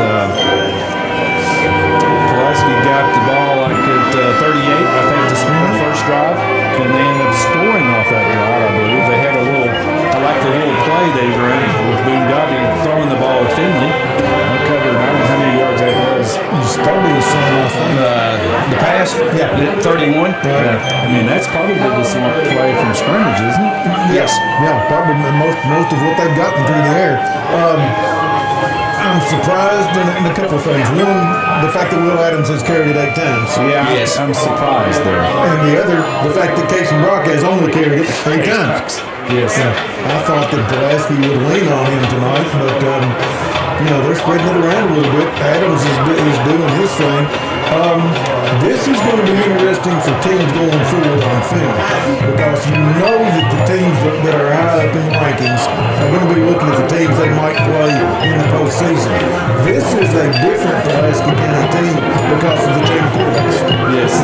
Pulaski got the ball like at 38, I think, to the first drive, and they ended up scoring off that drive, I believe. They had a little, I like the little play they ran with Boone Godby throwing the ball at Finley. They covered, I don't know how many yards that was. Just 30 or something, I think. The pass, 31. I mean, that's probably the biggest play from scrimmage, isn't it? Yes. Yeah, probably most of what they've gotten through the air. I'm surprised in a couple of things. One, the fact that Will Adams has carried it 8 times. Yeah, yes, I'm surprised there. And the other, the fact that Kason Brock has only carried it 8 times. Yes. I thought that Pulaski would lean on him tonight, but they're spreading it around a little bit. Adams is doing his thing. This is going to be interesting for teams going forward on film, because you know that the teams that are high up in the rankings are going to be looking at the teams they might play in the postseason. This is a different Pulaski County team because of the team quarterbacks. Yes, I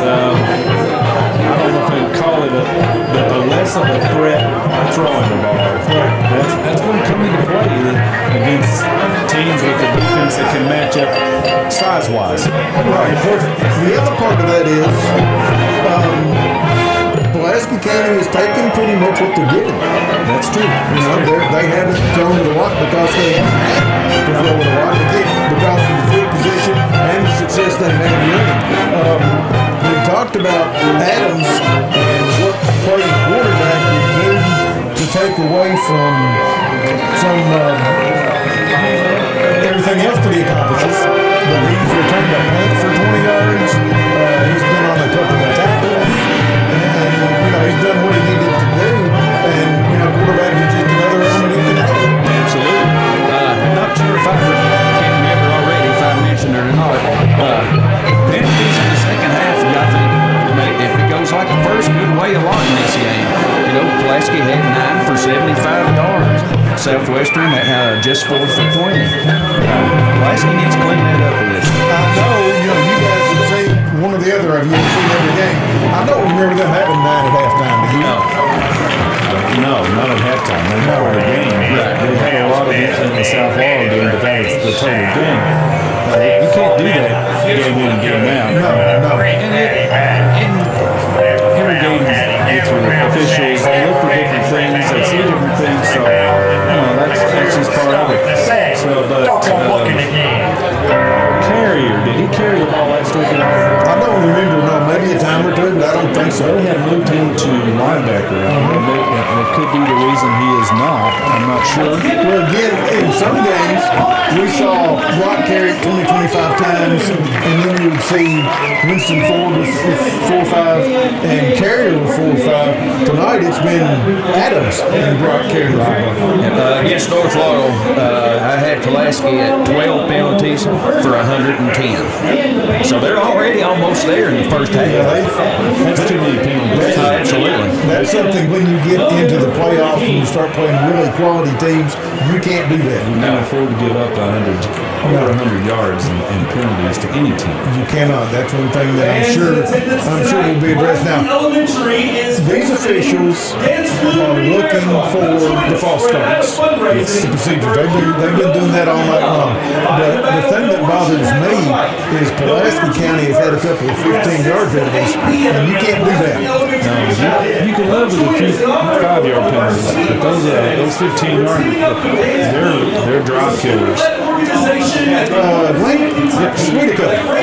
don't know if they'd call it a less of a threat throwing the ball. That's going to come into play against teams with the defense that can match up size-wise. Right. The other part of that is Pulaski County is taking pretty much what they're given. That's true. They haven't thrown it a lot because they had to throw it a lot because of the field position and the success they've had running. We talked about Adams and what playing quarterback would do to take away from everything else that he accomplishes. But he's returned a punt for 20 yards. He's been on a couple of tackles. And, he's done what he needed to do. And, quarterback is just another element he can have. Absolutely. Not sure if I can't remember already if I mentioned it or not. Penalties in the second half, I think, if it goes like the first, could weigh a lot in this game. Pulaski had 9 for 75 yards. Southwestern just 4 for 20. Pulaski needs to clean that up a little. I know, you guys have seen one or the other of you have seen every game. I don't remember them having 9 at halftime. Do you? No, not at halftime. They never had a game. Right. They had a lot of it in the South Laurel game, but that was the total game. You can't do that game in and game out. No. And every game gets with officials. They look for different things. They see different things. So, that's just part of it. So, but Carrier, did he carry the ball last week at all? I don't remember. No, maybe a time or two, but I don't think so. They had moved him to linebacker. That could be the reason he is not. I'm not sure. Well, again, in some games, we saw Brock carry it 20, 25 times, and then you would see Winston Ford with 4 or 5 and Carrier with 4 4 or 5. Tonight it's been Adams and Brock carrying the football. Against North Laurel, I had Pulaski at 12 penalties for 110. So they're already almost there in the first half. That's too many penalties. Absolutely. That's something when you get into the playoffs and you start playing really quality teams, you can't do that. You can't afford to give up 100 yards and penalties to any team. You cannot. That's one thing that I'm sure will be addressed. Now, these officials are looking for the false starts. It's the procedures. They've been doing that all night long. But the thing that bothers me is Pulaski County has had a couple of 15-yard penalties, and you can't do that. No, you can live with a few 5-yard penalties, but those 15-yard, they're drive killers.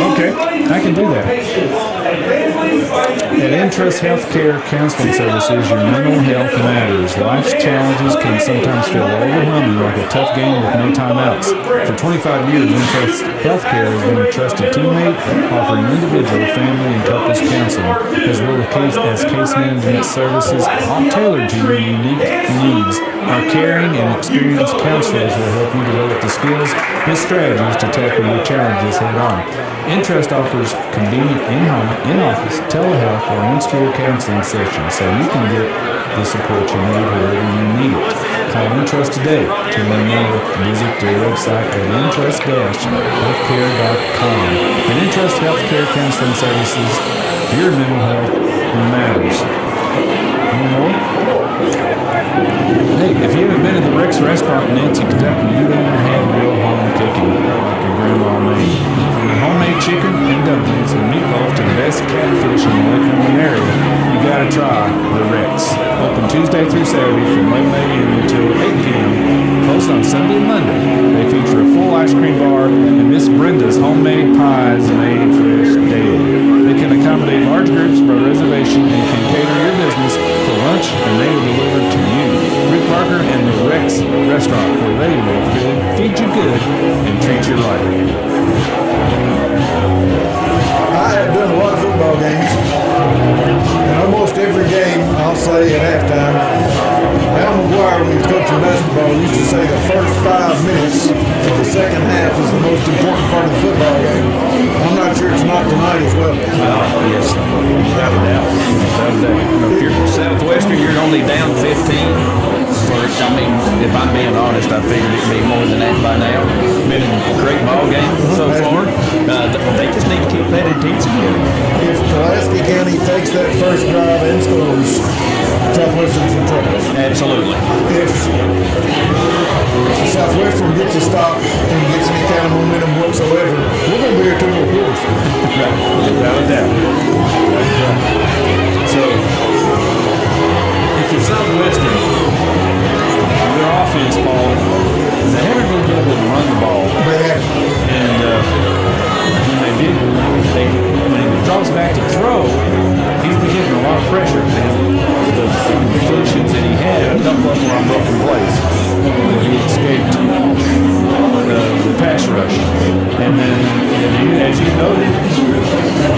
Okay, I can do that. At Interest Healthcare Counseling Services, your mental health matters. Life's challenges can sometimes feel overwhelming, like a tough game with no timeouts. For 25 years, Interest Healthcare has been a trusted teammate, offering individual, family, and couples counseling, as well as case management services, all tailored to your unique needs. Our caring and experienced counselors will help you develop the skills and strategies to tackle your challenges head on. Interest offers convenient in-office, telehealth, or in-school counseling sessions so you can get the support you need wherever you need it. Call Interest today. To learn more, visit their website at interest-healthcare.com. And Interest Healthcare Counseling Services, your mental health matters. One more? Hey, if you haven't been to the Rex Restaurant in Nancy, Kentucky, you haven't had real home cooking like your grandma made. From the homemade chicken and dumplings and meatloaf to the best catfish in the Lakeland area, you gotta try the Rex. Open Tuesday through Saturday from 11 a.m. until 8 p.m. Closed on Sunday and Monday. They feature a full ice cream bar and Miss Brenda's homemade pies made fresh daily. They can accommodate large groups by reservation and can cater your business for lunch, and they will deliver to you. Rick Barker and the Rex Restaurant, where they will feed you good and treat you right. I have done a lot of football games, and almost every game I'll say at halftime, Al McGuire, when he was coaching basketball, used to say the first 5 minutes of the second half is the most important part of the football game. I'm not sure it's not tonight as well. Yes, without a doubt. If you're Southwestern, you're only down 15. I mean, if I'm being honest, I figured it'd be more than that by now. Been a great ball game so far. They just need to keep that intensity up. If Pulaski County takes that first drive and scores, Southwestern's in trouble. Absolutely. If Southwestern gets a stop and gets any kind of momentum whatsoever, we're going to be here 2 more quarters. Right, without a doubt. So, if you're Southwestern, their offense, Paul, they haven't really been able to run the ball. And when they did, when he draws back to throw, he's been getting a lot of pressure. The completions that he had, a couple of them were on broken plays. He escaped the pass rush. And then, as you noted,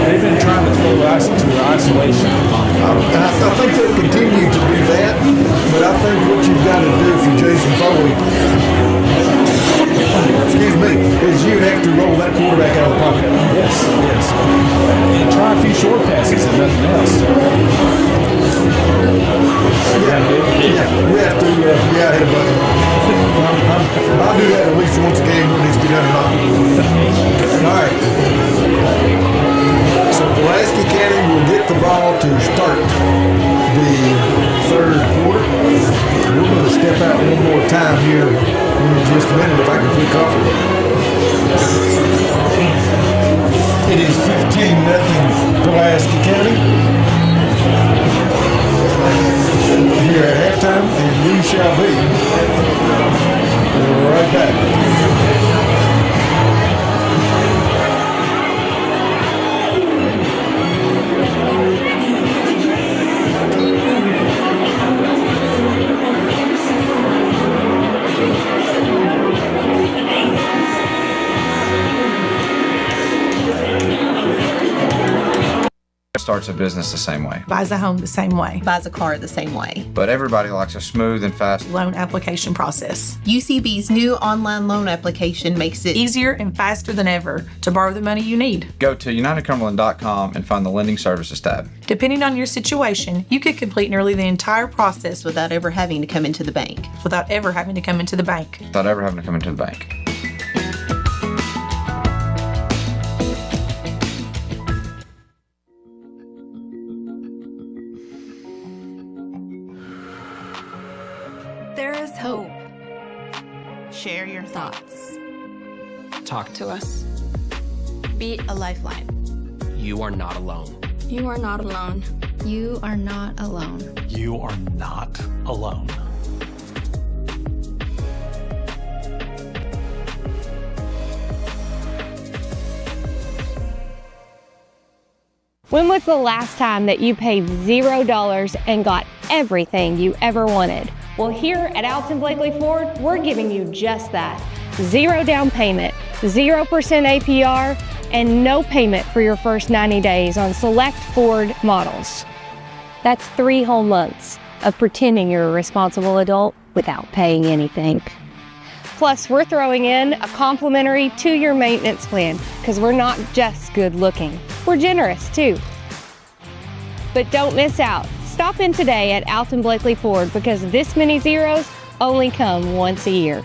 they've been trying to throw to isolation. I think they'll continue to do that, but I think what you've got to do for Jason Foley, excuse me, is you have to roll that quarterback out of the pocket. Yes. And try a few short passes and nothing else. We have to be out here, buddy. I'll do that at least once a game when it needs to be done or not. All right. So Pulaski County will get the ball to start the third quarter. We're going to step out one more time here in just a minute if I can pick coffee. It is 15-0 Pulaski County. Here at halftime, and we shall be right back. starts a business the same way. Buys a home the same way. Buys a car the same way. But everybody likes a smooth and fast Loan application process. UCB's new online loan application makes it Easier and faster than ever to borrow the money you need. Go to UnitedCumberland.com and find the Lending Services tab. Depending on your situation, you could complete nearly the entire process without ever having to come into the bank. Without ever having to come into the bank. Without ever having to come into the bank. There is hope. Share your thoughts. Talk to us. Be a lifeline. You are not alone. You are not alone. You are not alone. You are not alone. When was the last time that you paid $0 and got everything you ever wanted? Well, here at Alton Blakely Ford, we're giving you just that. 0 down payment, 0% APR, and no payment for your first 90 days on select Ford models. That's 3 whole months of pretending you're a responsible adult without paying anything. Plus, we're throwing in a complimentary 2-year maintenance plan because we're not just good looking. We're generous too. But don't miss out. Stop in today at Alton Blakely Ford because this many zeros only come once a year.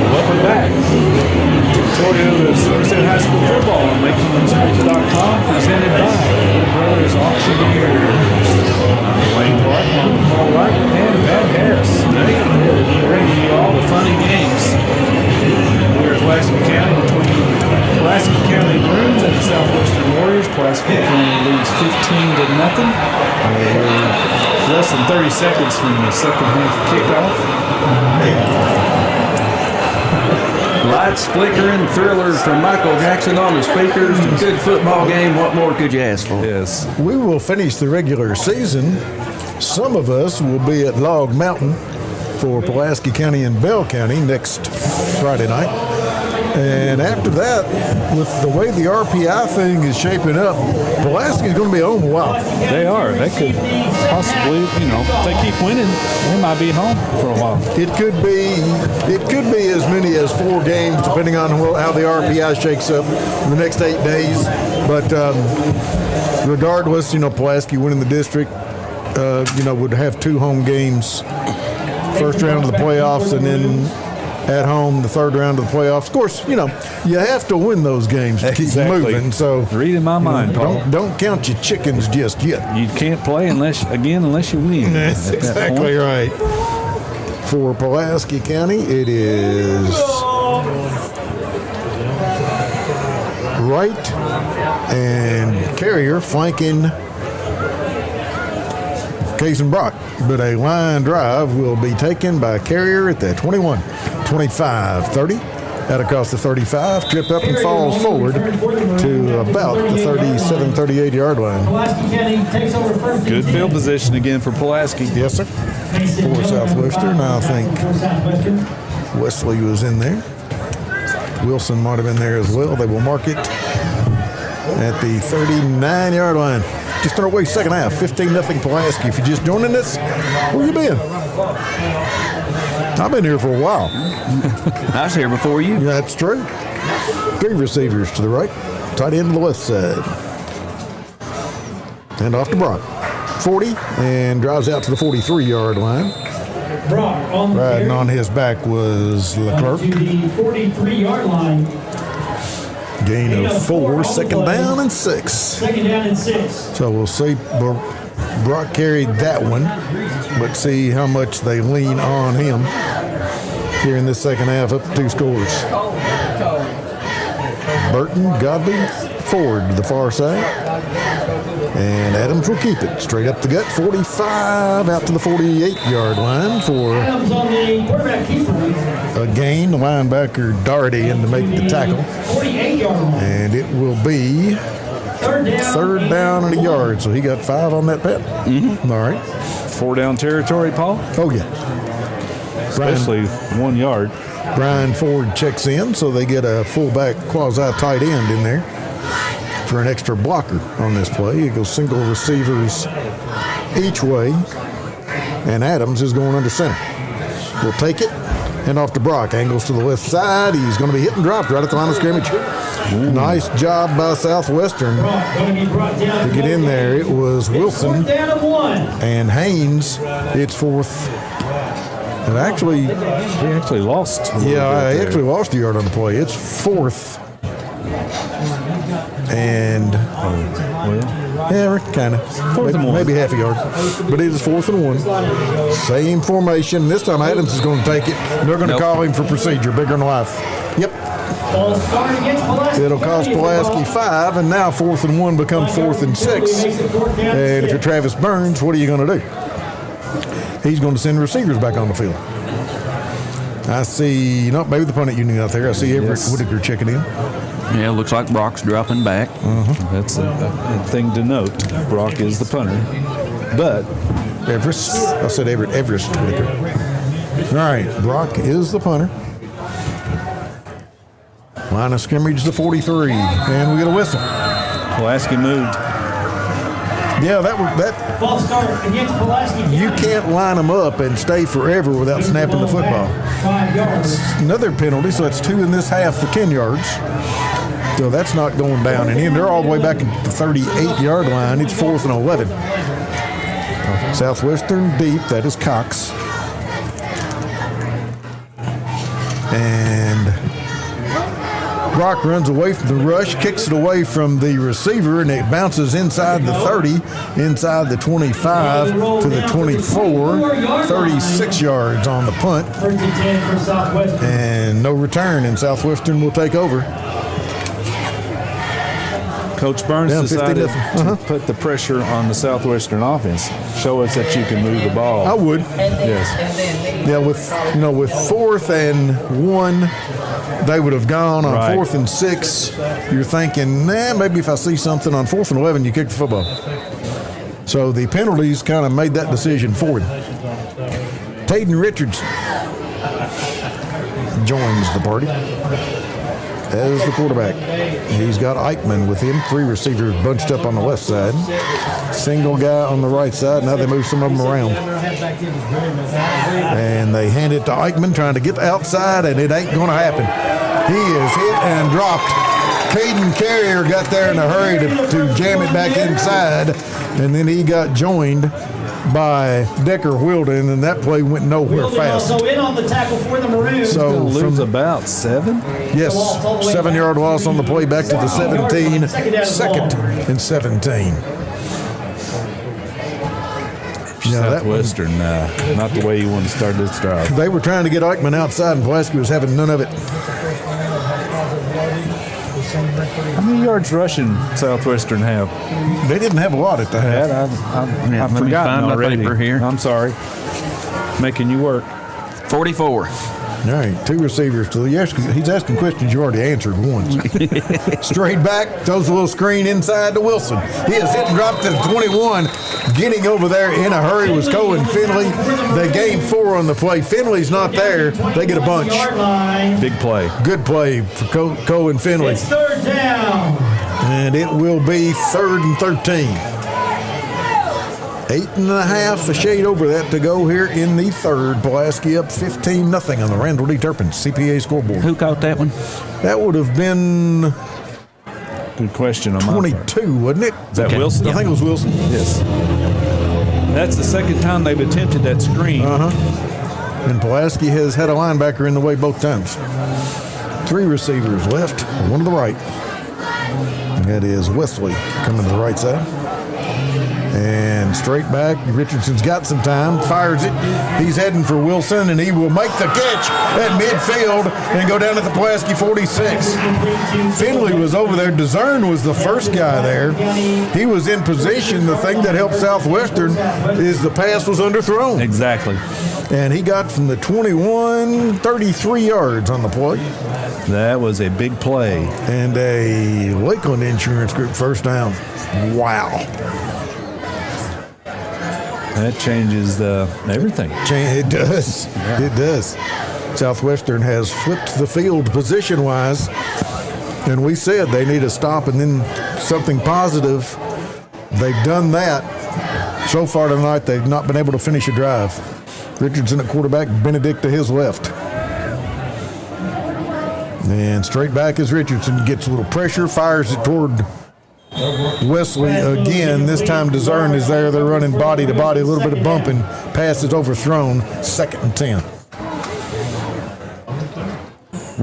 Welcome back. Toyota Southwestern High School Football on MakingSports.com presented by Brothers Auctioneers. Wayne Clark, Paul Wright, and Matt Harris. Today, we're bringing you all the funny games. We're at Pulaski County between Pulaski County Bruins and the Southwestern Warriors. Pulaski County leads 15-0. We're less than 30 seconds from the second half kickoff. Lights flickering, thriller from Michael Jackson on the speakers. Good football game. What more could you ask for? Yes. We will finish the regular season. Some of us will be at Log Mountain for Pulaski County and Bell County next Friday night. And after that, with the way the RPI thing is shaping up, Pulaski is going to be home a while. They are. They could possibly, if they keep winning, they might be home for a while. It could be as many as 4 games, depending on how the RPI shakes up in the next 8 days. But regardless, Pulaski winning the district, would have 2 home games, first round of the playoffs, and then at home, the third round of the playoffs. Of course, you have to win those games to keep moving. So reading my mind, Paul. Don't count your chickens just yet. You can't play unless you win. That's exactly right. For Pulaski County, it is Wright and Carrier flanking Case and Brock, but a line drive will be taken by Carrier at the 21, 25, 30. Out across the 35, trip up and falls forward to about the 37, 38 yard line. Good field position again for Pulaski. Yes, sir. For Southwestern, I think Wesley was in there. Wilson might have been there as well. They will mark it at the 39 yard line. Just underway second half, 15-0 Pulaski. If you're just joining us, where you been? I've been here for a while. I was here before you. That's true. 3 receivers to the right, tight end to the left side. And off to Brock. 40 and drives out to the 43-yard line. Riding on his back was Leclerc. To the 43-yard line. Gain of 4, second down and 6. Second down and 6. So we'll see. Brock carried that one, but see how much they lean on him here in this second half, up to 2 scores. Burton, Godby, Ford to the far side. And Adams will keep it straight up the gut, 45 out to the 48-yard line for Adams on the quarterback keeper. a gain. The linebacker Darty in to make the tackle. 48-yard line. And it will be third down and a yard. So he got 5 on that, Pat? Mm-hmm. All right. 4 down territory, Paul? Oh, yeah. Especially 1 yard. Brian Ford checks in, so they get a fullback quasi-tight end in there for an extra blocker on this play. It goes single receivers each way, and Adams is going under center. We'll take it, and off to Brock. Angles to the left side. He's going to be hit and dropped right at the line of scrimmage. Ooh. Nice job by Southwestern to get in there. It was Wilson and Haynes. It's fourth. And actually, he actually lost. Yeah, he actually lost a yard on the play. It's fourth. And kind of maybe half a yard, but it is 4th and 1. Same formation. This time Adams is going to take it. They're going to call him for procedure. Bigger than life. Yep. It'll cost Pulaski 5, and now 4th and 1 becomes 4th and 6. And if you're Travis Burns, what are you going to do? He's going to send receivers back on the field. I see, maybe the punt unit out there. I see Everett Whitaker checking in. Yeah, looks like Brock's dropping back. That's a thing to note. Brock is the punter. But I said Everest Whitaker. All right, Brock is the punter. Line of scrimmage the 43, and we get a whistle. Pulaski moved. Yeah, that false start against Pulaski. You can't line them up and stay forever without snapping the football. It's another penalty, so that's 2 in this half for 10 yards. So that's not going down. And they're all the way back at the 38-yard line. It's 4th and 11. Southwestern deep. That is Cox. And Brock runs away from the rush, kicks it away from the receiver, and it bounces inside the 30, inside the 25 to the 24, 36 yards on the punt. And no return, and Southwestern will take over. Coach Burns decided to put the pressure on the Southwestern offense. Show us that you can move the ball. I would. Yes. Yeah, with 4th and 1, they would have gone on 4th and 6. You're thinking, maybe if I see something on 4th and 11, you kick the football. So the penalties kind of made that decision for him. Tayden Richards joins the party as the quarterback. He's got Eichmann with him. 3 receivers bunched up on the left side. Single guy on the right side. Now they move some of them around. And they hand it to Eichmann, trying to get outside, and it ain't going to happen. He is hit and dropped. Caden Carrier got there in a hurry to jam it back inside, and then he got joined by Decker Wilden, and that play went nowhere fast. Also in on the tackle for the Maroons. So lose about 7? Yes, 7-yard loss on the play back to the 17, 2nd and 17. Southwestern, not the way you want to start this drive. They were trying to get Eichmann outside, and Pulaski was having none of it. How many yards rushing Southwestern have? They didn't have a lot at the half. I've forgotten already. Here. I'm sorry. Making you work. 44. All right, 2 receivers. He's asking questions you already answered once. Straight back, throws a little screen inside to Wilson. He is hit and dropped to the 21. Getting over there in a hurry was Cohen Finley. They gained 4 on the play. Finley's not there. They get a bunch. Big play. Good play for Cohen Finley. It's 3rd down. And it will be 3rd and 13. 8.5, a shade over that to go here in the 3rd. Pulaski up 15-0 on the Randall D. Turpin CPA scoreboard. Who caught that one? That would have been good question on 22, wasn't it? Is that Wilson? I think it was Wilson. Yes. That's the 2nd time they've attempted that screen. And Pulaski has had a linebacker in the way both times. 3 receivers left, 1 to the right. That is Wesley coming to the right side. And straight back, Richardson's got some time, fires it. He's heading for Wilson, and he will make the catch at midfield and go down at the Pulaski 46. Finley was over there. DeZern was the first guy there. He was in position. The thing that helped Southwestern is the pass was underthrown. Exactly. And he got from the 21, 33 yards on the play. That was a big play. And a Lakeland Insurance Group first down. Wow. That changes everything. It does. Yeah. It does. Southwestern has flipped the field position-wise, and we said they need a stop and then something positive. They've done that. So far tonight, they've not been able to finish a drive. Richardson at quarterback, Benedict to his left. And straight back as Richardson gets a little pressure, fires it toward Wesley again. This time DeZern is there. They're running body to body, a little bit of bumping. Pass is overthrown. 2nd and 10.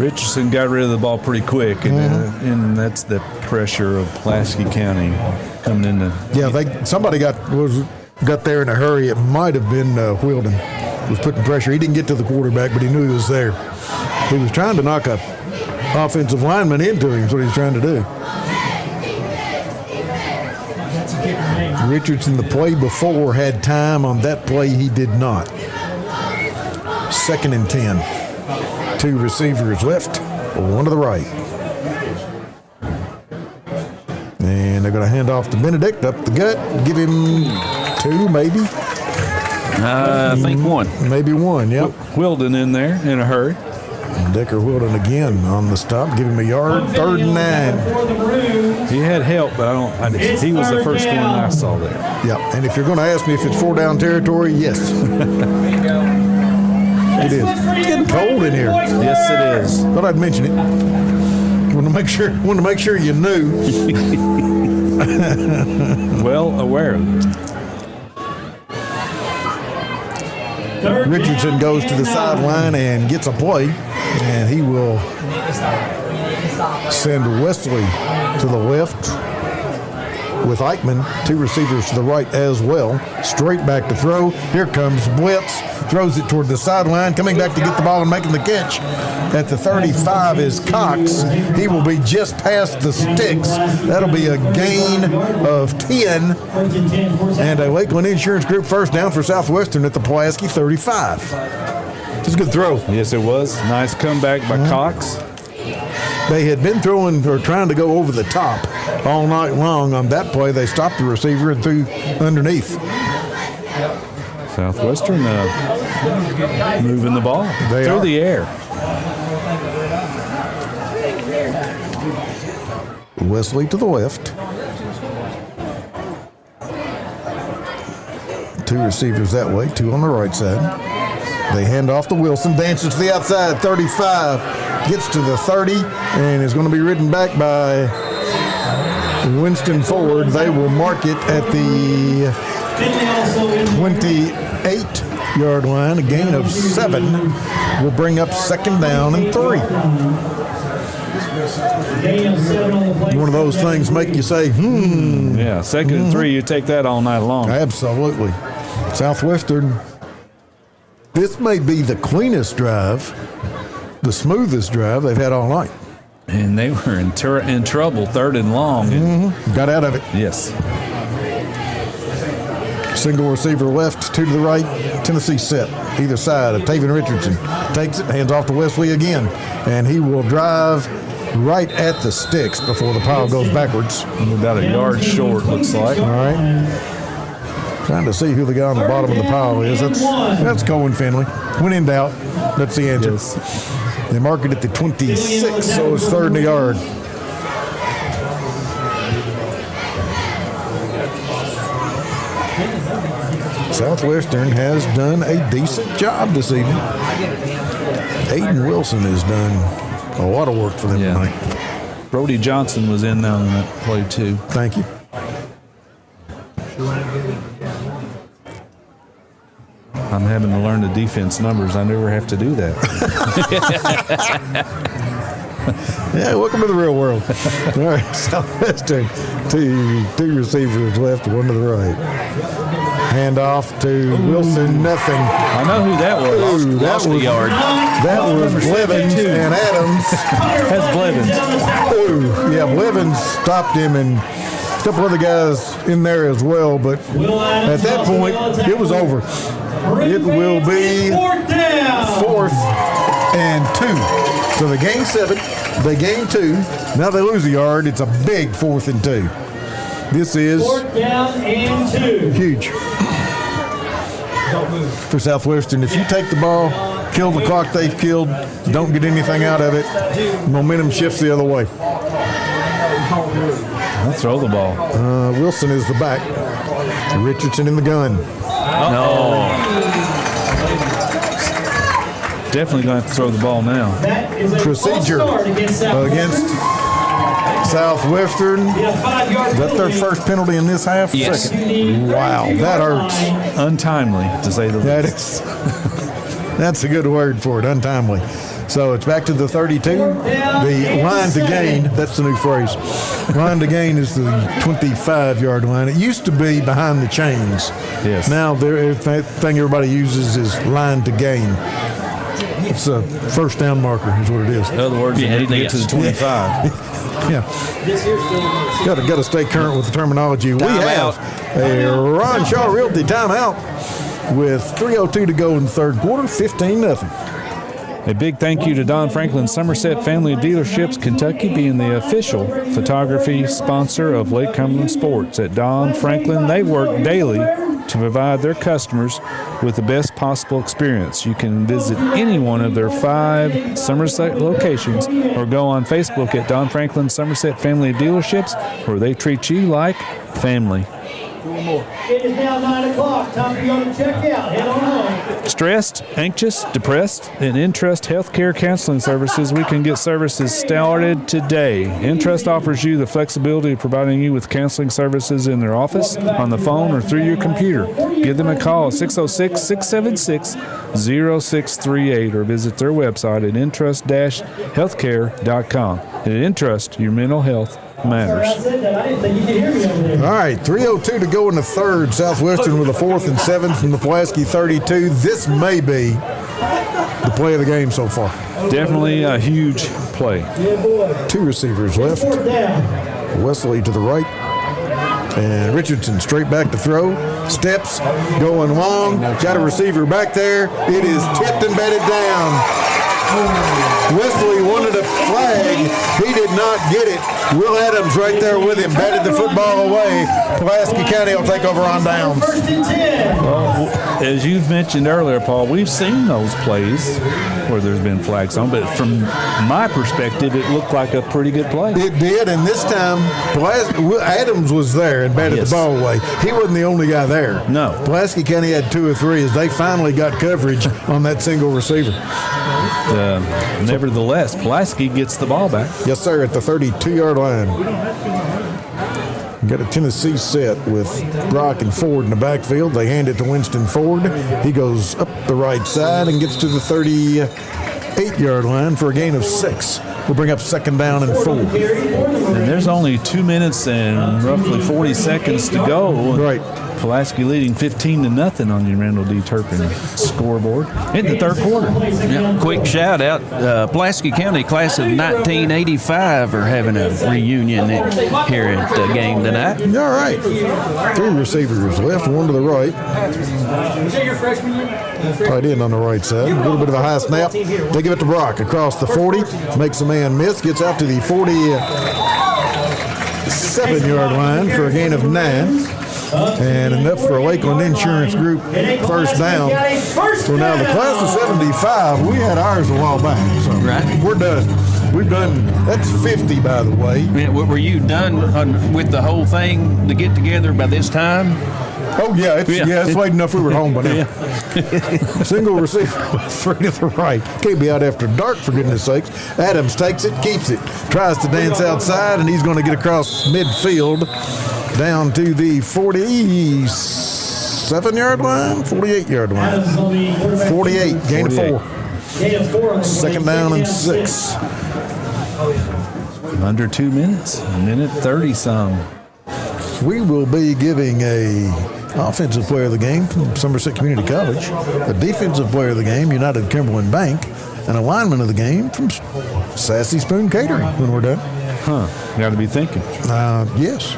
Richardson got rid of the ball pretty quick, and that's the pressure of Pulaski County coming into. Yeah, somebody got there in a hurry. It might have been Wheeldon was putting pressure. He didn't get to the quarterback, but he knew he was there. He was trying to knock a offensive lineman into him. That's what he's trying to do. Richardson, the play before, had time. On that play, he did not. 2nd and 10. 2 receivers left, 1 to the right. And they're going to hand off to Benedict up the gut. Give him 2, maybe. I think 1. Maybe 1, yep. Wheeldon in there in a hurry. Decker Wheeldon again on the stop. Give him a yard. 3rd and 9. He had help, but he was the first one I saw there. Yep. And if you're going to ask me if it's 4-down territory, yes. It is. It's getting cold in here. Yes, it is. Thought I'd mention it. Want to make sure you knew. Well aware of it. Richardson goes to the sideline and gets a play, and he will send Wesley to the left with Eichmann, 2 receivers to the right as well. Straight back to throw. Here comes Blitz. Throws it toward the sideline. Coming back to get the ball and making the catch at the 35 is Cox. He will be just past the sticks. That'll be a gain of 10. And a Lakeland Insurance Group first down for Southwestern at the Pulaski 35. It's a good throw. Yes, it was. Nice comeback by Cox. They had been throwing or trying to go over the top all night long. On that play, they stopped the receiver and threw underneath. Southwestern moving the ball through the air. Wesley to the left. 2 receivers that way, 2 on the right side. They hand off to Wilson, dances to the outside, 35, gets to the 30, and is going to be ridden back by Winston Ford. They will mark it at the 28-yard line. A gain of 7 will bring up 2nd down and 3. One of those things make you say, Yeah, 2nd and 3, you take that all night long. Absolutely. Southwestern, this may be the cleanest drive, the smoothest drive they've had all night. And they were in trouble, 3rd and long. Got out of it. Yes. Single receiver left, 2 to the right. Tennessee set either side of Taven Richardson. Takes it, hands off to Wesley again. And he will drive right at the sticks before the pile goes backwards. About a yard short, looks like. All right. Trying to see who the guy on the bottom of the pile is. That's Cohen Finley. When in doubt, that's the answer. Yes. They mark it at the 26, so it's 3rd and a yard. Southwestern has done a decent job this evening. Aiden Wilson has done a lot of work for them tonight. Brody Johnson was in on that play too. Thank you. I'm having to learn the defense numbers. I never have to do that. Yeah, welcome to the real world. All right, Southwestern, two receivers left, one to the right. Handoff to Wilson, nothing. I know who that was. Ooh, Lost a yard. That was Blevins and Adams. That's Blevins. Ooh, yeah, Blevins stopped him and a couple other guys in there as well, but at that point, it was over. It will be 4th and 2. So they gain 7, they gain 2. Now they lose a yard. It's a big 4th and 2. This is 4th down and 2. huge for Southwestern. If you take the ball, kill the clock they've killed, don't get anything out of it, momentum shifts the other way. Let's throw the ball. Wilson is the back. Richardson in the gun. No. Definitely going to have to throw the ball now. Procedure against Southwestern. Is that their first penalty in this half? Yes. Second. Wow, that hurts. Untimely, to say the That least. is. That's a good word for it, untimely. So it's back to the 32. The line to gain, that's the new phrase. Line to gain is the 25-yard line. It used to be behind the chains. Yes. Now, the thing everybody uses is line to gain. It's a first down marker is what it is. In other words, you need to get to the 25. Yeah. Got to stay current with the terminology. We have a Ron Shaw Realty timeout with 3:02 to go in the third quarter, 15-0. A big thank you to Don Franklin Somerset Family Dealerships, Kentucky, being the official photography sponsor of Lake Cumberland Sports. At Don Franklin, they work daily to provide their customers with the best possible experience. You can visit any one of their 5 Somerset locations or go on Facebook at Don Franklin Somerset Family Dealerships, where they treat you like family. It is now 9 o'clock. Time for you to check out. Head on home. Stressed, anxious, depressed? In Intrust Healthcare Counseling Services, we can get services started today. Intrust offers you the flexibility of providing you with counseling services in their office, on the phone, or through your computer. Give them a call at 606-676-0638 or visit their website at intrust-healthcare.com. At Intrust, your mental health matters. All right, 3:02 to go in the third. Southwestern with a 4th and 7 from the Pulaski 32. This may be the play of the game so far. Definitely a huge play. 2 receivers left. Wesley to the right. And Richardson straight back to throw. Steps, going long. Got a receiver back there. It is tipped and batted down. Wesley wanted a flag. He did not get it. Will Adams right there with him. Batted the football away. Pulaski County will take over on downs. Well, as you've mentioned earlier, Paul, we've seen those plays where there's been flags on, but from my perspective, it looked like a pretty good play. It did, and this time, Adams was there and batted the ball away. He wasn't the only guy there. No. Pulaski County had 2 or 3 as they finally got coverage on that single receiver. Nevertheless, Pulaski gets the ball back. Yes, sir, at the 32-yard line. Got a Tennessee set with Brock and Ford in the backfield. They hand it to Winston Ford. He goes up the right side and gets to the 38-yard line for a gain of 6. We'll bring up 2nd down and 4. And there's only 2 minutes and roughly 40 seconds to go. Right. Pulaski leading 15-0 on your Randall D. Turpin scoreboard in the third quarter. Yeah, quick shout out, Pulaski County class of 1985 are having a reunion here at the game tonight. All right. 3 receivers left, 1 to the right. Tight end on the right side. A little bit of a high snap. They give it to Brock across the 40. Makes a man miss. Gets out to the 47-yard line for a gain of 9. And enough for a Lakeland Insurance Group first down. So now the class of 75, we had ours a while back. So we're done. We've done, that's 50, by the way. Yeah, were you done with the whole thing to get together by this time? Oh, yeah, it's late enough we were home by now. Single receiver with 3 to the right. Can't be out after dark, for goodness sakes. Adams takes it, keeps it, tries to dance outside, and he's going to get across midfield down to the 47-yard line, 48-yard line. 48, gain of 4. 2nd down and 6. Under 2 minutes, a minute 30 some. We will be giving a offensive player of the game from Somerset Community College, a defensive player of the game, United Cumberland Bank, and a lineman of the game from Sassy Spoon Catering when we're done. Got to be thinking. Yes.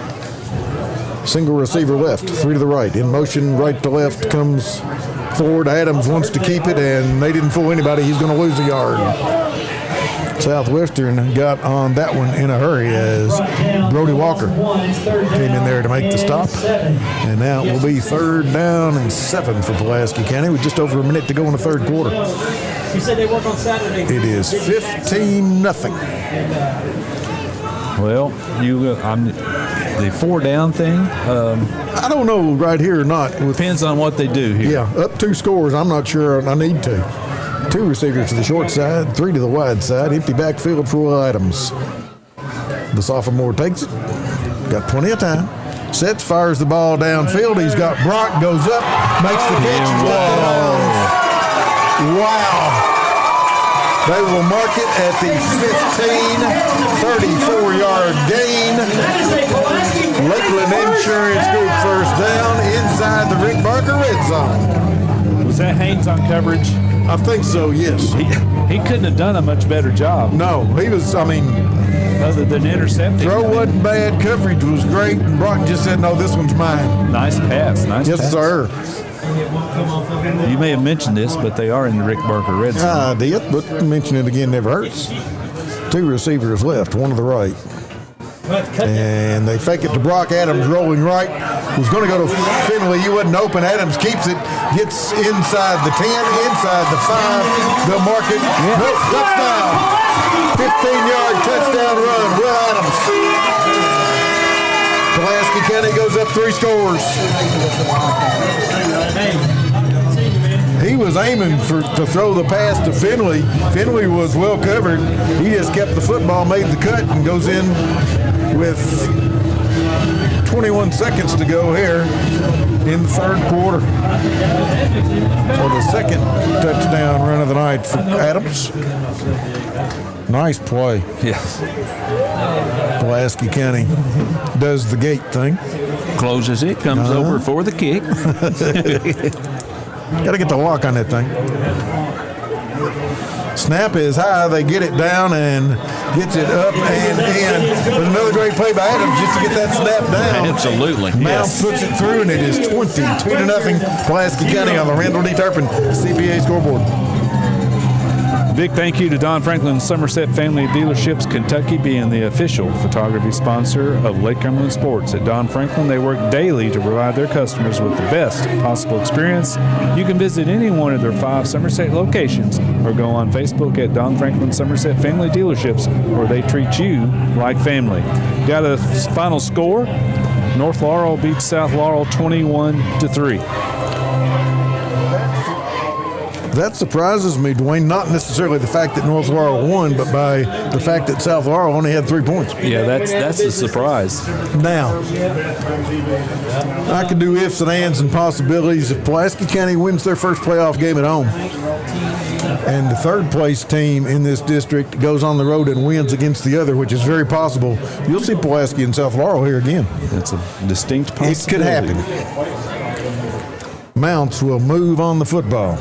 Single receiver left, 3 to the right. In motion, right to left comes forward. Adams wants to keep it, and they didn't fool anybody. He's going to lose a yard. Southwestern got on that one in a hurry as Brody Walker came in there to make the stop. And now it will be 3rd down and 7 for Pulaski County with just over a minute to go in the third quarter. You said they work on Saturday. It is 15-0. Well, the 4 down thing. I don't know right here or not. Depends on what they do here. Yeah, up 2 scores. I'm not sure I need to. 2 receivers to the short side, 3 to the wide side. Empty backfield for Will Adams. The sophomore takes it. Got plenty of time. Sets, fires the ball downfield. He's got Brock, goes up, makes the catch. Wow. They will mark it at the 34-yard gain. Lakeland Insurance Group first down inside the Rick Barker red zone. Was that Haynes on coverage? I think so, yes. He couldn't have done a much better job. No, he was, other than intercepting. Throw wasn't bad, coverage was great, and Brock just said, no, this one's mine. Nice pass, Yes, sir. You may have mentioned this, but they are in the Rick Barker red zone. I did, but mention it again never hurts. 2 receivers left, 1 to the right. And they fake it to Brock. Adams rolling right. Was going to go to Finley. He wasn't open. Adams keeps it. Gets inside the 10, inside the 5. They'll mark it. Nope, touchdown. 15-yard touchdown run. Will Adams. Pulaski County goes up 3 scores. He was aiming to throw the pass to Finley. Finley was well covered. He just kept the football, made the cut, and goes in with 21 seconds to go here in the third quarter. For the second touchdown run of the night for Adams. Nice play. Yes. Pulaski County does the gate thing. Closes it, comes over for the kick. Got to get the lock on that thing. Snap is high. They get it down and gets it up and in. But another great play by Adams just to get that snap down. Absolutely. Mounts puts it through, and it is 22-0. Pulaski County on the Randall D. Turpin CPA scoreboard. Big thank you to Don Franklin Somerset Family Dealerships Kentucky, being the official photography sponsor of Lake Cumberland Sports. At Don Franklin, they work daily to provide their customers with the best possible experience. You can visit any one of their 5 Somerset locations or go on Facebook at Don Franklin Somerset Family Dealerships, where they treat you like family. Got a final score. North Laurel beats South Laurel 21-3. That surprises me, Dwayne. Not necessarily the fact that North Laurel won, but by the fact that South Laurel only had 3 points. Yeah, that's a surprise. Now, I could do ifs and ands and possibilities. If Pulaski County wins their first playoff game at home, and the third place team in this district goes on the road and wins against the other, which is very possible, you'll see Pulaski and South Laurel here again. That's a distinct possibility. It could happen. Mounts will move on the football.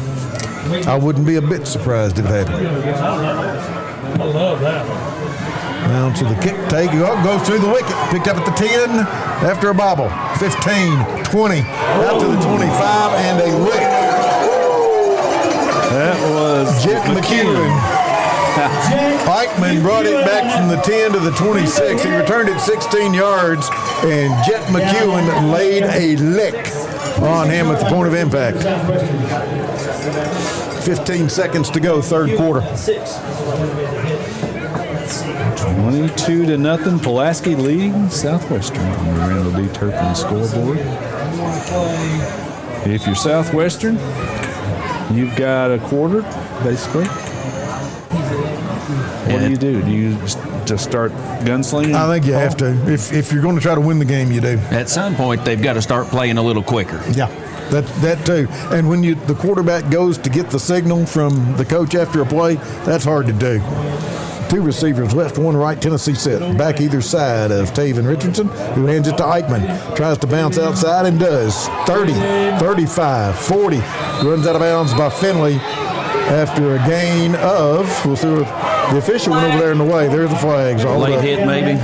I wouldn't be a bit surprised if it happened. I love that. Mounts with the kick take. Goes through the wicket. Picked up at the 10 after a bobble. 15, 20, out to the 25, and a lick. That was Jet McEwen. Eichmann brought it back from the 10 to the 26. He returned it 16 yards, and Jet McEwen laid a lick on him at the point of impact. 15 seconds to go, third quarter. 22-0. Pulaski leading Southwestern on the Randall D. Turpin scoreboard. If you're Southwestern, you've got a quarter, basically. What do you do? Do you just start gunslinging? I think you have to. If you're going to try to win the game, you do. At some point, they've got to start playing a little quicker. Yeah, that too. And when the quarterback goes to get the signal from the coach after a play, that's hard to do. Two receivers left, one right. Tennessee set back either side of Taven Richardson, who hands it to Eichmann. Tries to bounce outside and does. 30, 35, 40. Runs out of bounds by Finley after a gain of, we'll see what the official went over there in the way. There's the flags. Late hit, maybe.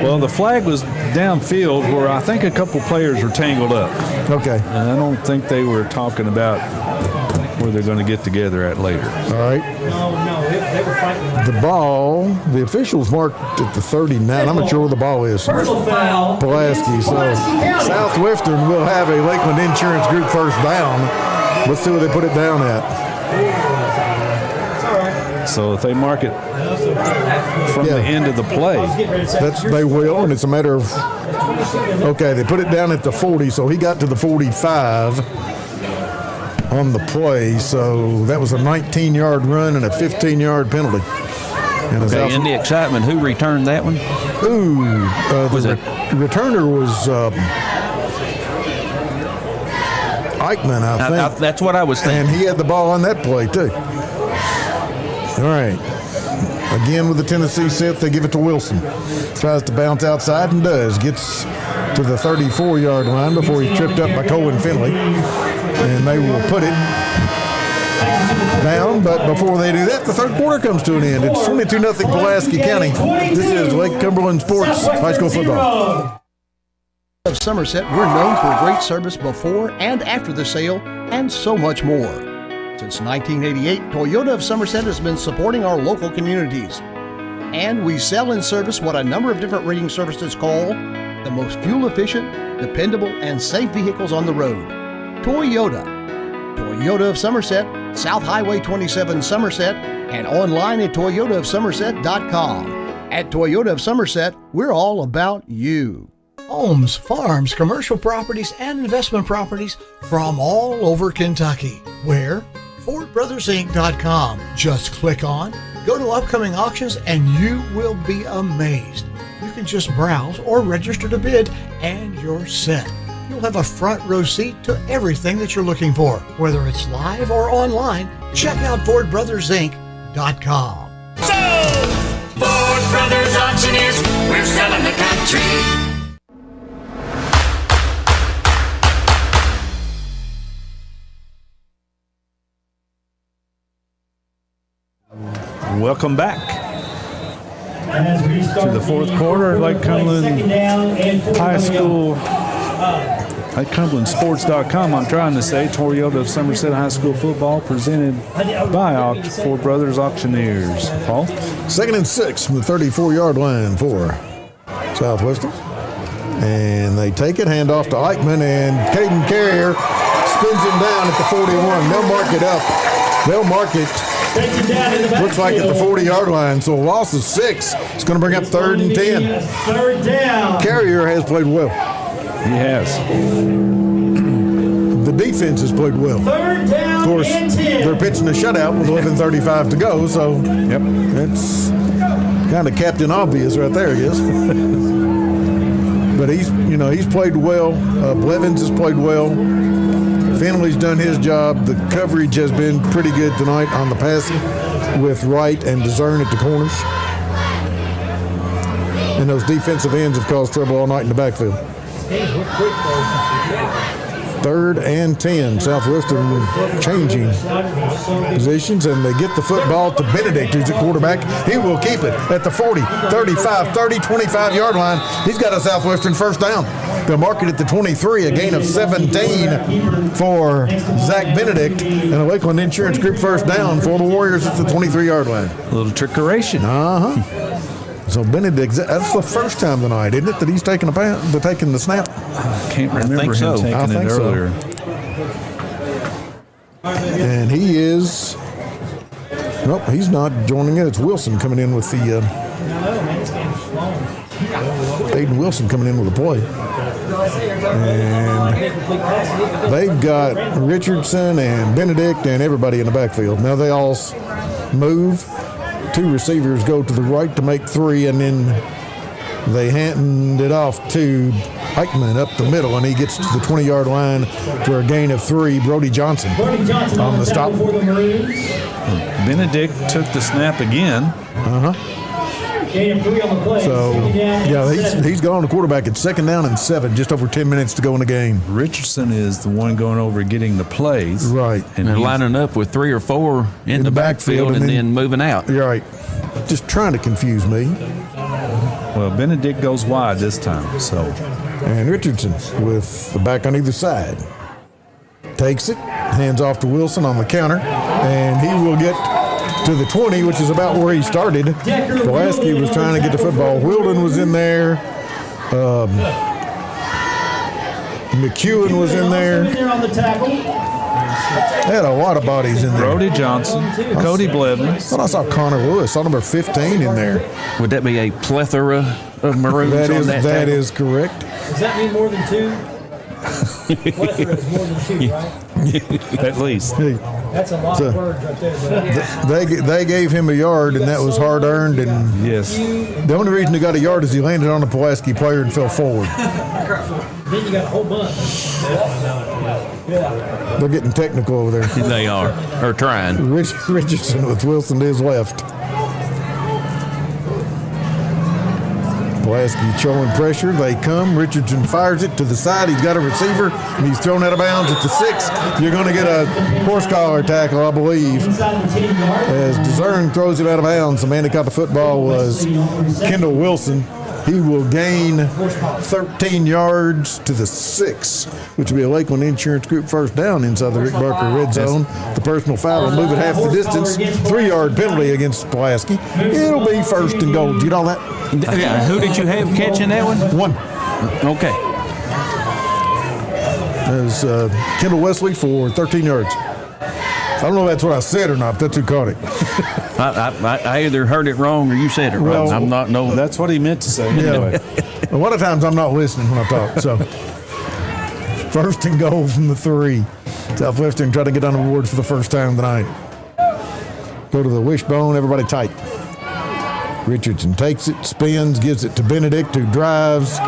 Well, the flag was downfield where I think a couple players were tangled up. Okay. And I don't think they were talking about where they're going to get together at later. All right. The ball, the officials marked at the 39. I'm not sure where the ball is. Pulaski. So Southwestern will have a Lakeland Insurance Group first down. Let's see where they put it down at. So if they mark it from the end of the play, they will, and it's a matter of, okay, they put it down at the 40, so he got to the 45 on the play, so that was a 19-yard run and a 15-yard penalty. And in the excitement, who returned that one? The returner was Eichmann, I think. That's what I was thinking. And he had the ball on that play, too. All right. Again with the Tennessee set, they give it to Wilson. Tries to bounce outside and does. Gets to the 34-yard line before he's tripped up by Colin Finley. And they will put it down, but before they do that, the third quarter comes to an end. It's 22-0 Pulaski County. This is Lake Cumberland Sports High School Football. Of Somerset, we're known for great service before and after the sale, and so much more. Since 1988, Toyota of Somerset has been supporting our local communities. And we sell and service what a number of different rating services call the most fuel-efficient, dependable, and safe vehicles on the road. Toyota. Toyota of Somerset, South Highway 27 Somerset, and online at toyotaofsomerset.com. At Toyota of Somerset, we're all about you. Homes, farms, commercial properties, and investment properties from all over Kentucky. Where? FordBrothersInc.com. Just click on, go to upcoming auctions, and you will be amazed. You can just browse or register to bid, and you're set. You'll have a front row seat to everything that you're looking for. Whether it's live or online, check out FordBrothersInc.com. Ford Brothers Auctioneers, we're selling the country. Welcome back to the fourth quarter. Lake Cumberland High School, LakeCumberlandSports.com. I'm trying to say Toyota of Somerset High School football presented by Ford Brothers Auctioneers. Paul? 2nd and 6 from the 34-yard line for Southwestern. And they take it, hand off to Eichmann, and Caden Carrier spins him down at the 41. They'll mark it up. They'll mark it. Looks like at the 40-yard line, so a loss of 6. It's going to bring up 3rd and 10. Third down. Carrier has played well. He has. The defense has played well. Third down. Of course, they're pitching a shutout with 11:35 to go, so yep, that's kind of Captain Obvious right there, I guess. But he's played well. Blevins has played well. Finley's done his job. The coverage has been pretty good tonight on the pass with Wright and DeZern at the corners. And those defensive ends have caused trouble all night in the backfield. 3rd and 10. Southwestern changing positions, and they get the football to Benedict, who's at quarterback. He will keep it at the 40, 35, 30, 25-yard line. He's got a Southwestern first down. They'll mark it at the 23, a gain of 17 for Zach Benedict, and a Lakeland Insurance Group first down for the Warriors at the 23-yard line. A little trickeration. So Benedict, that's the first time tonight, isn't it, that he's taking the snap? I can't remember him taking it earlier. And he is, nope, he's not joining it. It's Wilson coming in with the, Aiden Wilson coming in with the play. And they've got Richardson and Benedict and everybody in the backfield. Now they all move. 2 receivers go to the right to make 3, and then they hand it off to Eichmann up the middle, and he gets to the 20-yard line for a gain of 3. Brody Johnson on the stop. Benedict took the snap again. Gain of 3 on the play. So, Second down, yeah, 7. he's gone to quarterback at 2nd down and 7, just over 10 minutes to go in the game. Richardson is the one going over getting the plays. Right. And they're lining up with 3 or 4 in the backfield and then moving out. You're right. Just trying to confuse me. Well, Benedict goes wide this time, so. And Richardson with the back on either side. Takes it, hands off to Wilson on the counter, and he will get to the 20, which is about where he started. Pulaski was trying to get the football. Wilden was in there. McEwen was in there. They had a lot of bodies in there. Brody Johnson, Cody Blevins. I saw Connor Lewis, saw number 15 in there. Would that be a plethora of Maroons that on that That tackle? is correct. Does that mean more than 2? Plethora is more than 2, right? At least. That's a lot of words right there. They gave him a yard, and that was hard earned. And yes, the only reason he got a yard is he landed on a Pulaski player and fell forward. Then you got a whole bunch. They're getting technical over there. They are, or trying. Richardson with Wilson to his left. Pulaski showing pressure. They come. Richardson fires it to the side. He's got a receiver, and he's thrown out of bounds at the 6. You're going to get a horse collar tackle, I believe. As DeZern throws it out of bounds, the man that caught the football was Kendall Wilson. He will gain 13 yards to the 6, which will be a Lakeland Insurance Group first down inside the Rick Barker red zone. The personal foul will move it half the distance. 3-yard penalty against Pulaski. It'll be 1st and goal. Do you know that? Yeah. Who did you have catching that one? 1. Okay. There's Kendall Wesley for 13 yards. I don't know if that's what I said or not, but that's who caught it. I either heard it wrong or you said it wrong. I'm not no. That's what he meant to say. Yeah. Anyway. A lot of times I'm not listening when I talk. So 1st and goal from the 3. Southwestern trying to get on the board for the first time tonight. Go to the wishbone, everybody tight. Richardson takes it, spins, gives it to Benedict, who drives.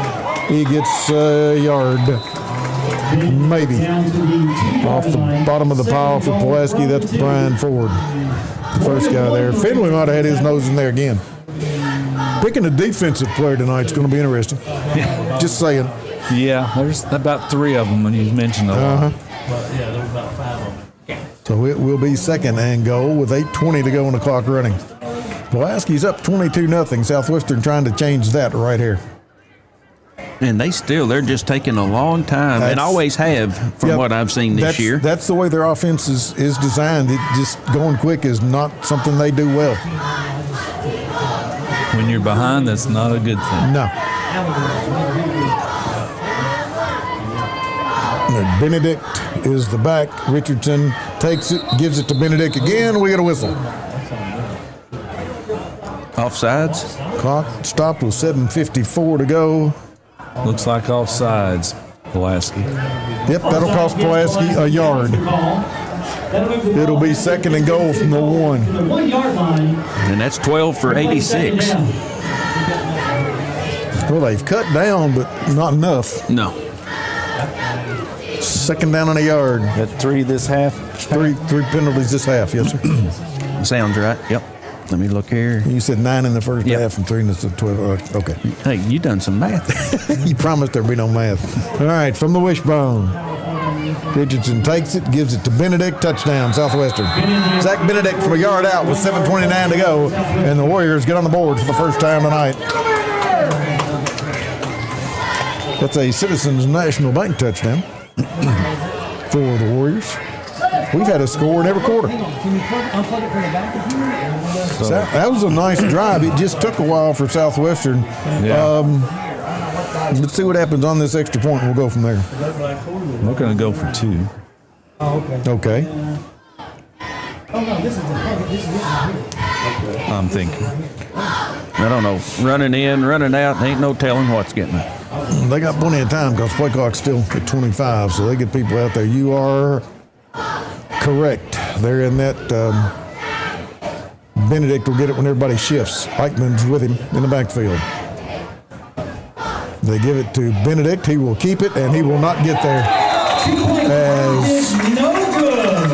He gets a yard. Maybe. Off the bottom of the pile for Pulaski, that's Brian Ford, the first guy there. Finley might have had his nose in there again. Picking a defensive player tonight is going to be interesting. Just saying. Yeah, there's about 3 of them when you mentioned them. So it will be 2nd and goal with 8:20 to go on the clock running. Pulaski's up 22-0. Southwestern trying to change that right here. And they're just taking a long time, and always have from what I've seen this year. That's the way their offense is designed. It just going quick is not something they do well. When you're behind, that's not a good thing. No. And Benedict is the back. Richardson takes it, gives it to Benedict again. We get a whistle. Offsides. Clock stopped with 7:54 to go. Looks like offsides, Pulaski. Yep, that'll cost Pulaski a yard. It'll be 2nd and goal from the 1. And that's 12 for 86. Well, they've cut down, but not enough. No. 2nd down and a yard. Got 3 this half. Three penalties this half, yes, sir. Sounds right. Yep. Let me look here. You said 9 in the first half and 3 in the 12. Okay. Hey, you done some math. You promised there'd be no math. All right, from the wishbone. Richardson takes it, gives it to Benedict. Touchdown, Southwestern. Zach Benedict from a yard out with 7:29 to go, and the Warriors get on the board for the first time tonight. That's a Citizens National Bank touchdown for the Warriors. We've had a score in every quarter. So that was a nice drive. It just took a while for Southwestern. Yeah. Let's see what happens on this extra point. We'll go from there. We're going to go for 2. Okay. I'm thinking. I don't know. Running in, running out, ain't no telling what's getting it. They got plenty of time because play clock's still at 25, so they get people out there. You are correct. They're in that. Benedict will get it when everybody shifts. Eichmann's with him in the backfield. They give it to Benedict. He will keep it, and he will not get there. As no good.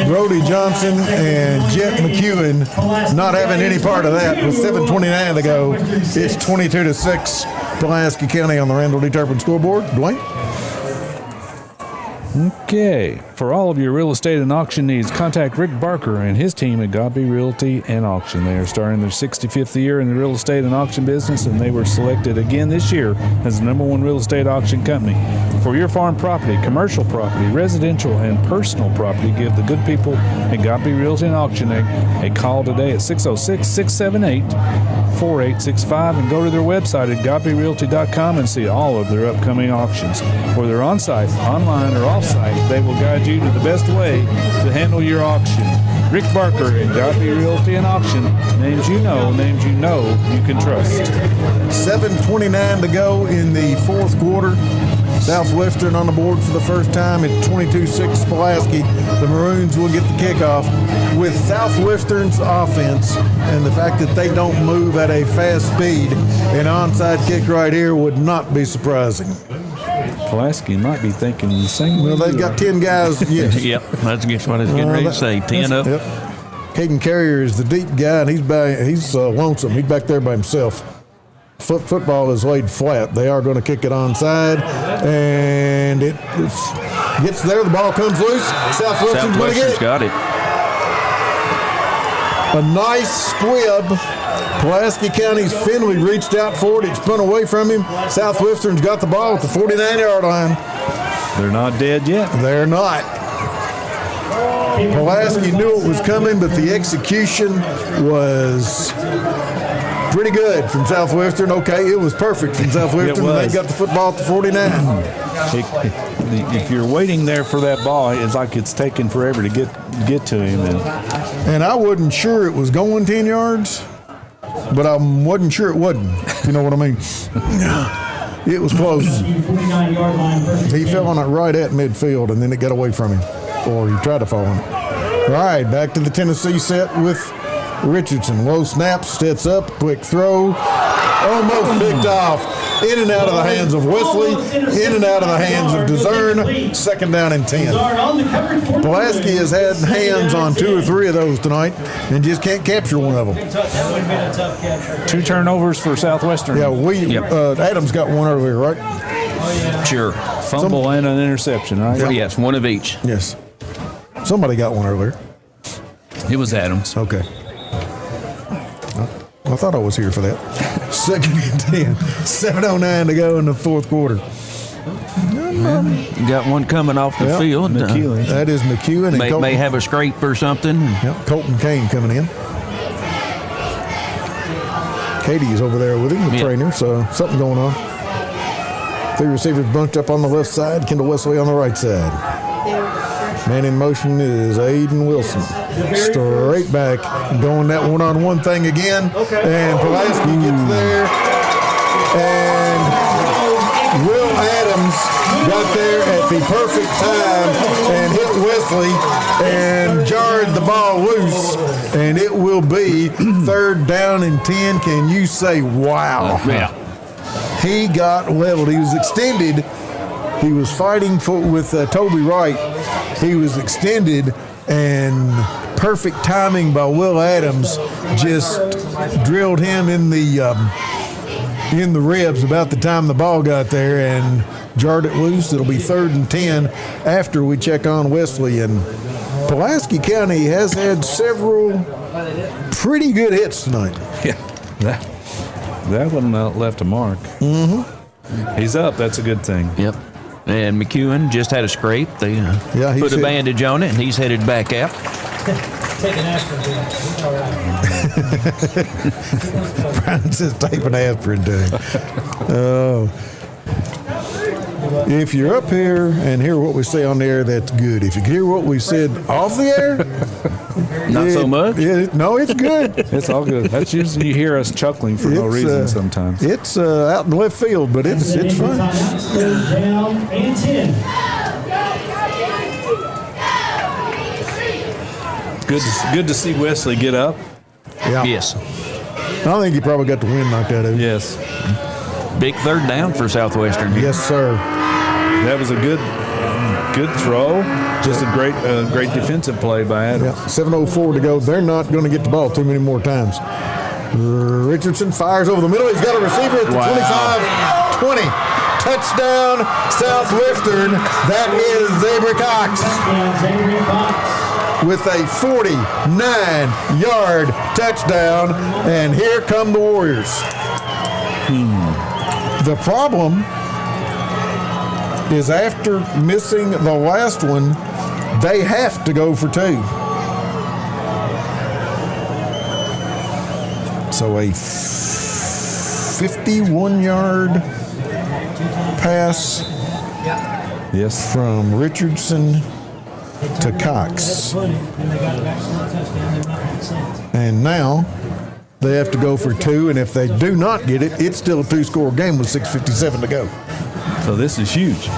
Brody Johnson and Jet McEwen not having any part of that. With 7:29 to go, it's 22-6. Pulaski County on the Randall D. Turpin scoreboard. Dwayne? Okay. For all of your real estate and auction needs, contact Rick Barker and his team at Godby Realty and Auction. They are starting their 65th year in the real estate and auction business, and they were selected again this year as the #1 real estate auction company. For your farm property, commercial property, residential, and personal property, give the good people at Godby Realty and Auction a call today at 606-678-4865 and go to their website at godbyrealty.com and see all of their upcoming auctions. Whether on-site, online, or off-site, they will guide you to the best way to handle your auction. Rick Barker at Godby Realty and Auction. Names you know you can trust. 7:29 to go in the fourth quarter. Southwestern on the board for the first time at 22-6 Pulaski. The Maroons will get the kickoff. With Southwestern's offense and the fact that they don't move at a fast speed, an onside kick right here would not be surprising. Pulaski might be thinking the same. Well, they've got 10 guys. Yes. Yep, that's just what I was getting ready to say. 10 up. Yep. Caden Carrier is the deep guy, and he's lonesome. He's back there by himself. Football is laid flat. They are going to kick it onside, and it gets there. The ball comes loose. Southwestern's going to get it. Got it. A nice squib. Pulaski County's Finley reached out for it. It spun away from him. Southwestern's got the ball at the 49-yard line. They're not dead yet. They're not. Pulaski knew it was coming, but the execution was pretty good from Southwestern. Okay, it was perfect from Southwestern. And they got the football at the 49. If you're waiting there for that ball, it's like it's taking forever to get to him. And I wasn't sure it was going 10 yards, but I wasn't sure it wasn't. You know what I mean? It was close. He fell on it right at midfield, and then it got away from him, or he tried to fall on it. All right, back to the Tennessee set with Richardson. Low snap, steps up, quick throw. Almost picked off. In and out of the hands of Wesley. In and out of the hands of DeZern. Second down and 10. Pulaski has had hands on 2 or 3 of those tonight and just can't capture one of them. 2 turnovers for Southwestern. Yeah, Adams got one earlier, right? Sure. Fumble and an interception, right? Well, yes, one of each. Yes. Somebody got one earlier. It was Adams. Okay. I thought I was here for that. Second and 10. 7:09 to go in the fourth quarter. You got one coming off the field. McEwen. That is McEwen. And may have a scrape or something. Yep, Colton Kane coming in. Katie is over there with him, the trainer, so something going on. 3 receivers bunched up on the left side. Kendall Wesley on the right side. Man in motion is Aiden Wilson. Straight back, going that one-on-one thing again. And Pulaski gets there. And Will Adams got there at the perfect time and hit Wesley and jarred the ball loose. And it will be 3rd down and 10. Can you say wow? Yeah. He got leveled. He was extended. He was fighting with Toby Wright. He was extended, and perfect timing by Will Adams just drilled him in the ribs about the time the ball got there and jarred it loose. It'll be 3rd and 10 after we check on Wesley. And Pulaski County has had several pretty good hits tonight. Yeah, that one left a mark. Mm-hmm. He's up. That's a good thing. Yep. And McEwen just had a scrape. They put a bandage on it, and he's headed back out. Take an aspirin. It's all right. Brian says tape an aspirin to him. Oh. If you're up here and hear what we say on the air, that's good. If you hear what we said off the air, not so much. No, it's good. It's all good. That's usually you hear us chuckling for no reason sometimes. It's out in left field, but it's fun. Down and 10. Good to see Wesley get up. Yeah. Yes. I think he probably got the wind knocked out of him. Yes. Big 3rd down for Southwestern. Yes, sir. That was a good throw. Just a great defensive play by Adams. Yeah, 7:04 to go. They're not going to get the ball too many more times. Richardson fires over the middle. He's got a receiver at the 25-20. Touchdown, Southwestern. That is Xavier Cox with a 49-yard touchdown. And here come the Warriors. The problem is after missing the last one, they have to go for 2. So a 51-yard pass from Richardson to Cox. And now they have to go for 2, and if they do not get it, it's still a 2-score game with 6:57 to go. So this is huge.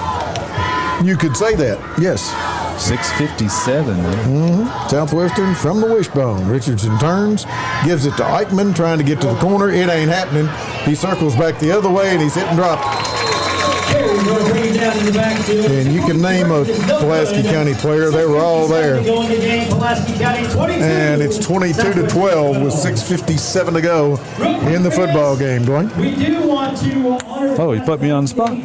You could say that, yes. 6:57. Southwestern from the wishbone. Richardson turns, gives it to Eichmann, trying to get to the corner. It ain't happening. He circles back the other way, and he's hit and dropped. And you can name a Pulaski County player. They were all there. And it's 22-12 with 6:57 to go in the football game, Dwayne. Oh, he put me on the spot.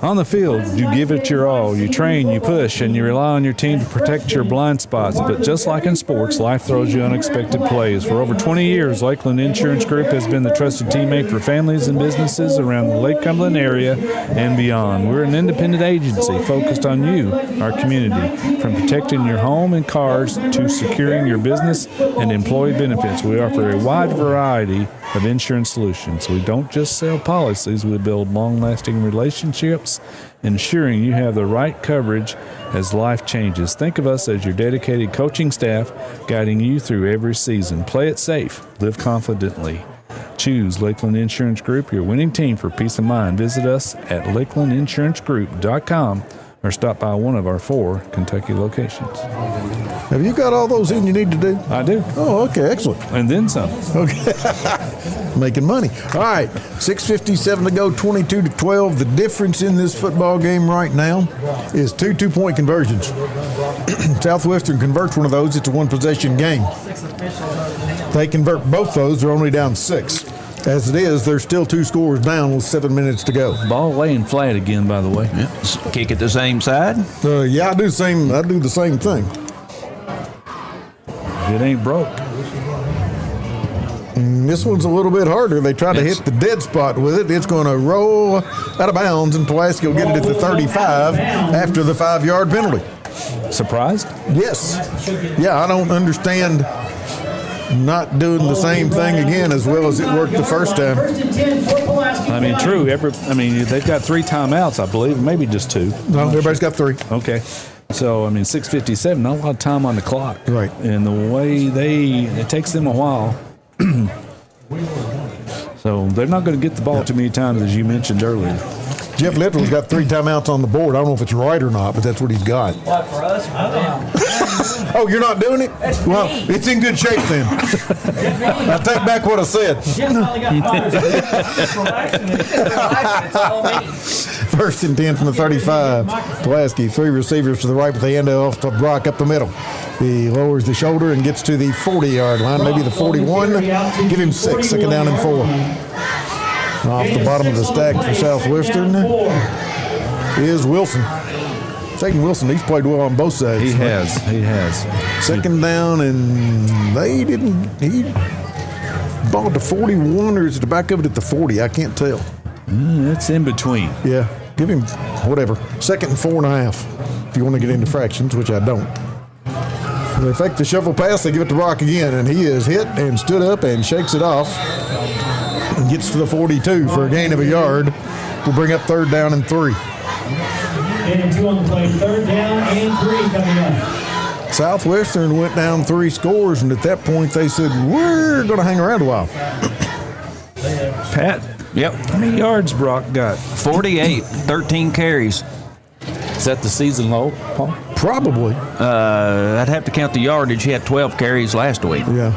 On the field, you give it your all. You train, you push, and you rely on your team to protect your blind spots. But just like in sports, life throws you unexpected plays. For over 20 years, Lakeland Insurance Group has been the trusted teammate for families and businesses around the Lake Cumberland area and beyond. We're an independent agency focused on you, our community. From protecting your home and cars to securing your business and employee benefits, we offer a wide variety of insurance solutions. We don't just sell policies, we build long-lasting relationships, ensuring you have the right coverage as life changes. Think of us as your dedicated coaching staff, guiding you through every season. Play it safe, live confidently. Choose Lakeland Insurance Group, your winning team for peace of mind. Visit us at lakelandinsuranceGroup.com or stop by one of our 4 Kentucky locations. Have you got all those in you need to do? I do. Oh, okay, excellent. And then some. Okay. Making money. All right, 6:57 to go, 22-12. The difference in this football game right now is 2 two-point conversions. Southwestern converts one of those. It's a one-possession game. They convert both those. They're only down 6. As it is, they're still 2 scores down with 7 minutes to go. Ball laying flat again, by the way. Yeah. Kick it the same side? Yeah, I do the same thing. It ain't broke. This one's a little bit harder. They try to hit the dead spot with it. It's going to roll out of bounds, and Pulaski will get it at the 35 after the 5-yard penalty. Surprised? Yes. Yeah, I don't understand not doing the same thing again as well as it worked the first time. I mean, true. They've got 3 timeouts, I believe, maybe just 2. No, everybody's got 3. Okay. So, 6:57, not a lot of time on the clock. Right. And the way it takes them a while. So, they're not going to get the ball too many times, as you mentioned earlier. Jeff Littrell's got 3 timeouts on the board. I don't know if it's right or not, but that's what he's got. What, for us? Oh, you're not doing it? Well, it's in good shape then. I take back what I said. First and 10 from the 35. Pulaski, 3 receivers to the right with the handoff to Brock up the middle. He lowers the shoulder and gets to the 40-yard line, maybe the 41. Give him 6, second down and 4. Off the bottom of the stack for Southwestern is Wilson. Taking Wilson, he's played well on both sides. He has. Second down, and he balled to 41, or is it the back of it at the 40? I can't tell. It's in between. Yeah, give him whatever. Second and 4.5, if you want to get into fractions, which I don't. They fake the shuffle pass, they give it to Brock again, and he is hit and stood up and shakes it off. And gets to the 42 for a gain of a yard. We'll bring up 3rd down and 3. And 2 on the play, 3rd down and 3 coming up. Southwestern went down 3 scores, and at that point they said, we're going to hang around a while. Pat? Yep. How many yards Brock got? 48, 13 carries. Is that the season low, Paul? Probably. I'd have to count the yardage. He had 12 carries last week. Yeah.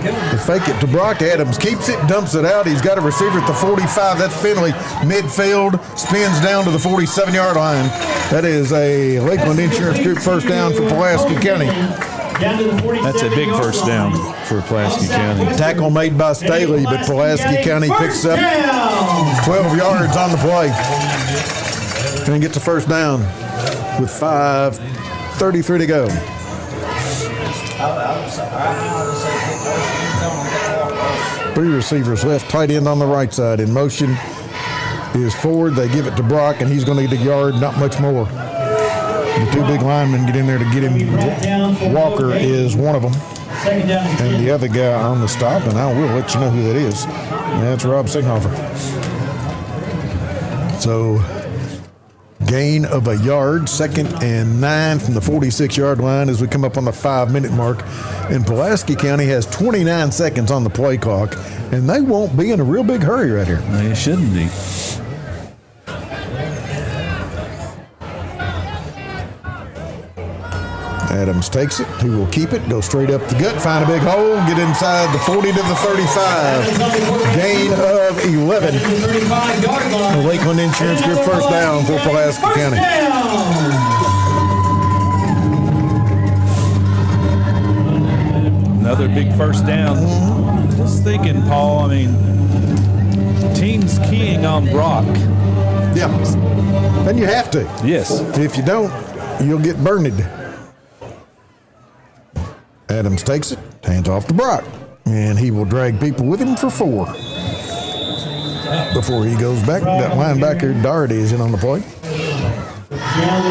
They fake it to Brock. Adams keeps it, dumps it out. He's got a receiver at the 45. That's Finley. Midfield, spins down to the 47-yard line. That is a Lakeland Insurance Group first down for Pulaski County. That's a big first down for Pulaski County. Tackle made by Staley, but Pulaski County picks up 12 yards on the play. And gets the first down with 5:33 to go. Three receivers left, tight end on the right side. In motion is forward. They give it to Brock, and he's going to get a yard, not much more. The two big linemen get in there to get him. Walker is one of them. And the other guy on the stop, and I will let you know who that is. That's Rob Singhofer. So, gain of a yard, 2nd and 9 from the 46-yard line as we come up on the 5-minute mark. And Pulaski County has 29 seconds on the play clock, and they won't be in a real big hurry right here. They shouldn't be. Adams takes it. He will keep it. Go straight up the gut. Find a big hole. Get inside the 40 to the 35. Gain of 11. The Lakeland Insurance Group first down for Pulaski County. Another big first down. Just thinking, Paul, I mean, teams keying on Brock. Yeah. And you have to. Yes. If you don't, you'll get burned. Adams takes it, hands off to Brock, and he will drag people with him for 4. Before he goes back, that linebacker, Doherty, is in on the play.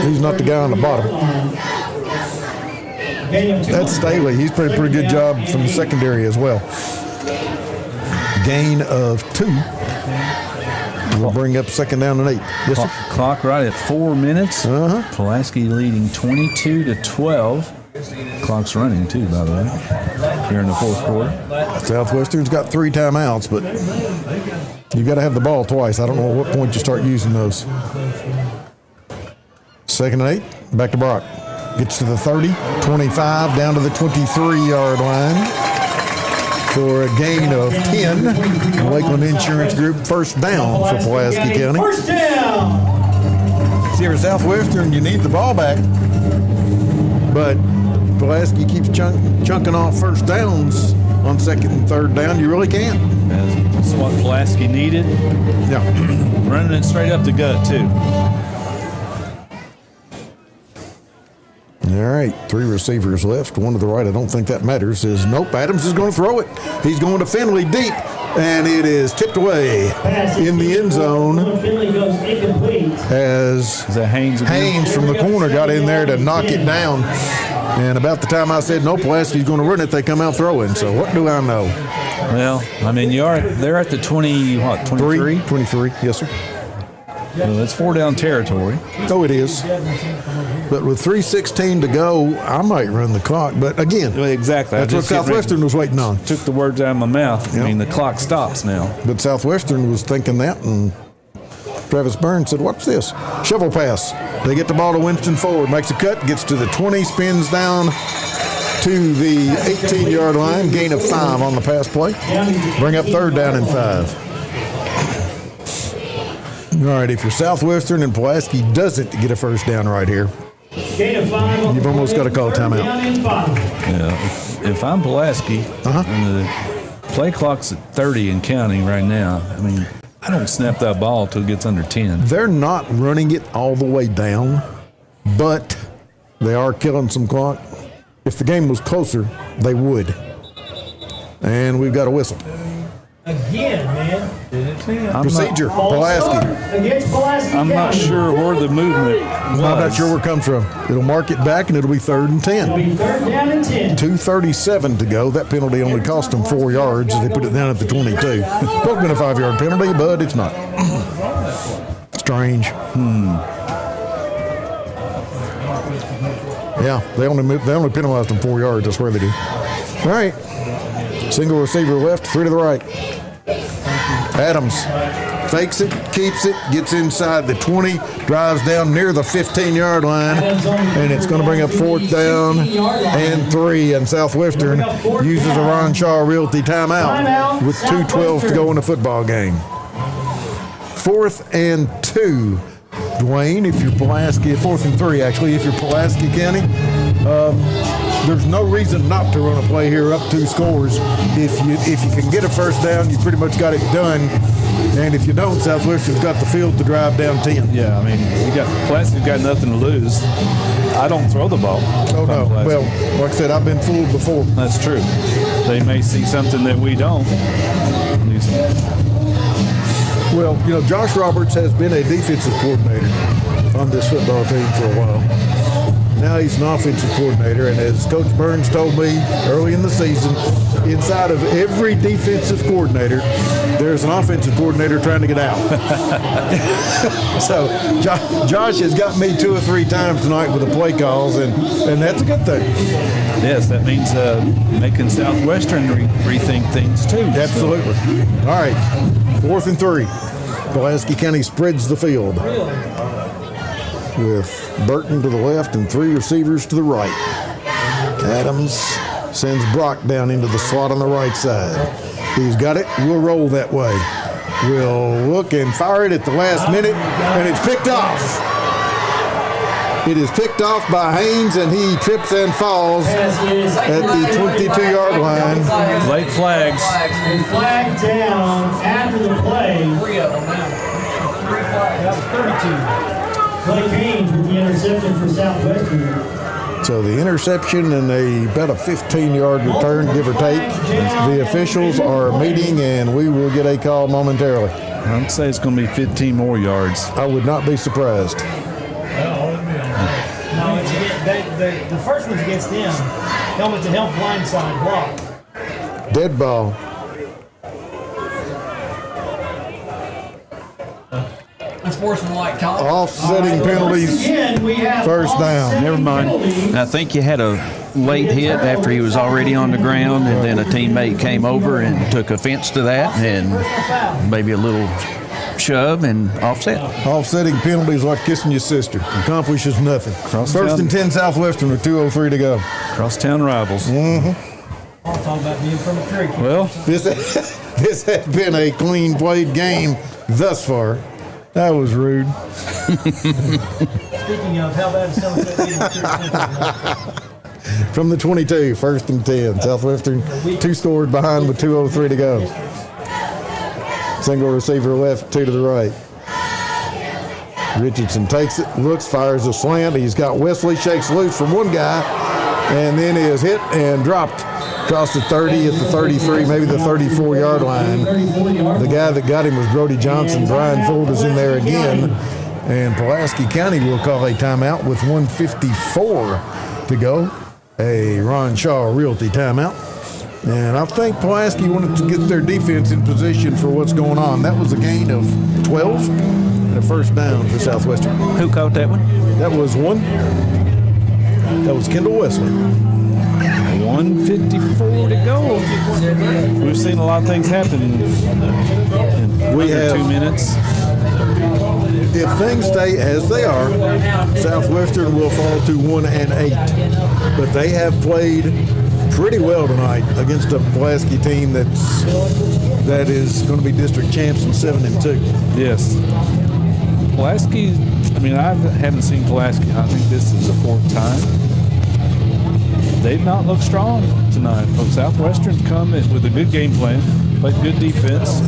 He's not the guy on the bottom. That's Staley. He's put a pretty good job from the secondary as well. Gain of 2. We'll bring up 2nd down and 8. Yes, sir. Clock right at 4 minutes. Pulaski leading 22-12. Clock's running too, by the way, here in the 4th quarter. Southwestern's got 3 timeouts, but you got to have the ball twice. I don't know at what point you start using those. 2nd and 8, back to Brock. Gets to the 30, 25, down to the 23-yard line for a gain of 10. The Lakeland Insurance Group first down for Pulaski County. First down. See, for Southwestern, you need the ball back, but Pulaski keeps chunking off first downs on 2nd and 3rd down. You really can't. That's what Pulaski needed. Yeah. Running it straight up the gut, too. All right, 3 receivers left. One to the right. I don't think that matters. Nope, Adams is going to throw it. He's going to Finley deep, and it is tipped away in the end zone as Haynes from the corner got in there to knock it down. And about the time I said, no, Pulaski's going to run it, they come out throwing. So what do I know? Well, I mean, they're at the 23? 23, yes, sir. Well, it's 4 down territory. Oh, it is. But with 3:16 to go, I might run the clock. But again, exactly. That's what Southwestern was waiting on. Took the words out of my mouth. Yep. I mean, the clock stops now. But Southwestern was thinking that, and Travis Burns said, watch this. Shovel pass. They get the ball to Winston forward. Makes a cut. Gets to the 20. Spins down to the 18-yard line. Gain of 5 on the pass play. Bring up 3rd down and 5. All right, if you're Southwestern and Pulaski doesn't get a first down right here, you've almost got to call a timeout. Yeah, if I'm Pulaski, and the play clock's at 30 and counting right now, I mean, I don't snap that ball till it gets under 10. They're not running it all the way down, but they are killing some clock. If the game was closer, they would. And we've got a whistle. Again, man. Procedure, Pulaski. Against Pulaski. I'm not sure where the movement was. I'm not sure where it comes from. It'll mark it back, and it'll be 3rd and 10. It'll be 3rd down and 10. 2:37 to go. That penalty only cost them 4 yards as they put it down at the 22. Would have been a 5-yard penalty, but it's not. Strange. Yeah, they only penalized them 4 yards. I swear they do. All right. Single receiver left, 3 to the right. Adams fakes it, keeps it, gets inside the 20, drives down near the 15-yard line, and it's going to bring up 4th down and 3. And Southwestern uses a Ron Shaw Realty timeout with 2:12 to go in the football game. 4th and 2. Dwayne, if you're Pulaski, 4th and 3 actually, if you're Pulaski County, there's no reason not to run a play here up 2 scores. If you can get a first down, you pretty much got it done. And if you don't, Southwestern's got the field to drive down 10. Yeah, I mean, Pulaski's got nothing to lose. I don't throw the ball. Oh, no. Well, like I said, I've been fooled before. That's true. They may see something that we don't. Well, you know, Josh Roberts has been a defensive coordinator on this football team for a while. Now he's an offensive coordinator, and as Coach Burns told me early in the season, inside of every defensive coordinator, there's an offensive coordinator trying to get out. So Josh has got me 2 or 3 times tonight with the play calls, and that's a good thing. Yes, that means making Southwestern rethink things too. Absolutely. All right, 4th and 3. Pulaski County spreads the field with Burton to the left and 3 receivers to the right. Adams sends Brock down into the slot on the right side. He's got it. We'll roll that way. We'll look and fire it at the last minute, and it's picked off. It is picked off by Haynes, and he trips and falls at the 22-yard line. Late flags. Flag down after the play. That was 32. Blake Haynes with the interception for Southwestern. So the interception and about a 15-yard return, give or take. The officials are meeting, and we will get a call momentarily. I'd say it's going to be 15 more yards. I would not be surprised. No, it's the first one's against them. Helmet to help, blindside block. Dead ball. That's worse than like college. Offsetting penalties. First down. Never mind. I think you had a late hit after he was already on the ground, and then a teammate came over and took offense to that, and maybe a little shove and offset. Offsetting penalties like kissing your sister. Accomplishes nothing. First and 10 Southwestern with 2:03 to go. Crosstown rivals. Mm-hmm. I'll talk about being from a creek. Well, this has been a clean played game thus far. That was rude. Speaking of, how bad is From the 22, 1st and 10. Southwestern 2 scores behind with 2:03 to go. Single receiver left, 2 to the right. Richardson takes it, looks, fires a slant. He's got Wesley, shakes loose from one guy, and then is hit and dropped across the 30 at the 33, maybe the 34-yard line. The guy that got him was Brody Johnson. Brian Ford is in there again, and Pulaski County will call a timeout with 1:54 to go. A Ron Shaw Realty timeout. And I think Pulaski wanted to get their defense in position for what's going on. That was a gain of 12 and a first down for Southwestern. Who caught that one? That was one. That was Kendall Wesley. 1:54 to go. We've seen a lot of things happen in we have 2 minutes. If things stay as they are, Southwestern will fall to 1-8. But they have played pretty well tonight against a Pulaski team that is going to be district champs in 7-2. Yes. Pulaski, I mean, I haven't seen Pulaski. I think this is the 4th time. They've not looked strong tonight. But Southwestern come in with a good game plan, played good defense.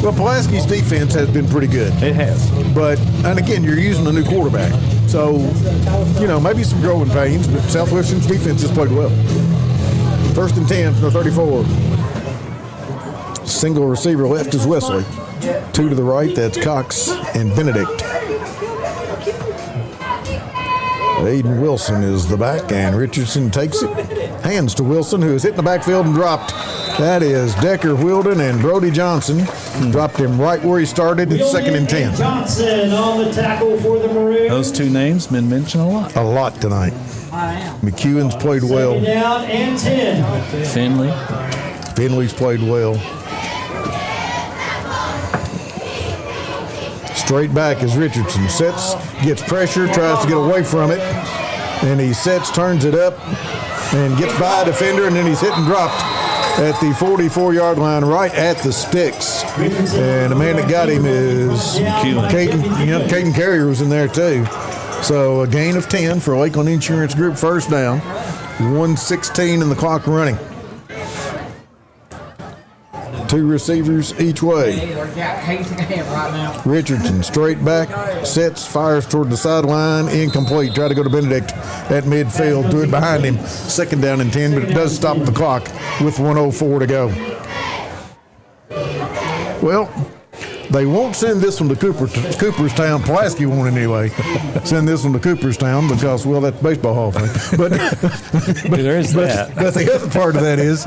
Well, Pulaski's defense has been pretty good. It has. But, and again, you're using a new quarterback. So, you know, maybe some growing pains, but Southwestern's defense has played well. 1st and 10 from the 34. Single receiver left is Wesley. 2 to the right, that's Cox and Benedict. Aiden Wilson is the back, and Richardson takes it. Hands to Wilson, who is hit in the backfield and dropped. That is Decker Wilden and Brody Johnson. Dropped him right where he started at 2nd and 10. Johnson on the tackle for the Maroons. Those 2 names been mentioned a lot. A lot tonight. McEwen's played well. 2nd down and 10. Finley's played well. Straight back as Richardson sets, gets pressure, tries to get away from it, and he sets, turns it up, and gets by a defender, and then he's hit and dropped at the 44-yard line right at the sticks. And the man that got him is Caden Carrier was in there too. So a gain of 10 for Lakeland Insurance Group, first down. 1:16 in the clock running. 2 receivers each way. Richardson straight back, sets, fires toward the sideline, incomplete. Try to go to Benedict at midfield, do it behind him. 2nd down and 10, but it does stop the clock with 1:04 to go. Well, they won't send this one to Cooperstown. Pulaski won't anyway. Send this one to Cooperstown because, well, that's baseball hall thing. But there's that. But the other part of that is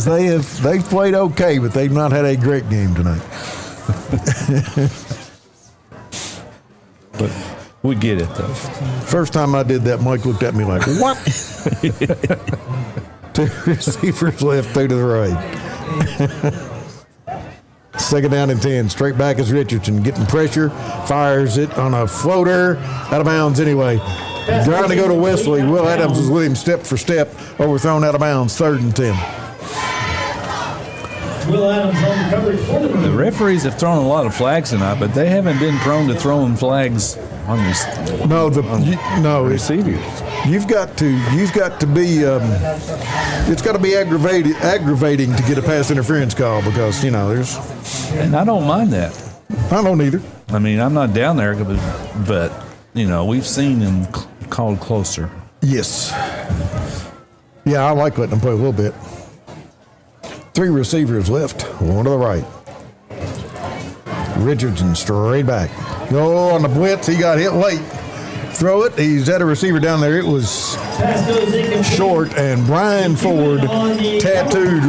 they've played okay, but they've not had a great game tonight. But we get it though. First time I did that, Mike looked at me like, "What?" 2 receivers left, 2 to the right. 2nd down and 10. Straight back is Richardson getting pressure, fires it on a floater, out of bounds anyway. Trying to go to Wesley. Will Adams is with him step for step, overthrown out of bounds. 3rd and 10. Will Adams on the coverage for The referees have thrown a lot of flags tonight, but they haven't been prone to throwing flags on this. Receivers. You've got to be. It's got to be aggravating to get a pass interference call because there's. And I don't mind that. I don't either. I mean, I'm not down there, but we've seen them called closer. Yes. Yeah, I like letting them play a little bit. 3 receivers left, 1 to the right. Richardson straight back. Oh, on the blitz, he got hit late. Throw it. He's at a receiver down there. It was short, and Brian Ford tattooed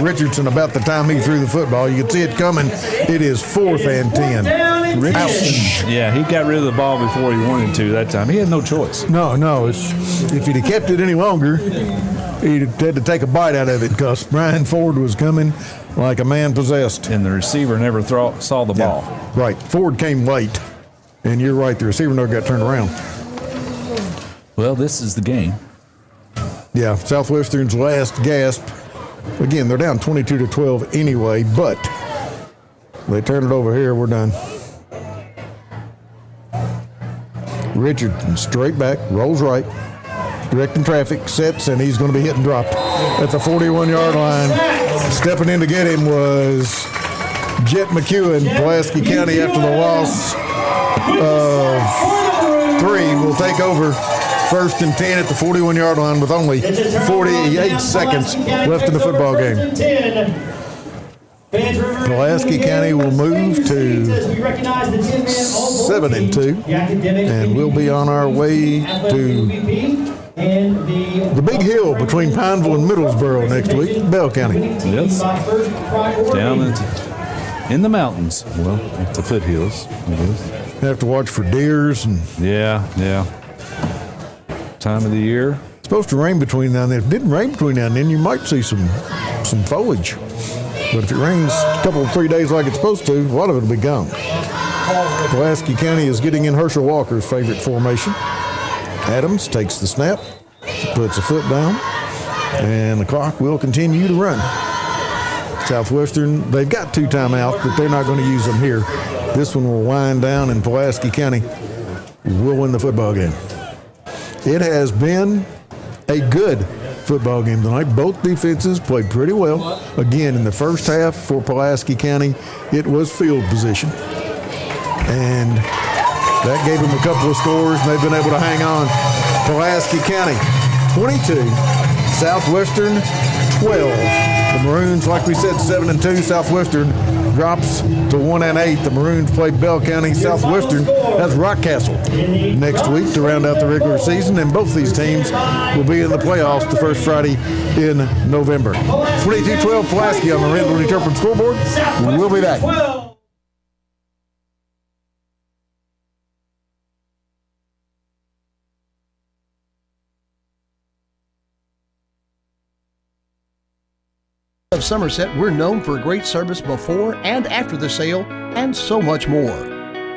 Richardson about the time he threw the football. You could see it coming. It is 4th and 10. Richardson, yeah, he got rid of the ball before he wanted to that time. He had no choice. No. If he'd have kept it any longer, he'd had to take a bite out of it because Brian Ford was coming like a man possessed. And the receiver never saw the ball. Right. Ford came late. And you're right, the receiver never got turned around. Well, this is the game. Yeah, Southwestern's last gasp. Again, they're down 22-12 anyway, but they turn it over here, we're done. Richardson straight back, rolls right, directing traffic, sets, and he's going to be hit and dropped at the 41-yard line. Stepping in to get him was Jet McEwen. Pulaski County, after the loss of 3, will take over 1st and 10 at the 41-yard line with only 48 seconds left in the football game. Pulaski County will move to 7 and 2, and we'll be on our way to the big hill between Pineville and Middlesboro next week, Bell County. Yes. Down in the mountains. Well, at the foothills, I guess. Have to watch for deers and yeah. Time of the year. It's supposed to rain between now and then. If it didn't rain between now and then, you might see some foliage. But if it rains a couple, 3 days like it's supposed to, a lot of it will be gone. Pulaski County is getting in Herschel Walker's favorite formation. Adams takes the snap, puts a foot down, and the clock will continue to run. Southwestern, they've got 2 timeouts, but they're not going to use them here. This one will wind down, and Pulaski County will win the football game. It has been a good football game tonight. Both defenses played pretty well. Again, in the first half for Pulaski County, it was field position. And that gave them a couple of scores, and they've been able to hang on. Pulaski County, 22. Southwestern, 12. The Maroons, like we said, 7 and 2. Southwestern drops to 1 and 8. The Maroons play Bell County. Southwestern has Rockcastle next week to round out the regular season, and both these teams will be in the playoffs the first Friday in November. 22-12 Pulaski on the Rivalry Interpret scoreboard. We'll be back. Of Somerset, we're known for great service before and after the sale, and so much more.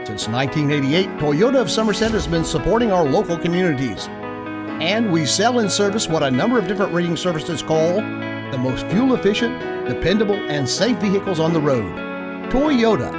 Since 1988, Toyota of Somerset has been supporting our local communities. And we sell and service what a number of different rating services call the most fuel-efficient, dependable, and safe vehicles on the road. Toyota.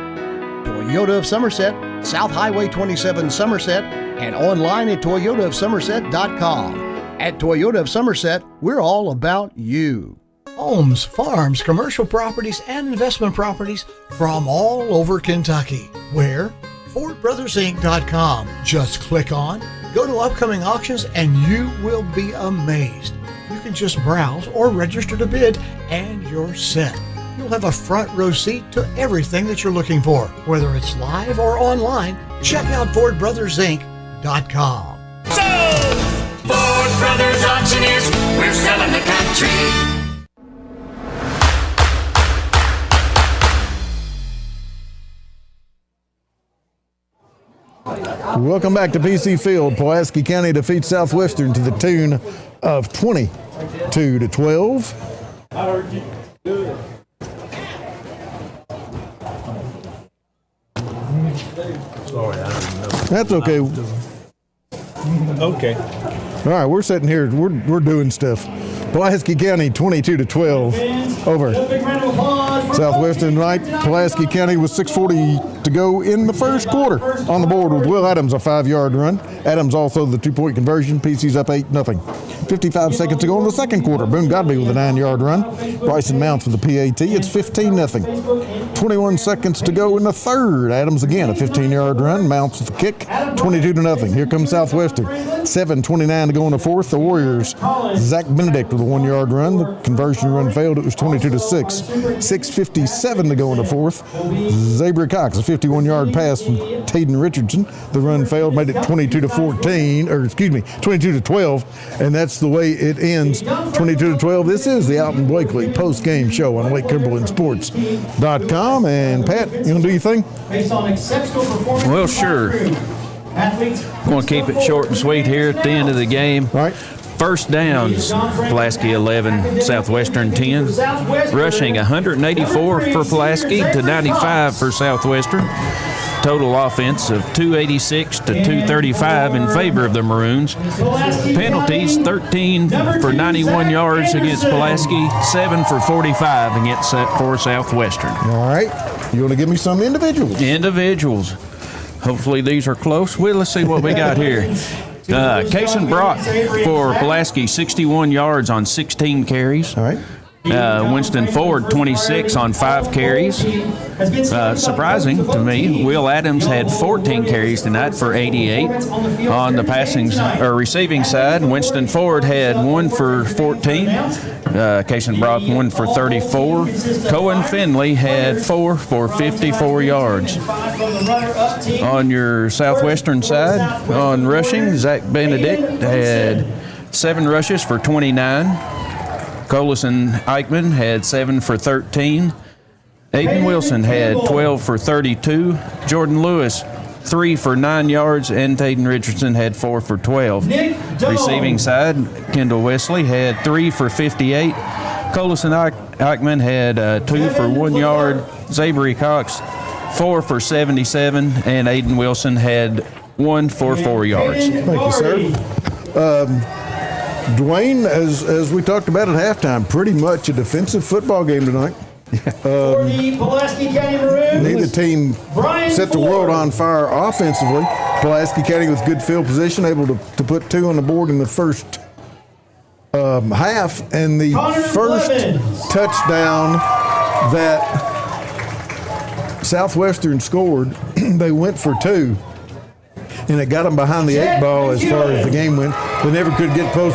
Toyota of Somerset, South Highway 27 Somerset, and online at toyotaofsomerset.com. At Toyota of Somerset, we're all about you. Homes, farms, commercial properties, and investment properties from all over Kentucky. Where? FordBrothersInc.com. Just click on, go to upcoming auctions, and you will be amazed. You can just browse or register to bid, and you're set. You'll have a front row seat to everything that you're looking for, whether it's live or online. Check out FordBrothersInc.com. Ford Brothers Auctioneers, we're selling the country. Welcome back to PC Field. Pulaski County defeats Southwestern to the tune of 22-12. I heard you. Good. Sorry, I didn't know. That's okay. Okay. All right, we're sitting here. We're doing stuff. Pulaski County 22-12 over Southwestern tonight. Pulaski County with 6:40 to go in the first quarter. On the board with Will Adams, a 5-yard run. Adams also the 2-point conversion. PC's up 8-0. 55 seconds to go in the second quarter. Boone Godby with a 9-yard run. Bryson Mounts with the PAT. It's 15-0. 21 seconds to go in the third. Adams again, a 15-yard run. Mounts with the kick. 22-0. Here comes Southwestern. 7:29 to go in the fourth. The Warriors, Zach Benedict with a 1-yard run. The conversion run failed. It was 22-6. 6:57 to go in the fourth. Zabry Cox, a 51-yard pass from Tayden Richardson. The run failed, made it 22-12, and that's the way it ends. 22-12. This is the Alton Blakely post-game show on LakeCumberlandSports.com. And Pat, you want to do your thing? Well, sure. Going to keep it short and sweet here at the end of the game. All right. First downs, Pulaski 11, Southwestern 10. Rushing 184 for Pulaski to 95 for Southwestern. Total offense of 286 to 235 in favor of the Maroons. Penalties, 13 for 91 yards against Pulaski, 7 for 45 against for Southwestern. All right. You want to give me some individuals? Individuals. Hopefully these are close. Well, let's see what we got here. Kason Brock for Pulaski, 61 yards on 16 carries. All right. Winston Ford, 26 on 5 carries. Surprising to me, Will Adams had 14 carries tonight for 88. On the receiving side, Winston Ford had 1 for 14. Kason Brock 1 for 34. Cohen Finley had 4 for 54 yards. On your Southwestern side, on rushing, Zach Benedict had 7 rushes for 29. Colison Eichmann had 7 for 13. Aiden Wilson had 12 for 32. Jordan Lewis, 3 for 9 yards, and Tayden Richardson had 4 for 12. Receiving side, Kendall Wesley had 3 for 58. Colison Eichmann had 2 for 1 yard. Zabry Cox, 4 for 77, and Aiden Wilson had 1 for 4 yards. Thank you, sir. Dwayne, as we talked about at halftime, pretty much a defensive football game tonight. Neither team set the world on fire offensively. Pulaski County with good field position, able to put 2 on the board in the first half. And the first touchdown that Southwestern scored, they went for 2. And it got them behind the 8 ball as far as the game went. They never could get close.